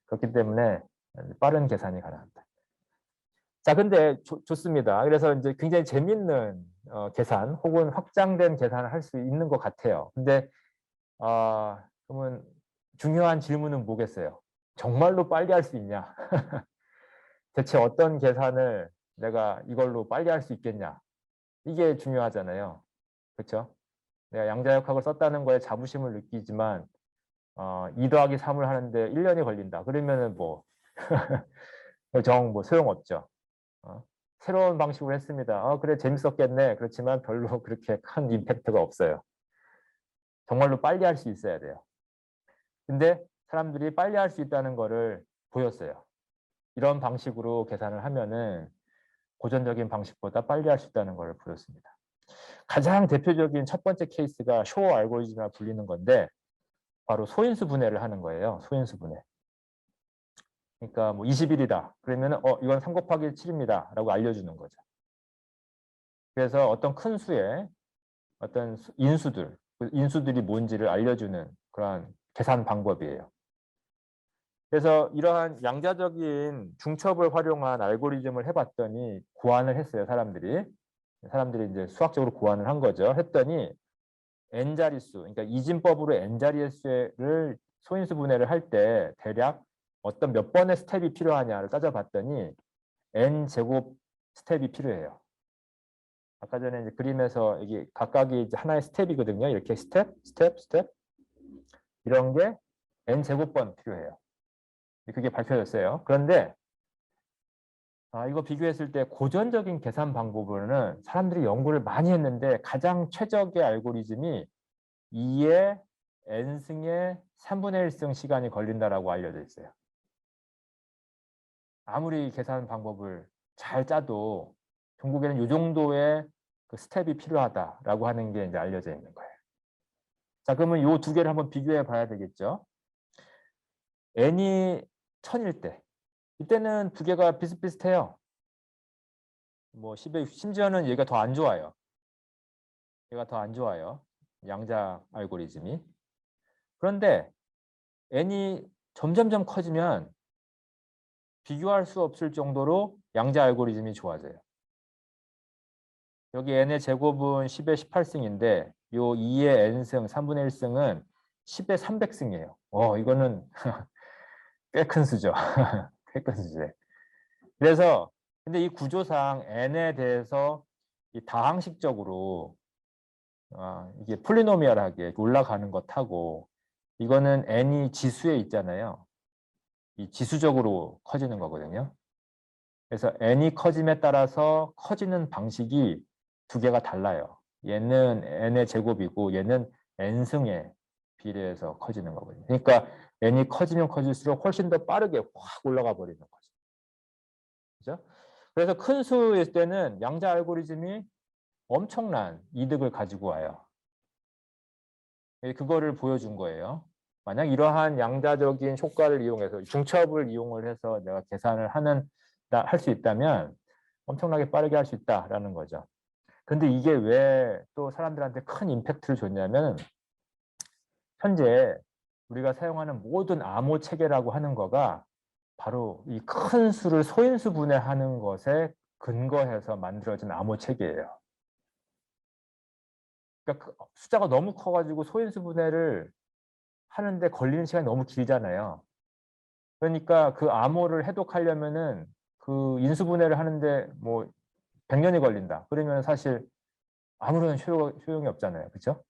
그렇기 때문에 빠른 계산이 가능합니다. 자, 근데 좋습니다. 그래서 이제 굉장히 재밌는 계산 혹은 확장된 계산을 할 수 있는 것 같아요. 근데 그러면 중요한 질문은 뭐겠어요? 정말로 빨리 할 수 있냐? 대체 어떤 계산을 내가 이걸로 빨리 할 수 있겠냐? 이게 중요하잖아요. 그렇죠? 내가 양자역학을 썼다는 거에 자부심을 느끼지만 2 더하기 3을 하는데 1년이 걸린다. 그러면은 뭐 소용없죠. 새로운 방식으로 했습니다. 그래 재밌었겠네. 그렇지만 별로 그렇게 큰 임팩트가 없어요. 정말로 빨리 할 수 있어야 돼요. 근데 사람들이 빨리 할 수 있다는 거를 보였어요. 이런 방식으로 계산을 하면은 고전적인 방식보다 빨리 할 수 있다는 걸 보였습니다. 가장 대표적인 첫 번째 케이스가 쇼어 알고리즘이라 불리는 건데 바로 소인수 분해를 하는 거예요. 소인수 분해. 그러니까 뭐 21이다. 그러면 이건 3 곱하기 7입니다. 라고 알려주는 거죠. 그래서 어떤 큰 수의 어떤 인수들, 그 인수들이 뭔지를 알려주는 그러한 계산 방법이에요. 그래서 이러한 양자적인 중첩을 활용한 알고리즘을 해봤더니 고안을 했어요, 사람들이. 사람들이 이제 수학적으로 고안을 한 거죠. 했더니 n자릿수, 그러니까 이진법으로 n자릿수를 소인수 분해를 할 때 대략 어떤 몇 번의 스텝이 필요하냐를 따져봤더니 n제곱 스텝이 필요해요. 아까 전에 이제 그림에서 이게 각각이 이제 하나의 스텝이거든요. 이렇게 스텝. 이런 게 n제곱번 필요해요. 그게 밝혀졌어요. 그런데 이거 비교했을 때 고전적인 계산 방법으로는 사람들이 연구를 많이 했는데 가장 최적의 알고리즘이 2의 n승의 3분의 1승 시간이 걸린다라고 알려져 있어요. 아무리 계산 방법을 잘 짜도 종국에는 이 정도의 그 스텝이 필요하다라고 하는 게 이제 알려져 있는 거예요. 자, 그러면 이 2개를 한번 비교해 봐야 되겠죠. n이 1000일 때 이때는 2개가 비슷비슷해요. 뭐 심지어는 얘가 더 안 좋아요. 얘가 더 안 좋아요. 양자 알고리즘이. 그런데 n이 점점점 커지면 비교할 수 없을 정도로 양자 알고리즘이 좋아져요. 여기 n의 제곱은 10의 18승인데 요 2의 n승, 3분의 1승은 10의 300승이에요. 이거는 꽤 큰 수죠. 꽤 큰 수죠. 그래서 근데 이 구조상 n에 대해서 이 다항식적으로 이게 폴리노미얼하게 올라가는 것하고 이거는 n이 지수에 있잖아요. 이 지수적으로 커지는 거거든요. 그래서 n이 커짐에 따라서 커지는 방식이 두 개가 달라요. 얘는 n의 제곱이고 얘는 n승에 비례해서 커지는 거거든요. 그러니까 n이 커지면 커질수록 훨씬 더 빠르게 확 올라가 버리는 거죠. 그죠? 그래서 큰 수일 때는 양자 알고리즘이 엄청난 이득을 가지고 와요. 그거를 보여준 거예요. 만약 이러한 양자적인 효과를 이용해서 중첩을 이용을 해서 내가 계산을 할 수 있다면 엄청나게 빠르게 할 수 있다라는 거죠. 근데 이게 왜 또 사람들한테 큰 임팩트를 줬냐면 현재 우리가 사용하는 모든 암호 체계라고 하는 거가 바로 이 큰 수를 소인수 분해하는 것에 근거해서 만들어진 암호 체계예요. 그러니까 숫자가 너무 커가지고 소인수 분해를 하는데 걸리는 시간이 너무 길잖아요. 그러니까 그 암호를 해독하려면은 그 인수분해를 하는데 뭐 100년이 걸린다. 그러면 사실 아무런 소용이 없잖아요. 그렇죠?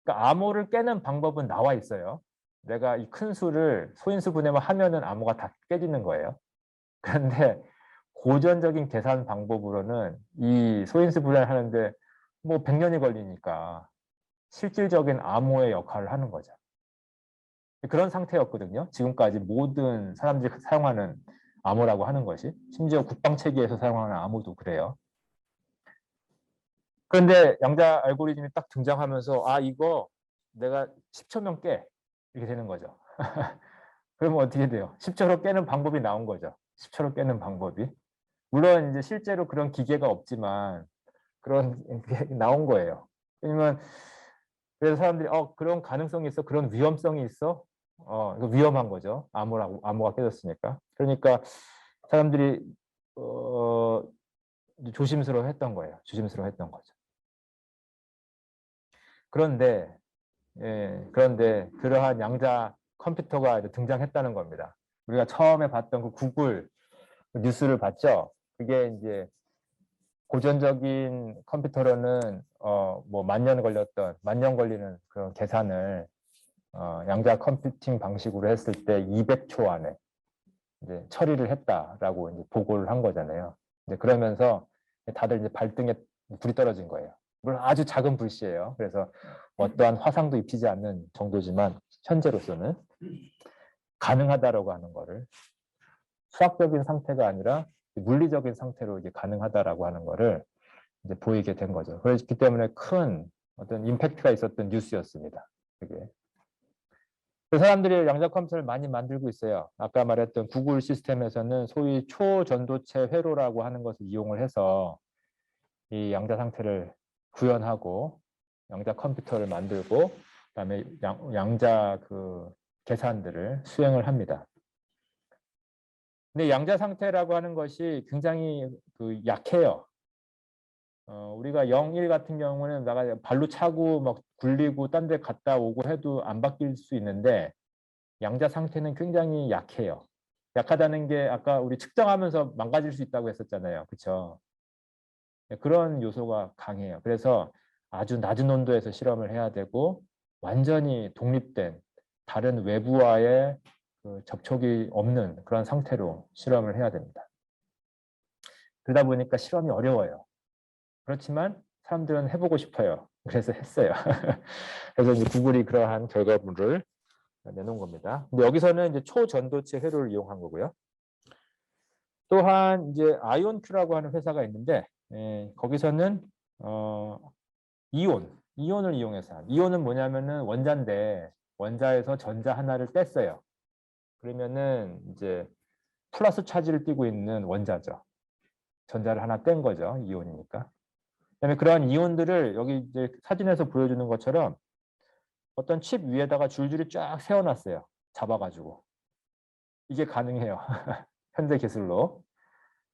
그러니까 암호를 깨는 방법은 나와 있어요. 내가 이 큰 수를 소인수 분해만 하면은 암호가 다 깨지는 거예요. 그런데 고전적인 계산 방법으로는 이 소인수 분해를 하는데 뭐 100년이 걸리니까 실질적인 암호의 역할을 하는 거죠. 그런 상태였거든요. 지금까지 모든 사람들이 사용하는 암호라고 하는 것이. 심지어 국방체계에서 사용하는 암호도 그래요. 그런데 양자 알고리즘이 딱 등장하면서 이거 내가 10초면 깨. 이렇게 되는 거죠. 그러면 어떻게 돼요? 10초로 깨는 방법이 나온 거죠. 10초로 깨는 방법이. 물론 이제 실제로 그런 기계가 없지만 그런 게 나온 거예요. 왜냐면 그래서 사람들이 그런 가능성이 있어, 그런 위험성이 있어, 이거 위험한 거죠. 암호가 깨졌으니까. 그러니까 사람들이 조심스러워했던 거예요. 조심스러워했던 거죠. 그런데 그러한 양자 컴퓨터가 등장했다는 겁니다. 우리가 처음에 봤던 그 구글 뉴스를 봤죠. 그게 이제 고전적인 컴퓨터로는 뭐 만 년 걸리는 그런 계산을 양자 컴퓨팅 방식으로 했을 때 200초 안에 이제 처리를 했다라고 이제 보고를 한 거잖아요. 이제 그러면서 다들 이제 발등에 불이 떨어진 거예요. 물론 아주 작은 불씨예요. 그래서 어떠한 화상도 입히지 않는 정도지만 현재로서는 가능하다라고 하는 거를 수학적인 상태가 아니라 물리적인 상태로 이게 가능하다라고 하는 거를 이제 보이게 된 거죠. 그렇기 때문에 큰 어떤 임팩트가 있었던 뉴스였습니다. 그게. 그 사람들이 양자 컴퓨터를 많이 만들고 있어요. 아까 말했던 구글 시스템에서는 소위 초전도체 회로라고 하는 것을 이용을 해서 이 양자 상태를 구현하고 양자 컴퓨터를 만들고 그다음에 양자 그 계산들을 수행을 합니다. 근데 양자 상태라고 하는 것이 굉장히 그 약해요. 우리가 0, 1 같은 경우는 나가 발로 차고 막 굴리고 딴 데 갔다 오고 해도 안 바뀔 수 있는데 양자 상태는 굉장히 약해요. 약하다는 게 아까 우리 측정하면서 망가질 수 있다고 했었잖아요. 그렇죠? 그런 요소가 강해요. 그래서 아주 낮은 온도에서 실험을 해야 되고 완전히 독립된 다른 외부와의 그 접촉이 없는 그런 상태로 실험을 해야 됩니다. 그러다 보니까 실험이 어려워요. 그렇지만 사람들은 해보고 싶어요. 그래서 했어요. 그래서 이제 구글이 그러한 결과물을 내놓은 겁니다. 근데 여기서는 이제 초전도체 회로를 이용한 거고요. 또한 이제 아이온큐라고 하는 회사가 있는데 거기서는 이온을 이용해서 이온은 뭐냐면은 원자인데 원자에서 전자 하나를 뗐어요. 그러면은 이제 플러스 차지를 띠고 있는 원자죠. 전자를 하나 뗀 거죠. 이온이니까. 그다음에 그러한 이온들을 여기 이제 사진에서 보여주는 것처럼 어떤 칩 위에다가 줄줄이 쫙 세워놨어요. 잡아가지고. 이게 가능해요. 현대 기술로.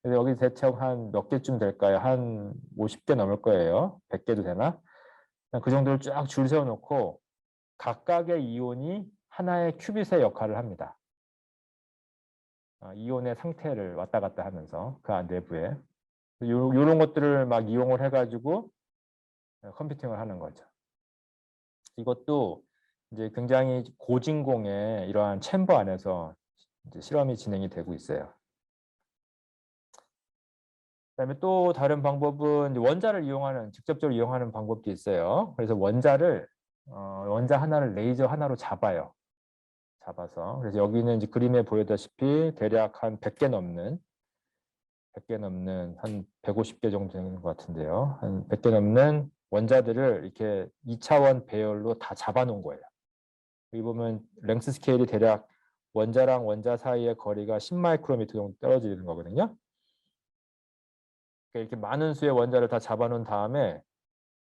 그래서 여기 대충 한 몇 개쯤 될까요? 한 50개 넘을 거예요. 100개도 되나? 그 정도를 쫙 줄 세워놓고 각각의 이온이 하나의 큐빗의 역할을 합니다. 이온의 상태를 왔다 갔다 하면서 그 내부에. 이런 것들을 막 이용을 해가지고 컴퓨팅을 하는 거죠. 이것도 이제 굉장히 고진공의 이러한 챔버 안에서 이제 실험이 진행이 되고 있어요. 그다음에 또 다른 방법은 원자를 이용하는 직접적으로 이용하는 방법도 있어요. 그래서 원자 하나를 레이저 하나로 잡아요. 잡아서 그래서 여기는 이제 그림에 보여다시피 대략 한 100개 넘는 한 150개 정도 되는 것 같은데요. 한 100개 넘는 원자들을 이렇게 2차원 배열로 다 잡아놓은 거예요. 여기 보면 랭스 스케일이 대략 원자랑 원자 사이의 거리가 10마이크로미터 정도 떨어지는 거거든요. 이렇게 많은 수의 원자를 다 잡아놓은 다음에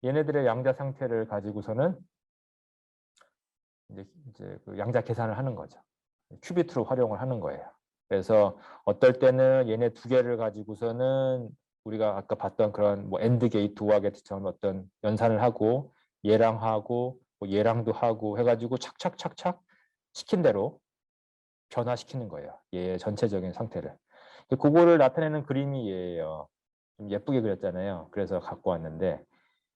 얘네들의 양자 상태를 가지고서는 이제 그 양자 계산을 하는 거죠. 큐비트로 활용을 하는 거예요. 그래서 어떨 때는 얘네 두 개를 가지고서는 우리가 아까 봤던 그런 뭐 엔드 게이트, 오아 게이트처럼 어떤 연산을 하고 얘랑 하고 뭐 얘랑도 하고 해가지고 착착착착 시킨 대로 변화시키는 거예요. 얘의 전체적인 상태를. 그거를 나타내는 그림이 얘예요. 좀 예쁘게 그렸잖아요. 그래서 갖고 왔는데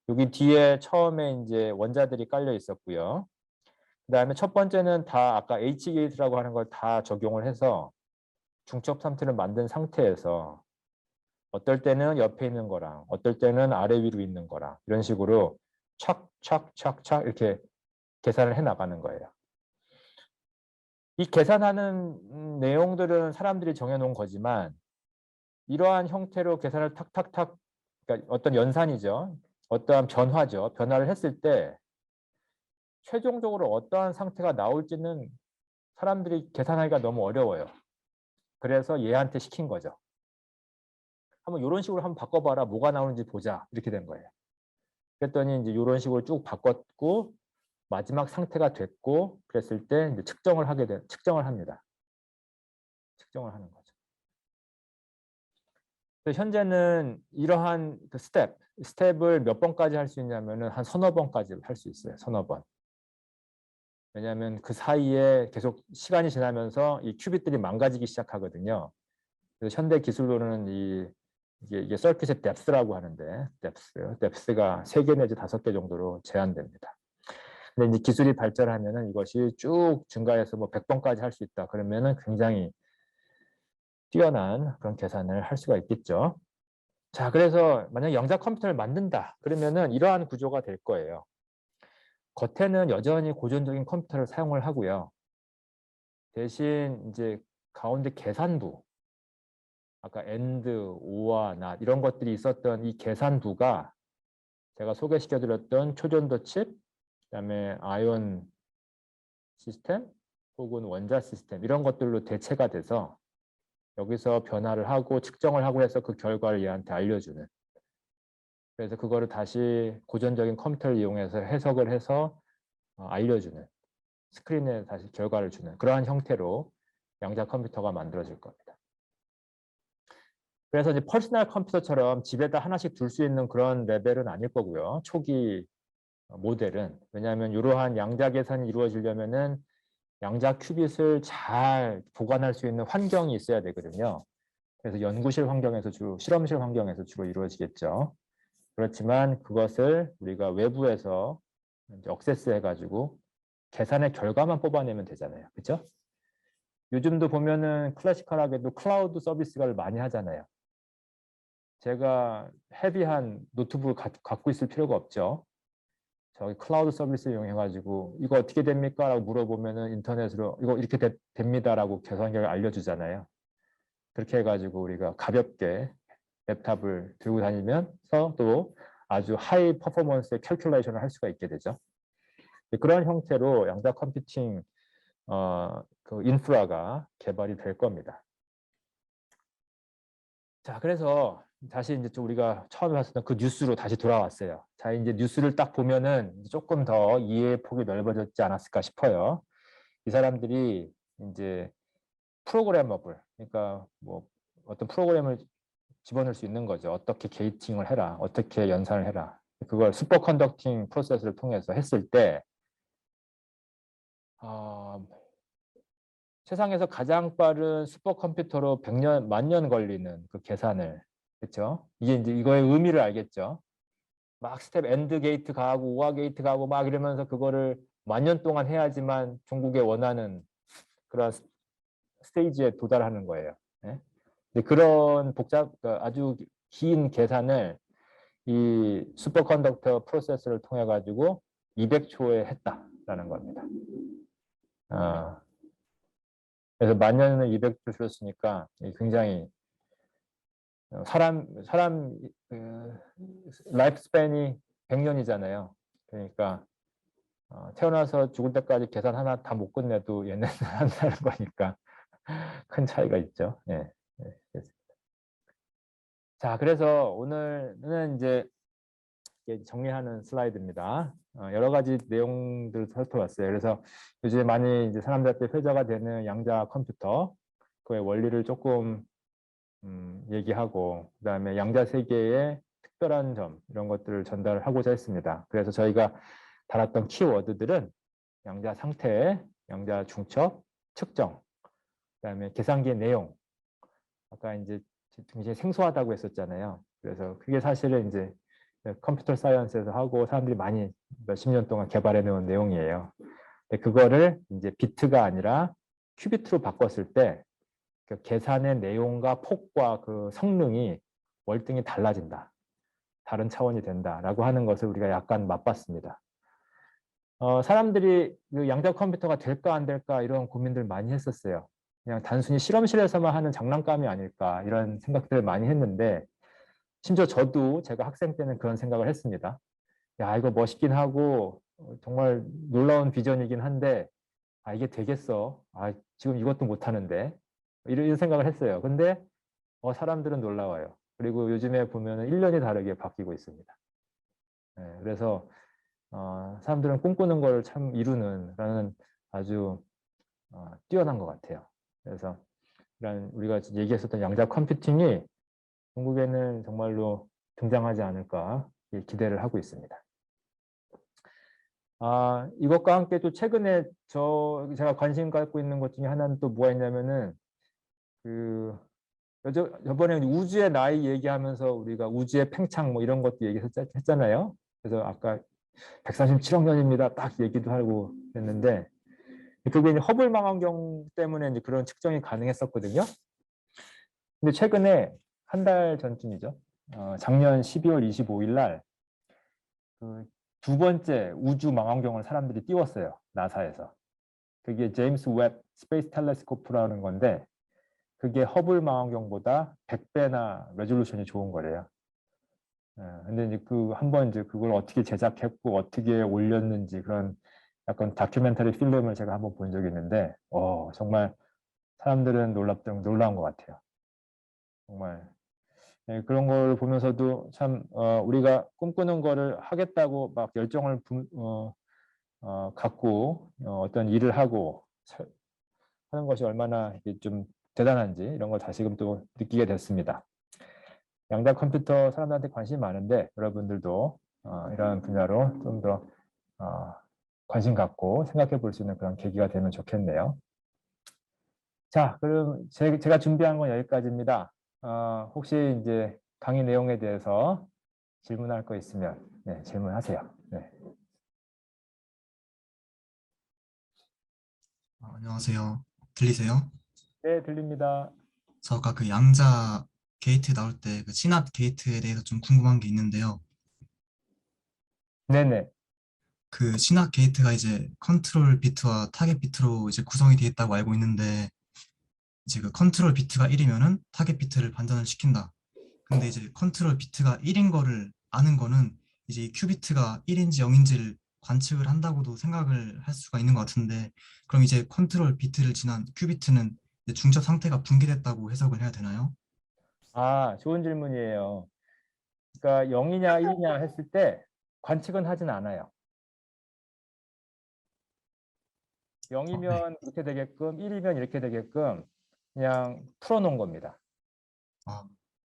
여기 뒤에 처음에 이제 원자들이 깔려 있었고요. 그다음에 첫 번째는 다 아까 H 게이트라고 하는 걸 다 적용을 해서 중첩 상태를 만든 상태에서 어떨 때는 옆에 있는 거랑 어떨 때는 아래 위로 있는 거랑 이런 식으로 착착착착 이렇게 계산을 해 나가는 거예요. 이 계산하는 내용들은 사람들이 정해놓은 거지만 이러한 형태로 계산을 탁탁탁 그러니까 어떤 연산이죠. 어떠한 변화죠. 변화를 했을 때 최종적으로 어떠한 상태가 나올지는 사람들이 계산하기가 너무 어려워요. 그래서 얘한테 시킨 거죠. 한번 이런 식으로 한번 바꿔봐라. 뭐가 나오는지 보자. 이렇게 된 거예요. 그랬더니 이제 이런 식으로 쭉 바꿨고 마지막 상태가 됐고 그랬을 때 이제 측정을 합니다. 측정을 하는 거죠. 그래서 현재는 이러한 그 스텝을 몇 번까지 할 수 있냐면은 한 서너 번까지 할 수 있어요. 서너 번. 왜냐하면 그 사이에 계속 시간이 지나면서 이 큐빗들이 망가지기 시작하거든요. 그래서 현대 기술로는 이게 서킷의 뎁스라고 하는데 뎁스가 3개 내지 5개 정도로 제한됩니다. 근데 이제 기술이 발전하면은 이것이 쭉 증가해서 뭐 100번까지 할 수 있다. 그러면은 굉장히 뛰어난 그런 계산을 할 수가 있겠죠. 자, 그래서 만약 양자 컴퓨터를 만든다. 그러면은 이러한 구조가 될 거예요. 겉에는 여전히 고전적인 컴퓨터를 사용을 하고요. 대신 이제 가운데 계산부, 아까 AND, OR, NOT 이런 것들이 있었던 이 계산부가 제가 소개시켜드렸던 초전도 칩, 그다음에 아이온 시스템 혹은 원자 시스템 이런 것들로 대체가 돼서 여기서 변화를 하고 측정을 하고 해서 그 결과를 얘한테 알려주는 그래서 그거를 다시 고전적인 컴퓨터를 이용해서 해석을 해서 알려주는 스크린에 다시 결과를 주는 그러한 형태로 양자 컴퓨터가 만들어질 겁니다. 그래서 이제 퍼스널 컴퓨터처럼 집에다 하나씩 둘 수 있는 그런 레벨은 아닐 거고요. 초기 모델은. 왜냐하면 이러한 양자 계산이 이루어지려면은 양자 큐빗을 잘 보관할 수 있는 환경이 있어야 되거든요. 그래서 연구실 환경에서 주로, 실험실 환경에서 주로 이루어지겠죠. 그렇지만 그것을 우리가 외부에서 이제 액세스 해가지고 계산의 결과만 뽑아내면 되잖아요. 그렇죠? 요즘도 보면은 클래시컬하게도 클라우드 서비스를 많이 하잖아요. 제가 헤비한 노트북을 갖고 있을 필요가 없죠. 저기 클라우드 서비스 이용해가지고 이거 어떻게 됩니까? 라고 물어보면은 인터넷으로 이거 이렇게 됩니다라고 계산결을 알려주잖아요. 그렇게 해가지고 우리가 가볍게 랩탑을 들고 다니면서 또 아주 하이 퍼포먼스의 캘큘레이션을 할 수가 있게 되죠. 그런 형태로 양자 컴퓨팅 그 인프라가 개발이 될 겁니다. 자, 그래서 다시 이제 좀 우리가 처음에 봤었던 그 뉴스로 다시 돌아왔어요. 자, 이제 뉴스를 딱 보면은 조금 더 이해의 폭이 넓어졌지 않았을까 싶어요. 이 사람들이 이제 프로그래머블, 그러니까 뭐 어떤 프로그램을 집어넣을 수 있는 거죠. 어떻게 게이팅을 해라, 어떻게 연산을 해라. 그걸 슈퍼컨덕팅 프로세스를 통해서 했을 때 세상에서 가장 빠른 슈퍼컴퓨터로 100년, 10,000년 걸리는 그 계산을, 그렇죠? 이게 이제 이거의 의미를 알겠죠? 막 스텝 엔드 게이트 가고 오화 게이트 가고 막 이러면서 그거를 10,000년 동안 해야지만 종국에 원하는 그런 스테이지에 도달하는 거예요. 네? 근데 그런 아주 긴 계산을 이 슈퍼컨덕터 프로세스를 통해 가지고 200초에 했다라는 겁니다. 그래서 10,000년을 200초 줄였으니까 굉장히 사람 라이프 스팬이 100년이잖아요. 그러니까 태어나서 죽을 때까지 계산 하나 다 못 끝내도 얘네는 한다는 거니까 큰 차이가 있죠. 예. 자, 그래서 오늘은 이제 정리하는 슬라이드입니다. 여러 가지 내용들을 살펴봤어요. 그래서 요즘에 많이 이제 사람들한테 회자가 되는 양자 컴퓨터, 그의 원리를 조금 얘기하고, 그다음에 양자 세계의 특별한 점, 이런 것들을 전달하고자 했습니다. 그래서 저희가 달았던 키워드들은 양자 상태, 양자 중첩, 측정, 그다음에 계산기의 내용. 아까 이제 굉장히 생소하다고 했었잖아요. 그래서 그게 사실은 이제 컴퓨터 사이언스에서 하고 사람들이 많이 몇십 년 동안 개발해 놓은 내용이에요. 근데 그거를 이제 비트가 아니라 큐비트로 바꿨을 때 그 계산의 내용과 폭과 그 성능이 월등히 달라진다. 다른 차원이 된다라고 하는 것을 우리가 약간 맛봤습니다. 사람들이 그 양자 컴퓨터가 될까 안 될까 이런 고민들 많이 했었어요. 그냥 단순히 실험실에서만 하는 장난감이 아닐까 이런 생각들을 많이 했는데, 심지어 저도 제가 학생 때는 그런 생각을 했습니다. 야, 이거 멋있긴 하고 정말 놀라운 비전이긴 한데 이게 되겠어? 지금 이것도 못하는데 이런 생각을 했어요. 근데 사람들은 놀라워요. 그리고 요즘에 보면 1년이 다르게 바뀌고 있습니다. 네, 그래서 사람들은 꿈꾸는 걸 참 이루는 아주 뛰어난 것 같아요. 그래서 이런 우리가 얘기했었던 양자 컴퓨팅이 중국에는 정말로 등장하지 않을까 기대를 하고 있습니다. 이것과 함께 또 최근에 제가 관심 갖고 있는 것 중에 하나는 또 뭐가 있냐면은 저번에 우주의 나이 얘기하면서 우리가 우주의 팽창 뭐 이런 것도 얘기했잖아요. 그래서 아까 137억 년입니다. 딱 얘기도 하고 했는데 그게 이제 허블 망원경 때문에 이제 그런 측정이 가능했었거든요. 근데 최근에 한 달 전쯤이죠. 작년 12월 25일 날 그 두 번째 우주 망원경을 사람들이 띄웠어요. 나사에서. 그게 제임스 웹 스페이스 텔레스코프라는 건데 그게 허블 망원경보다 100배나 레졸루션이 좋은 거래요. 근데 이제 한번 이제 그걸 어떻게 제작했고 어떻게 올렸는지 그런 약간 다큐멘터리 필름을 제가 한번 본 적이 있는데 정말 사람들은 놀라운 것 같아요. 정말 그런 걸 보면서도 참 우리가 꿈꾸는 거를 하겠다고 막 열정을 갖고 어떤 일을 하고 하는 것이 얼마나 좀 대단한지 이런 걸 다시금 또 느끼게 됐습니다. 양자 컴퓨터 사람들한테 관심이 많은데 여러분들도 이런 분야로 좀 더 관심 갖고 생각해 볼 수 있는 그런 계기가 되면 좋겠네요. 자, 그럼 제가 준비한 건 여기까지입니다. 혹시 이제 강의 내용에 대해서 질문할 거 있으면 질문하세요. 네. 안녕하세요. 들리세요? 네, 들립니다. 저 아까 그 양자 게이트 나올 때 그 시납 게이트에 대해서 좀 궁금한 게 있는데요. 네네. 그 시납 게이트가 이제 컨트롤 비트와 타겟 비트로 이제 구성이 되어 있다고 알고 있는데 이제 그 컨트롤 비트가 1이면은 타겟 비트를 반전을 시킨다. 근데 이제 컨트롤 비트가 1인 거를 아는 거는 이제 이 큐비트가 1인지 0인지를 관측을 한다고도 생각을 할 수가 있는 것 같은데 그럼 이제 컨트롤 비트를 지난 큐비트는 이제 중첩 상태가 붕괴됐다고 해석을 해야 되나요? 아, 좋은 질문이에요. 그러니까 0이냐 1이냐 했을 때 관측은 하진 않아요. 0이면 이렇게 되게끔 1이면 이렇게 되게끔 그냥 풀어놓은 겁니다. 아,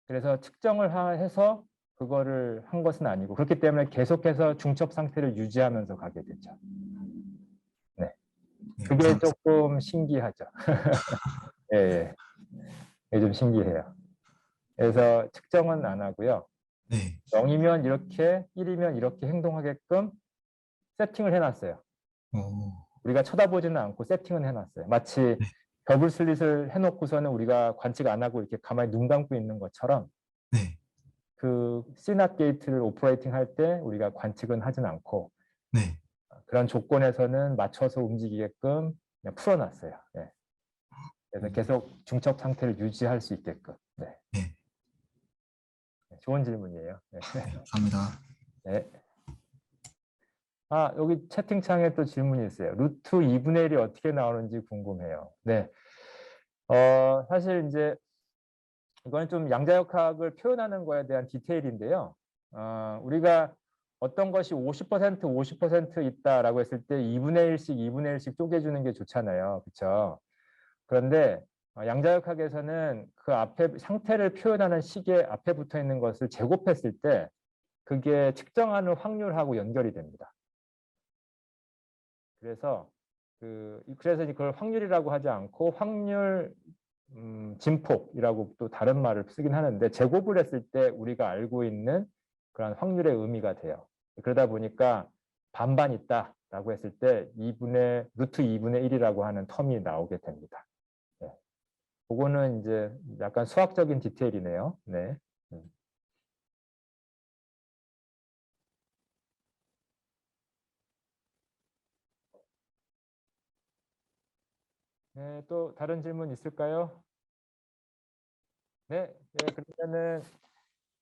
그래서 측정을 해서 그거를 한 것은 아니고 그렇기 때문에 계속해서 중첩 상태를 유지하면서 가게 되죠. 네, 네, 그게 감사합니다. 조금 신기하죠. 예, 예. 이게 좀 신기해요. 그래서 측정은 안 하고요. 네. 0이면 이렇게, 1이면 이렇게 행동하게끔 세팅을 해놨어요. 오, 우리가 쳐다보지는 않고 세팅은 해놨어요. 마치 네. 더블 슬릿을 해놓고서는 우리가 관측 안 하고 이렇게 가만히 눈 감고 있는 것처럼 네. 그 CNOT 게이트를 오퍼레이팅 할 때 우리가 관측은 하진 않고 네. 그런 조건에서는 맞춰서 움직이게끔 그냥 풀어놨어요. 네. 그래서 계속 중첩 상태를 유지할 수 있게끔. 네. 네. 좋은 질문이에요. 네. 네, 감사합니다. 네. 아, 여기 채팅창에 또 질문이 있어요. 루트 2분의 1이 어떻게 나오는지 궁금해요. 네. 사실 이제 이건 좀 양자역학을 표현하는 거에 대한 디테일인데요. 우리가 어떤 것이 50%, 50% 있다라고 했을 때 2분의 1씩, 2분의 1씩 쪼개주는 게 좋잖아요. 그렇죠? 그런데 양자역학에서는 그 앞에 상태를 표현하는 식에 앞에 붙어 있는 것을 제곱했을 때 그게 측정하는 확률하고 연결이 됩니다. 그래서 이걸 확률이라고 하지 않고 확률 진폭이라고 또 다른 말을 쓰긴 하는데 제곱을 했을 때 우리가 알고 있는 그런 확률의 의미가 돼요. 그러다 보니까 반반 있다라고 했을 때 루트 2분의 1이라고 하는 텀이 나오게 됩니다. 네. 그거는 이제 약간 수학적인 디테일이네요. 네. 네, 또 다른 질문 있을까요? 네, 네, 그러면은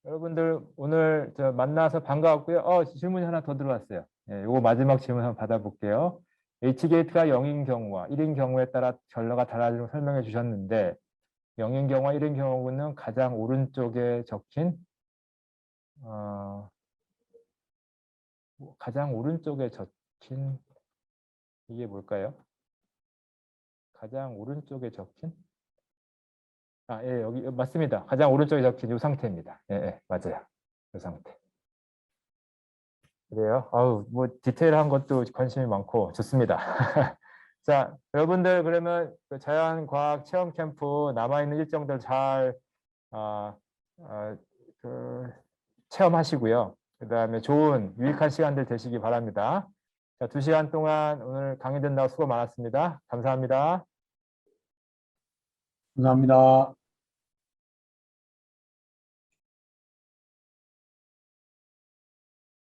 여러분들 오늘 만나서 반가웠고요. 질문이 하나 더 들어왔어요. 네, 요거 마지막 질문 한번 받아볼게요. H게이트가 0인 경우와 1인 경우에 따라 결과가 달라지는 걸 설명해 주셨는데 0인 경우와 1인 경우는 가장 오른쪽에 적힌 가장 오른쪽에 적힌 이게 뭘까요? 가장 오른쪽에 적힌 예, 여기 맞습니다. 가장 오른쪽에 적힌 이 상태입니다. 예, 예, 맞아요. 이 상태. 그래요? 아우, 뭐 디테일한 것도 관심이 많고 좋습니다. 자, 여러분들 그러면 그 자연과학 체험 캠프 남아있는 일정들 잘 그 체험하시고요. 그 다음에 좋은 유익한 시간들 되시기 바랍니다. 자, 2시간 동안 오늘 강의 된다고 수고 많았습니다. 감사합니다. 감사합니다.